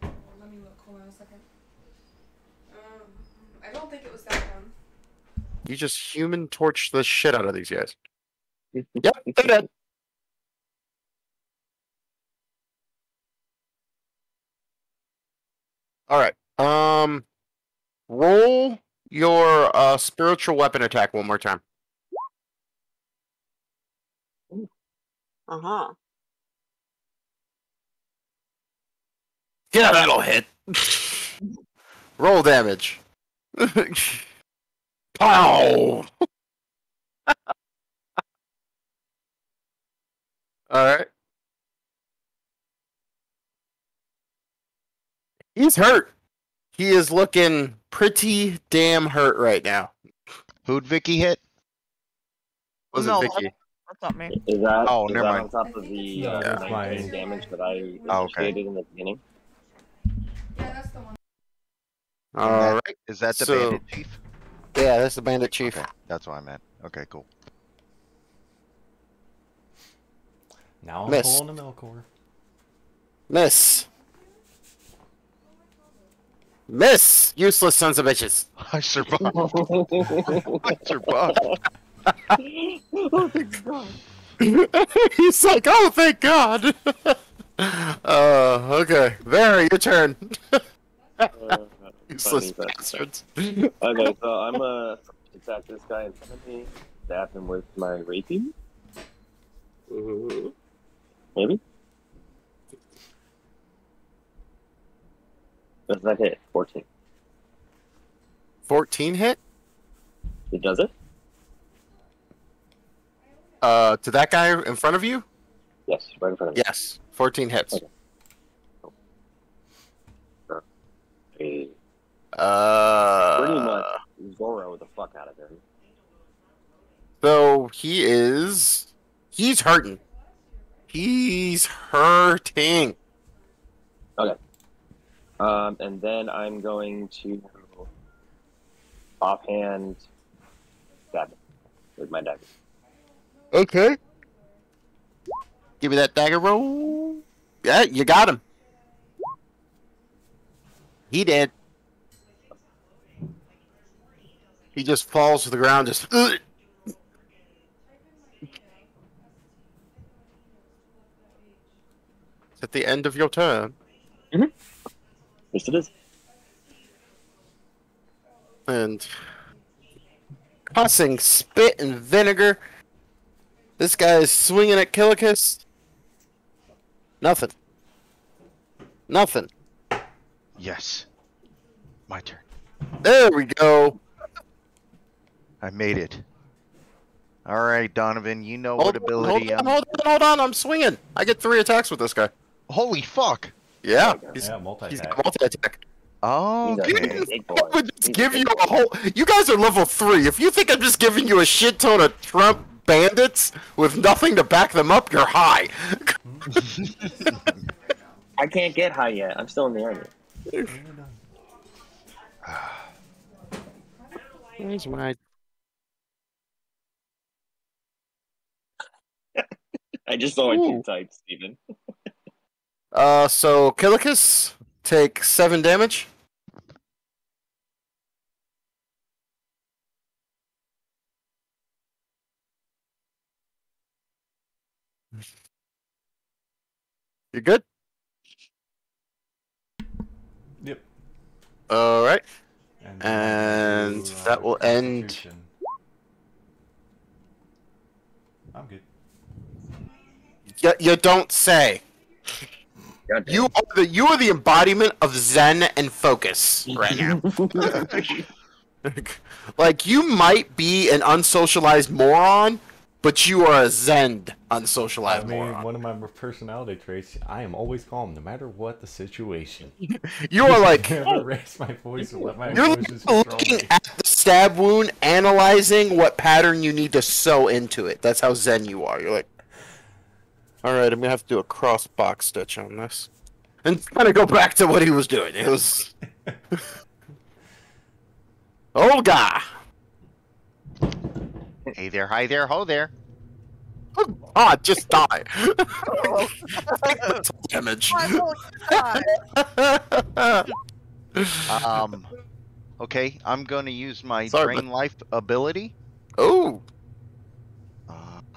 Let me look. Hold on a second. I don't think it was that one. You just human torch the shit out of these guys. Yep, they're dead. All right. Roll your spiritual weapon attack one more time. Uh-huh. Yeah, that'll hit. Roll damage. Pow! Alright. He's hurt. He is looking pretty damn hurt right now. Who'd Vicky hit? Was No. it Vicky? That's not me. Is that, Oh, is never that mind. on top of the No, that's 19 mine. damage that I Oh, okay. initiated in the beginning? Yeah, that's the one. Alright. Is that the So- bandit chief? Yeah, that's the bandit chief. Okay, that's what I meant. Okay, cool. Now I'm Miss. pulling the Melkor. Miss. Miss! Useless sons of bitches. I survived. I survived. Oh, thank God. He's like, oh, thank God. Okay. Barry, your turn. Useless funny, but- bastards. Okay, so I'm gonna attack this guy in front of me, stab him with my rapine. Maybe? Does that hit? 14. 14 hit? It does it? To that guy in front of you? Yes, right in front of me. Yes. 14 hits. Okay. Pretty much Zorro the fuck out of him. So he's hurting. He's hurting. And then I'm going to offhand stab him with my dagger. Okay. Give me that dagger roll. Yeah, you got him. He did. He just falls to the ground, just. Is at the end of your turn. Yes, it is. And cussing spit and vinegar. This guy is swinging at Killicus. Nothing. Nothing. Yes. My turn. There we go. I made it. All right, Donovan, you know what ability hold on, I'm swinging. I get 3 attacks with this guy. Holy fuck! Yeah, Yeah, multi-attack. multi-attack. Okay. big I boy. would just He's a give big you boy. a whole. You guys are level 3. If you think I'm just giving you a shit ton of Trump bandits with nothing to back them up, you're high. I can't get high yet. I'm still in the army. Where's my? I just saw what Ooh. you typed, Steven. So Killicus take 7 damage. You good? Yep. All right. And And that will end. Constitution. I'm good. You don't say. God damn. You are the embodiment of Zen and focus right now. Like, you might be an unsocialized moron, but you are a Zen unsocialized I mean, moron. one of my personality traits, I am always calm, no matter what the situation. You are like, Never raise my voice or let my you're emotions control looking me. at the stab wound, analyzing what pattern you need to sew into it. That's how Zen you are. You're like, all right, I'm gonna have to do a cross box stitch on this, and kind of go back to what he was doing. It was Olga. Hey there, hi there, ho there. Ah, just die. Damage. Okay, I'm going to use my Sorry, Drain Life ability. Oh,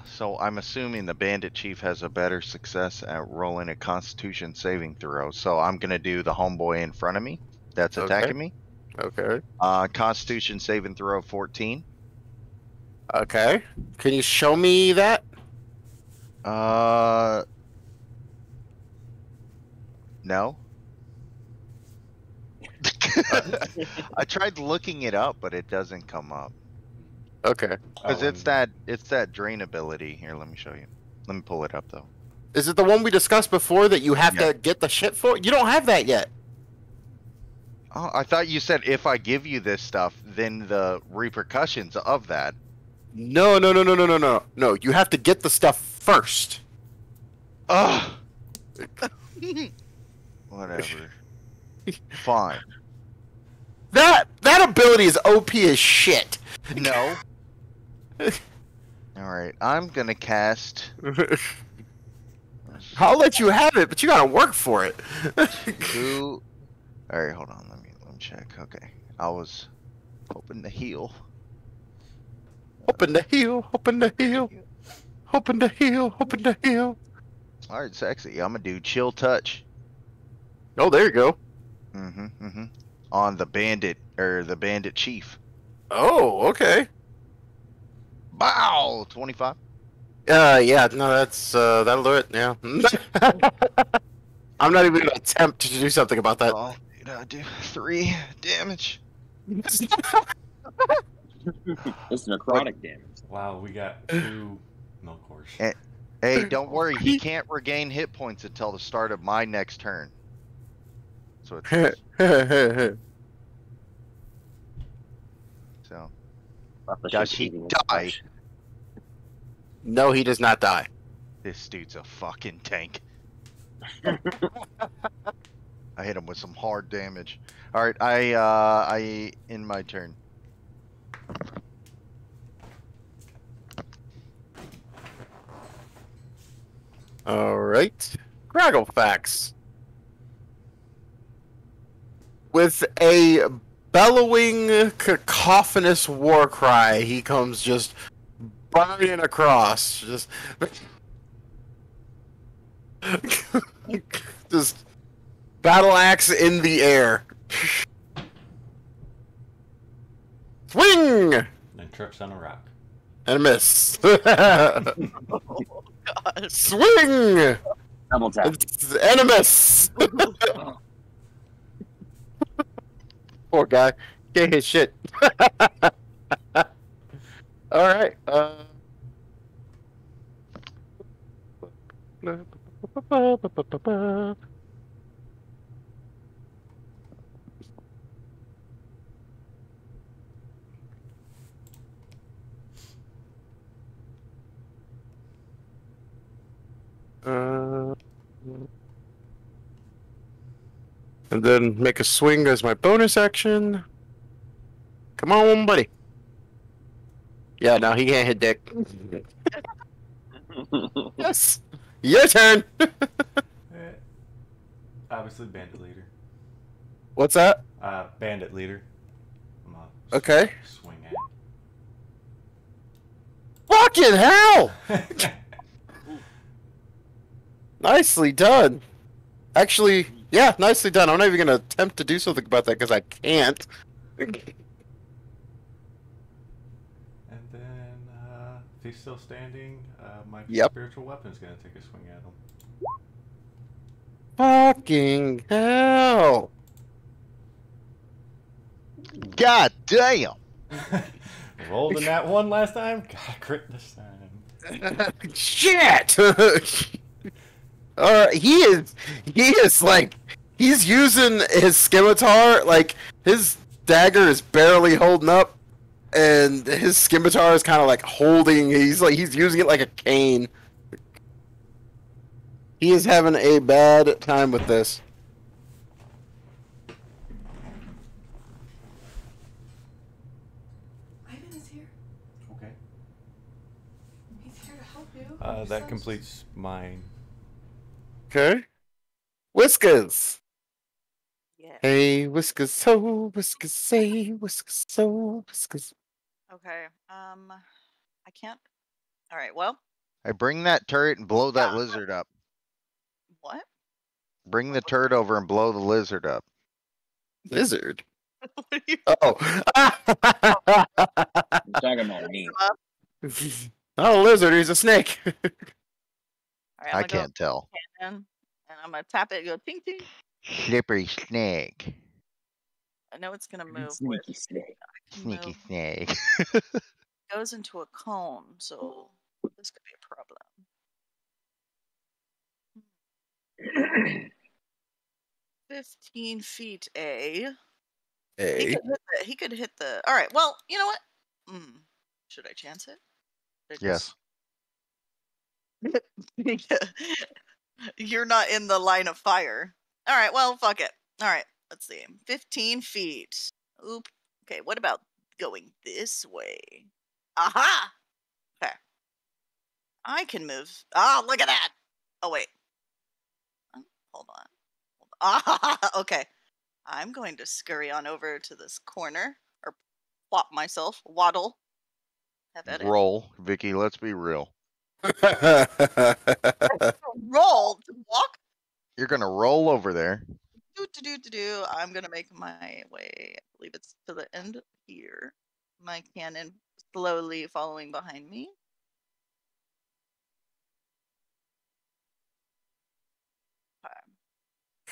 So I'm assuming the Bandit Chief has a better success at rolling a Constitution saving throw. So I'm going to do the homeboy in front of me that's Okay. attacking me. okay. Constitution saving throw 14. Okay. Can you show me that? No. I tried looking it up, but it doesn't come up. Okay. Because it's that drain ability. Here, let me show you. Let me pull it up though. Is it the one we discussed before that you have to get the shit for? You don't have that yet. Oh, I thought you said if I give you this stuff, then the repercussions of that. No. No, you have to get the stuff first. Ugh. Whatever. Fine. That ability is OP as shit. No. Alright, I'm gonna cast. I'll let you have it, but you gotta work for it. Two. Alright, hold on. Let me check. Okay. I was hoping to heal. Hoping to heal, hoping to heal, hoping to heal, hoping to heal. Alright, sexy. I'm gonna do chill touch. Oh, there you go. On the bandit, or the bandit chief. Oh, okay. Bow! 25. Yeah, no, that'll do it, yeah. I'm not even gonna attempt to do something about that. Oh, I do 3 damage. It's necrotic damage. Wow, we got 2 milk cores. Hey, don't worry. He can't regain hit points until the start of my next turn. So it's so. Does he die? No, he does not die. This dude's a fucking tank. I hit him with some hard damage. All right, I end my turn. All right, Gragglefax. With a bellowing, cacophonous war cry, he comes just burning across, just battle axe in the air. Swing And trips on a rock. and a miss. Oh, God. Swing Double tap. and a miss. Poor guy, can't hit shit. All right. And then make a swing as my bonus action. Come on, buddy. Yeah, no, he can't hit Dick. Yes. Your turn. Obviously, bandit leader. What's that? Bandit leader. I'm gonna Okay. swing Fucking hell! at. Nicely done. Actually, yeah, nicely done. I'm not even gonna attempt to do something about that because I can't. And then, if he's still standing, my Yep. spiritual weapon's gonna take a swing at him. Fucking hell! God damn! Rolled in that one last time. Got a crit this time. Shit! He is like, he's using his scimitar, like, his dagger is barely holding up, and his scimitar is kind of like holding, he's using it like a cane. He is having a bad time with this. Ivan is here. Okay. He's here to help you. That completes mine. Okay. Whiskers! Yeah. Hey, Whiskers, so, Whiskers, say, Whiskers, so, Whiskers. Okay. I can't. All right. Well, I bring that turret and blow that lizard up. what? Bring the turret over and blow the lizard up. Lizard? What are you? Oh. You're talking about me. Not a lizard, he's a snake. All right, I'm I gonna go can't tell. cannon, and I'm gonna tap it. And go ting ting. Slippery snake. I know it's gonna move. with- Sneaky snake. I can Sneaky move. snake. It goes into a cone, so this could be a problem. 15 feet, He Hey. could hit the. All right. Well, you know what? Should I chance it? Should I Yes. You're not in the line of fire. All right. Well, fuck it. All right. Let's see. 15 feet. Oop. Okay. What about going this way? Aha. Okay. I can move. Ah, look at that. Oh wait. Hold on. Ah, okay. I'm going to scurry on over to this corner, or plop myself, waddle. Have at it. Roll. Vicky, let's be real. Roll to walk. You're gonna roll over there. Do. I'm gonna make my way. I believe it's to the end here. My cannon slowly following behind me.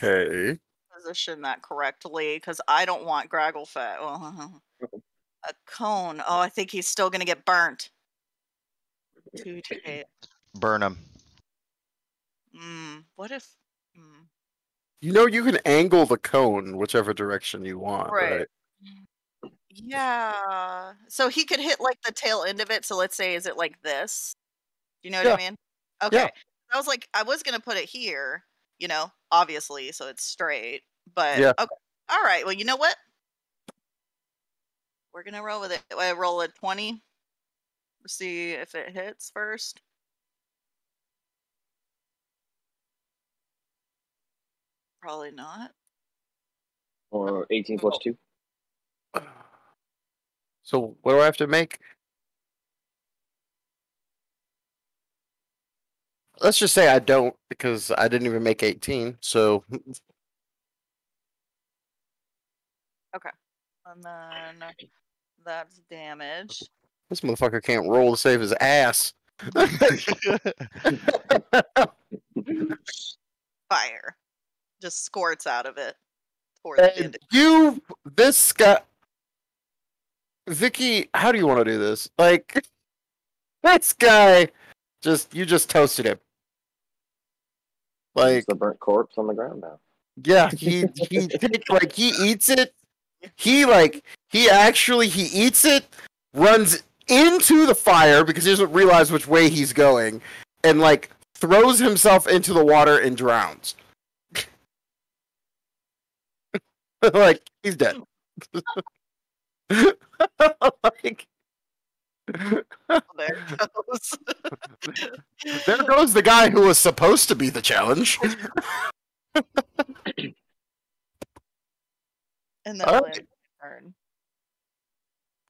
Okay. Position that correctly, because I don't want Gragglefett. A cone. Oh, I think he's still gonna get burnt. 2d8. Burn him. What if? You know you can angle the cone whichever direction you want, Right. right? Yeah. So he could hit like the tail end of it. So let's say, is it like this? Do you know what I mean? Okay. I was like, I was gonna put it here, obviously, so it's straight. But Yeah. okay. All right. Well, you know what? We're gonna roll with it. I roll a 20. See if it hits first. Probably not. Or 18 plus 2. So what do I have to make? Let's just say I don't, because I didn't even make 18, so... Okay. And then that's damage. This motherfucker can't roll to save his ass. Fire. Just squirts out of it. Towards the And end. this guy... Vicky, how do you want to do this? Like, this guy, you just toasted him. Like, It's a burnt corpse on the ground now. yeah, he eats it. He eats it, runs into the fire because he doesn't realize which way he's going, and throws himself into the water and drowns. Like he's dead. Like, There goes. there goes the guy who was supposed to be the challenge. And then All I'll right. end my turn.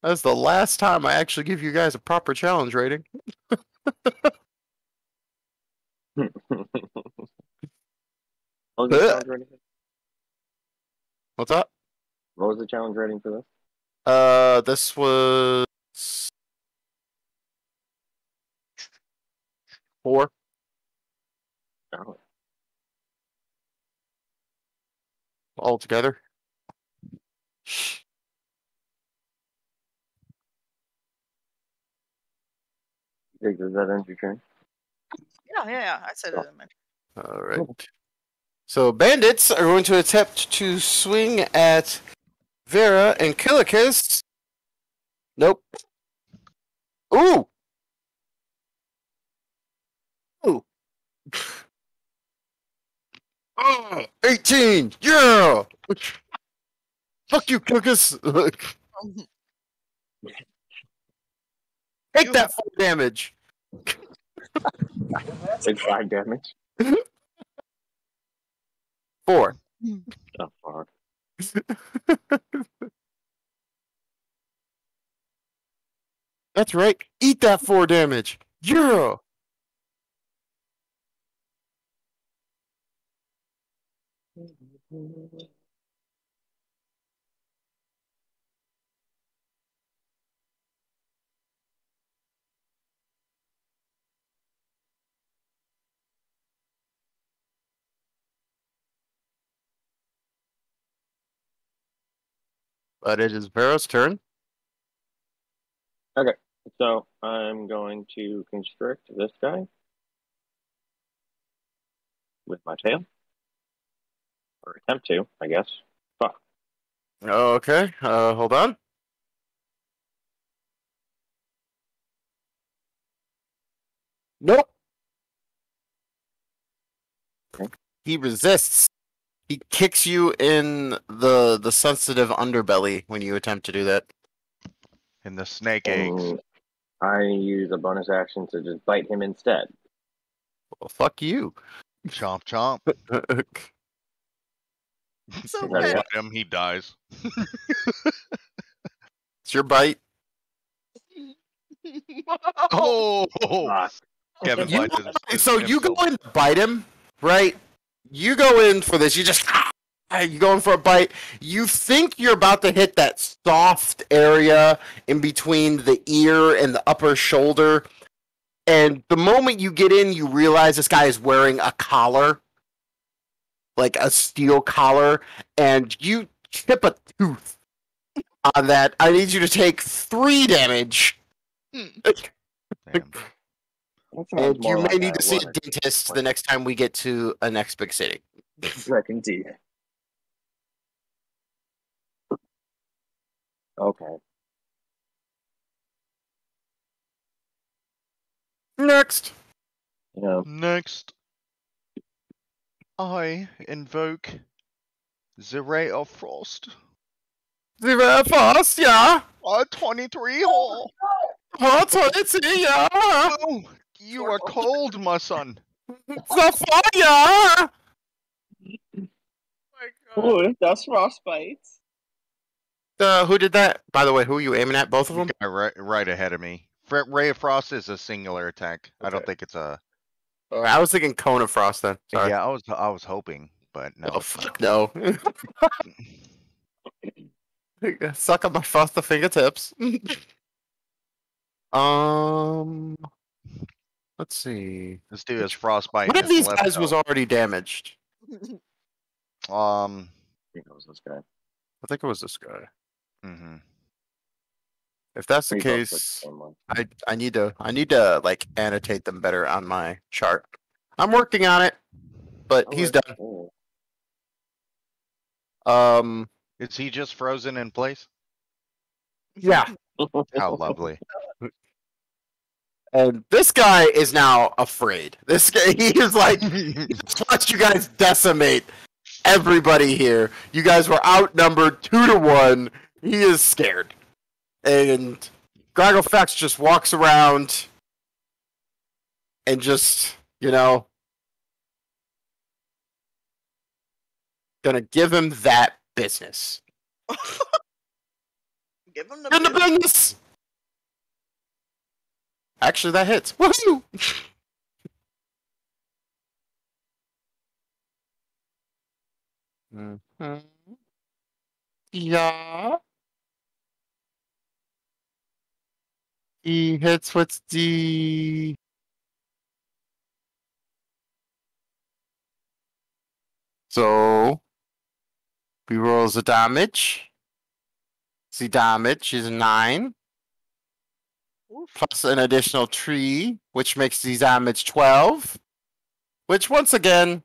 That's the last time I actually give you guys a proper challenge rating. What was the challenge rating? What's up? What was the challenge rating for this? This was 4. Oh, Altogether. does that end your turn? Yeah. I said it in my All right. So bandits are going to attempt to swing at Vera and Killikis. Nope. Ooh. Ooh. 18. Yeah. Fuck you, Killikis. Take that 4 damage. Take 5 damage. 4. Oh, fuck. That's right. Eat that 4 damage. Yeah. But it is Vera's turn. So I'm going to constrict this guy with my tail. Or attempt to, I guess. Fuck. Okay. Hold on. Nope. Okay. He resists. He kicks you in the sensitive underbelly when you attempt to do that. And the snake eggs. And I use a bonus action to just bite him instead. Well, fuck you. Chomp chomp. So Yeah, bad. Bite him, he dies. It's your bite. Oh! Fuck. Kevin You, bites his, so you go himself. in to bite him, right? You go in for this. You just you go in for a bite. You think you're about to hit that soft area in between the ear and the upper shoulder, and the moment you get in, you realize this guy is wearing a collar, like a steel collar, and you chip a tooth on that. I need you to take 3 damage. Damn. That sounds And more you may like need to see a one dentist the next time we get to a next big city. Reckon teeth. Okay. Next. Yeah. Next, I invoke the Ray of Frost. The very first, yeah. 23 hole. Hot it's yeah. Oh, you are cold, my son. The fire. Oh, that's frostbite. Who did that? By the way, who are you aiming at? Both of them? Guy right ahead of me. Ray of Frost is a singular attack. I don't Okay. think it's a. I was thinking Cone of Frost then. Sorry. Yeah, I was hoping, but no. Oh fuck no. Suck on my frosted fingertips. Let's see. Let's do his frostbite. One in of his these left guys was elbow. already damaged. I think it was this guy. I think it was this guy. Mhm. If that's the They both look case, same one. I need to like annotate them better on my chart. I'm working on it, but he's done. Oh. Is he just frozen in place? Yeah. How lovely. And this guy is now afraid. This guy, he is like, just watch you guys decimate everybody here. You guys were outnumbered 2-1. He is scared. And Gragglefax just walks around and just, gonna give him that business. Give him In the the business! Actually, that hits. Woohoo! Yeah. He hits with the... So, he rolls the damage. The damage is 9. Plus an additional 3, which makes the damage 12. Which, once again,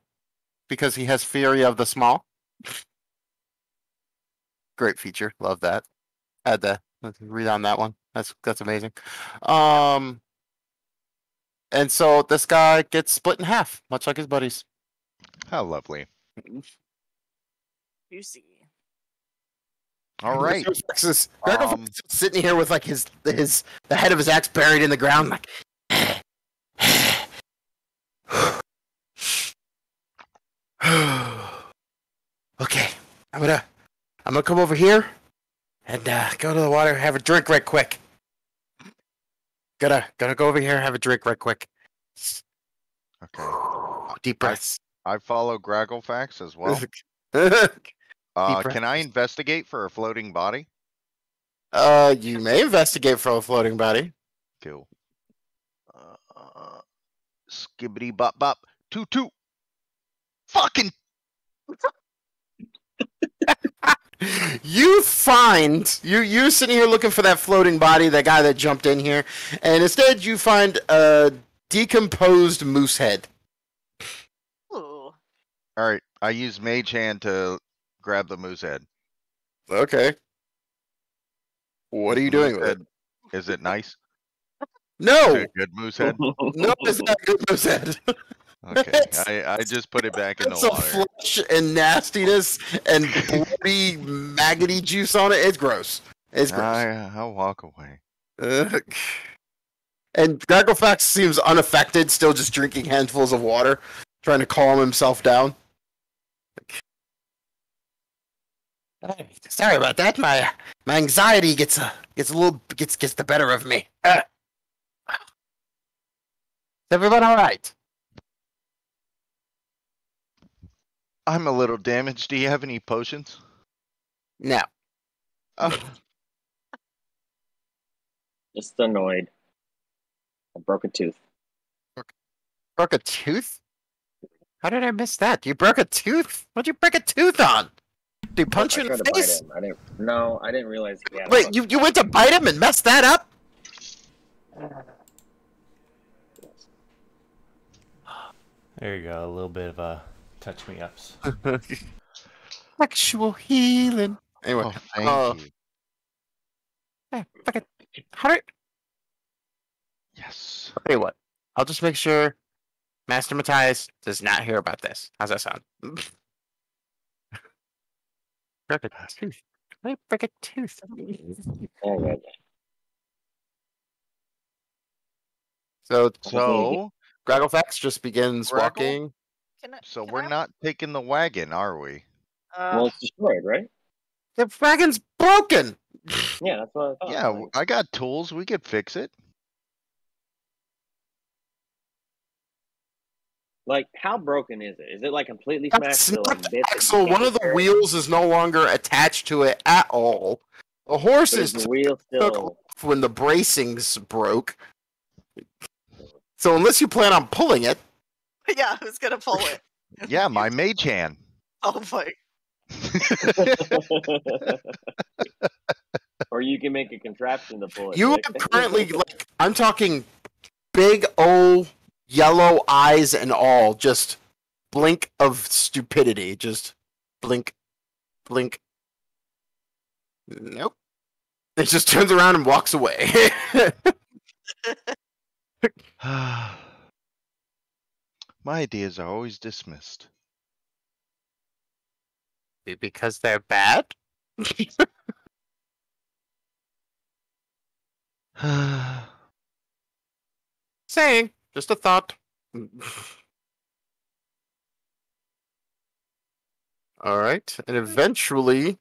because he has Fury of the Small. Great feature. Love that. Had to read on that one. That's amazing. And so this guy gets split in half, much like his buddies. How lovely. juicy. All right. Gragglefax is sitting here with like the head of his axe buried in the ground, like. Okay, I'm gonna come over here and go to the water, have a drink right quick. Gotta go over here, have a drink right quick. Okay. Deep breaths. I follow Gragglefax as well. Can I investigate for a floating body? You may investigate for a floating body. Cool. Skibbity bop bop. 2-2. Fucking. You find you're sitting here looking for that floating body, that guy that jumped in here, and instead you find a decomposed moose head. Ooh. All right. I use Mage Hand to grab the moose head. Okay. What are you doing with it? Is it nice? No. Is it a good moose head? No, it's not a good moose head. Okay. I just put it back in the Some water. flesh and nastiness and bloody maggoty juice on it. It's gross. It's gross. I'll walk away. And Gragglefax seems unaffected, still just drinking handfuls of water, trying to calm himself down. Sorry about that. My anxiety gets the better of me. Is everyone all right? I'm a little damaged. Do you have any potions? No. Oh, Just annoyed. I broke a tooth. Broke a tooth? How did I miss that? You broke a tooth? What'd you break a tooth on? Did you punch I you in tried the to bite face? him. I didn't realize he had Wait, one. you went to bite him and messed that up? There you go. A little bit of touch me ups. Sexual healing. Anyway, oh thank you. fucking, how do Yes. I tell you what? I'll just make sure Master Matthias does not hear about this. How's that sound? Break a tooth. I break a tooth. Oh, God. So Gragglefax just begins Graggle? walking. So Can we're I- not taking the wagon, are we? Well, it's destroyed, right? The wagon's broken. Yeah, that's what I thought. Yeah, Like, I got tools. We could fix it. like, how broken is it? Is it like completely That's smashed to like not the bits? and you axle. can't One of the repair it? wheels is no longer attached to it at all. The horse But is is the wheel took still? off when the bracings broke. So unless you plan on pulling it, Yeah, who's gonna pull it? Yeah, my mage hand. Oh my! Or you can make a contraption to pull it. you Nick. have currently, like, I'm talking big old yellow eyes and all, just blink of stupidity. Just blink, blink. Nope. It just turns around and walks away. My ideas are always dismissed. Because they're bad? Saying. Just a thought. Alright. And eventually...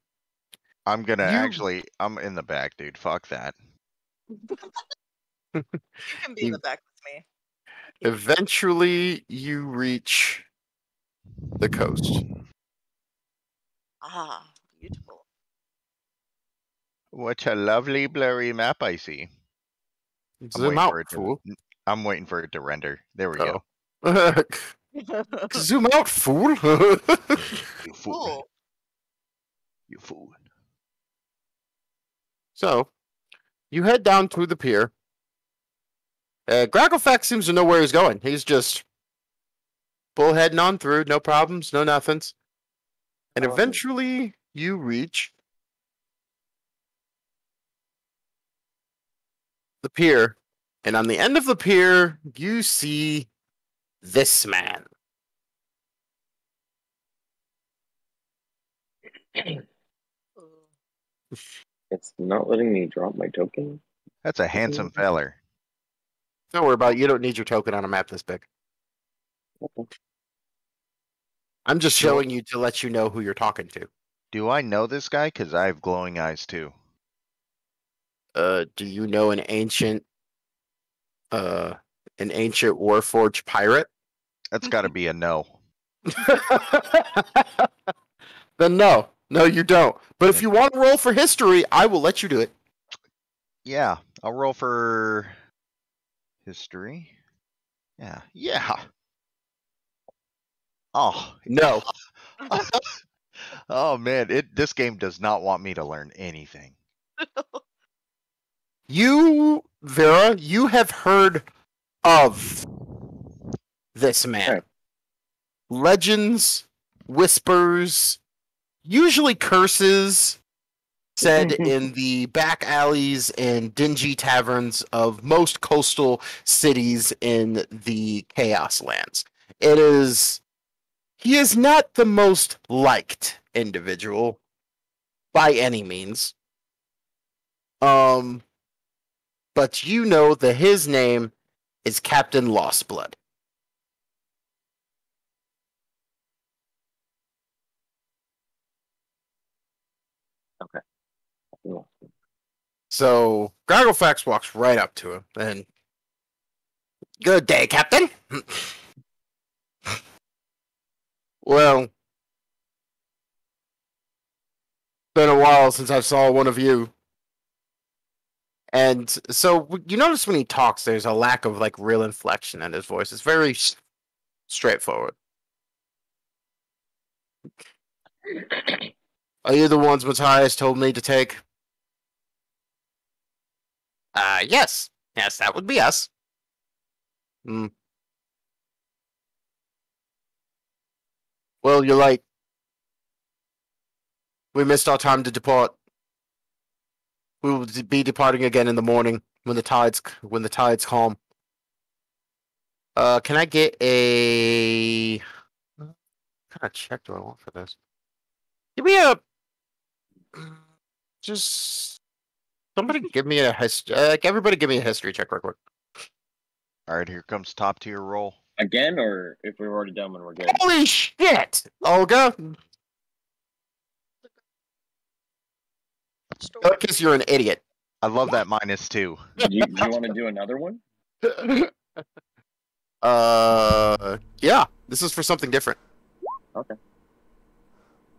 I'm gonna You- actually. I'm in the back, dude. Fuck that. You can be in the back with me. Eventually, you reach the coast. Ah, beautiful. What a lovely blurry map I see. Zoom out, fool. I'm waiting for it to render. There we go. Oh. Zoom out, fool. You fool. Cool. You fool. So, you head down to the pier. Gracklefax seems to know where he's going. He's just bullheading on through, no problems, no nothings. And Oh. eventually, you reach the pier. And on the end of the pier, you see this man. It's not letting me drop my token. That's a handsome feller. Don't worry about it. You don't need your token on a map this big. I'm just showing you to let you know who you're talking to. Do I know this guy? Cause I have glowing eyes too. Do you know an ancient Warforged pirate? That's got to be a no. Then no. No, you don't. But if you want to roll for history, I will let you do it. Yeah, I'll roll for history. Yeah, yeah. Oh No. oh man, this game does not want me to learn anything. You, Vera, you have heard of this man. Right. Legends, whispers, usually curses said in the back alleys and dingy taverns of most coastal cities in the Chaos Lands. He is not the most liked individual by any means. But you know that his name is Captain Lostblood. So Gragglefax walks right up to him and, "Good day, Captain." Well, been a while since I saw one of you. And so you notice when he talks, there's a lack of like real inflection in his voice. It's very straightforward. Are you the ones Matthias told me to take? Yes. Yes, that would be us. Hmm. Well, you're like, we missed our time to depart. We will be departing again in the morning when the tides calm. Can I get a? What kind of check do I want for this? Give me a. Just somebody give me a history. Everybody, give me a history check real quick. All right, here comes top tier roll. Again, or if we've already done one, we're good. Holy shit, Olga! Because you're an idiot. I love that -2. Do you want to do another one? Yeah. This is for something different. Okay.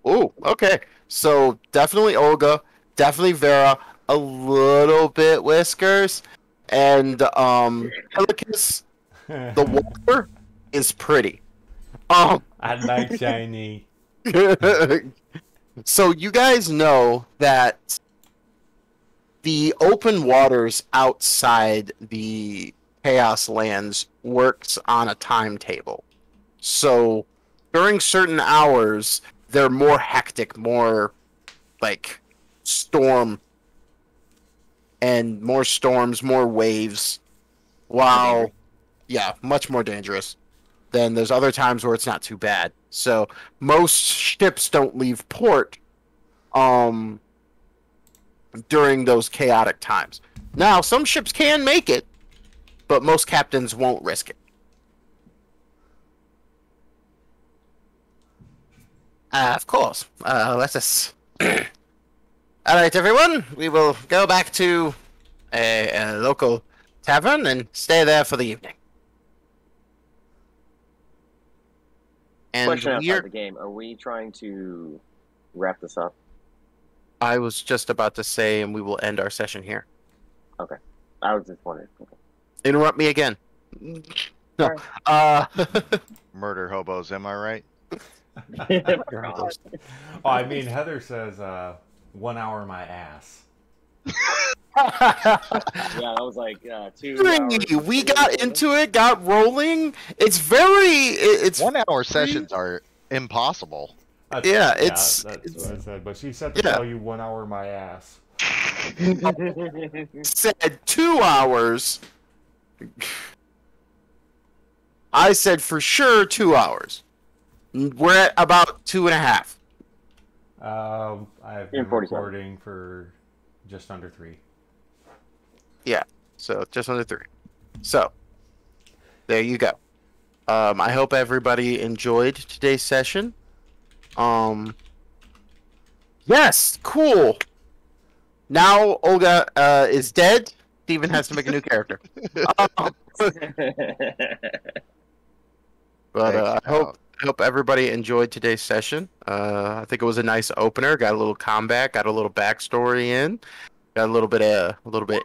Oh, okay. So definitely Olga, definitely Vera, a little bit Whiskers, and Helicus, the water is pretty. I like shiny. So you guys know that the open waters outside the Chaos Lands works on a timetable. So during certain hours, they're more hectic, more like storm, and more storms, more waves. While, yeah, much more dangerous then there's other times where it's not too bad. So most ships don't leave port during those chaotic times. Now, some ships can make it, but most captains won't risk it. Of course. Let us... All right, everyone. We will go back to a local tavern and stay there for the evening. And Question outside the game: are we trying to wrap this up? I was just about to say, and we will end our session here. Okay, I was just wondering. Okay. Interrupt me again. No. Murder hobos, am I right? Oh, I mean, Heather says 1 hour my ass. Yeah, I was like 2 hours. We got into it, got rolling. It's it's 1 hour sessions are impossible. It's that's what I said. But she said to tell you 1 hour my ass. said 2 hours. I said for sure 2 hours. We're at about 2.5. I've been recording for just under 3. Yeah, so just under 3. So there you go. I hope everybody enjoyed today's session. Yes, cool. Now Olga is dead. Steven has to make a new character. But I hope everybody enjoyed today's session. I think it was a nice opener. Got a little combat, got a little backstory in, got a little bit of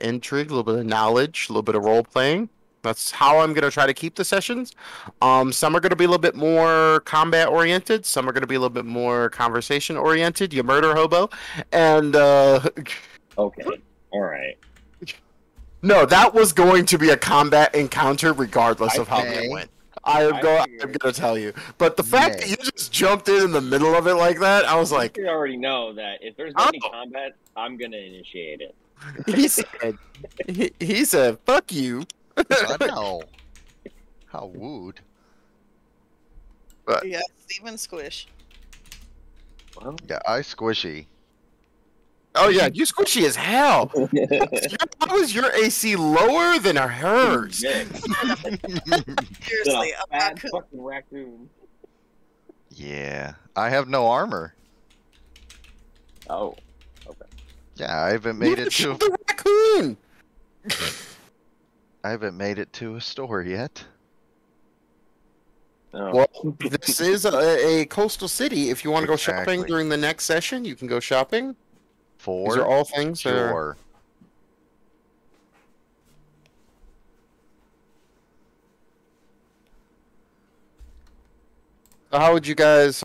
intrigue, a little bit of knowledge, a little bit of role playing. That's how I'm gonna try to keep the sessions. Some are gonna be a little bit more combat oriented. Some are gonna be a little bit more conversation oriented. You murder hobo, and okay, all right. No, that was going to be a combat encounter regardless of how it went. I'm gonna tell you, but the fact that you just jumped in the middle of it like that, I was like, you already know that if there's any combat, I'm gonna initiate it. He said, "Fuck you." I know. How wooed. But, Yeah, Steven Squish. Well, yeah, I squishy. Oh yeah, you squishy as hell. How is your AC lower than hers? Seriously, a bad fucking raccoon. Yeah, I have no armor. Oh, okay. Yeah, I haven't made it to the raccoon. I haven't made it to a store yet. Oh. Well, this is a coastal city. If you want to go shopping Exactly. during the next session, you can go shopping. For These are all things that are... sure. How would you guys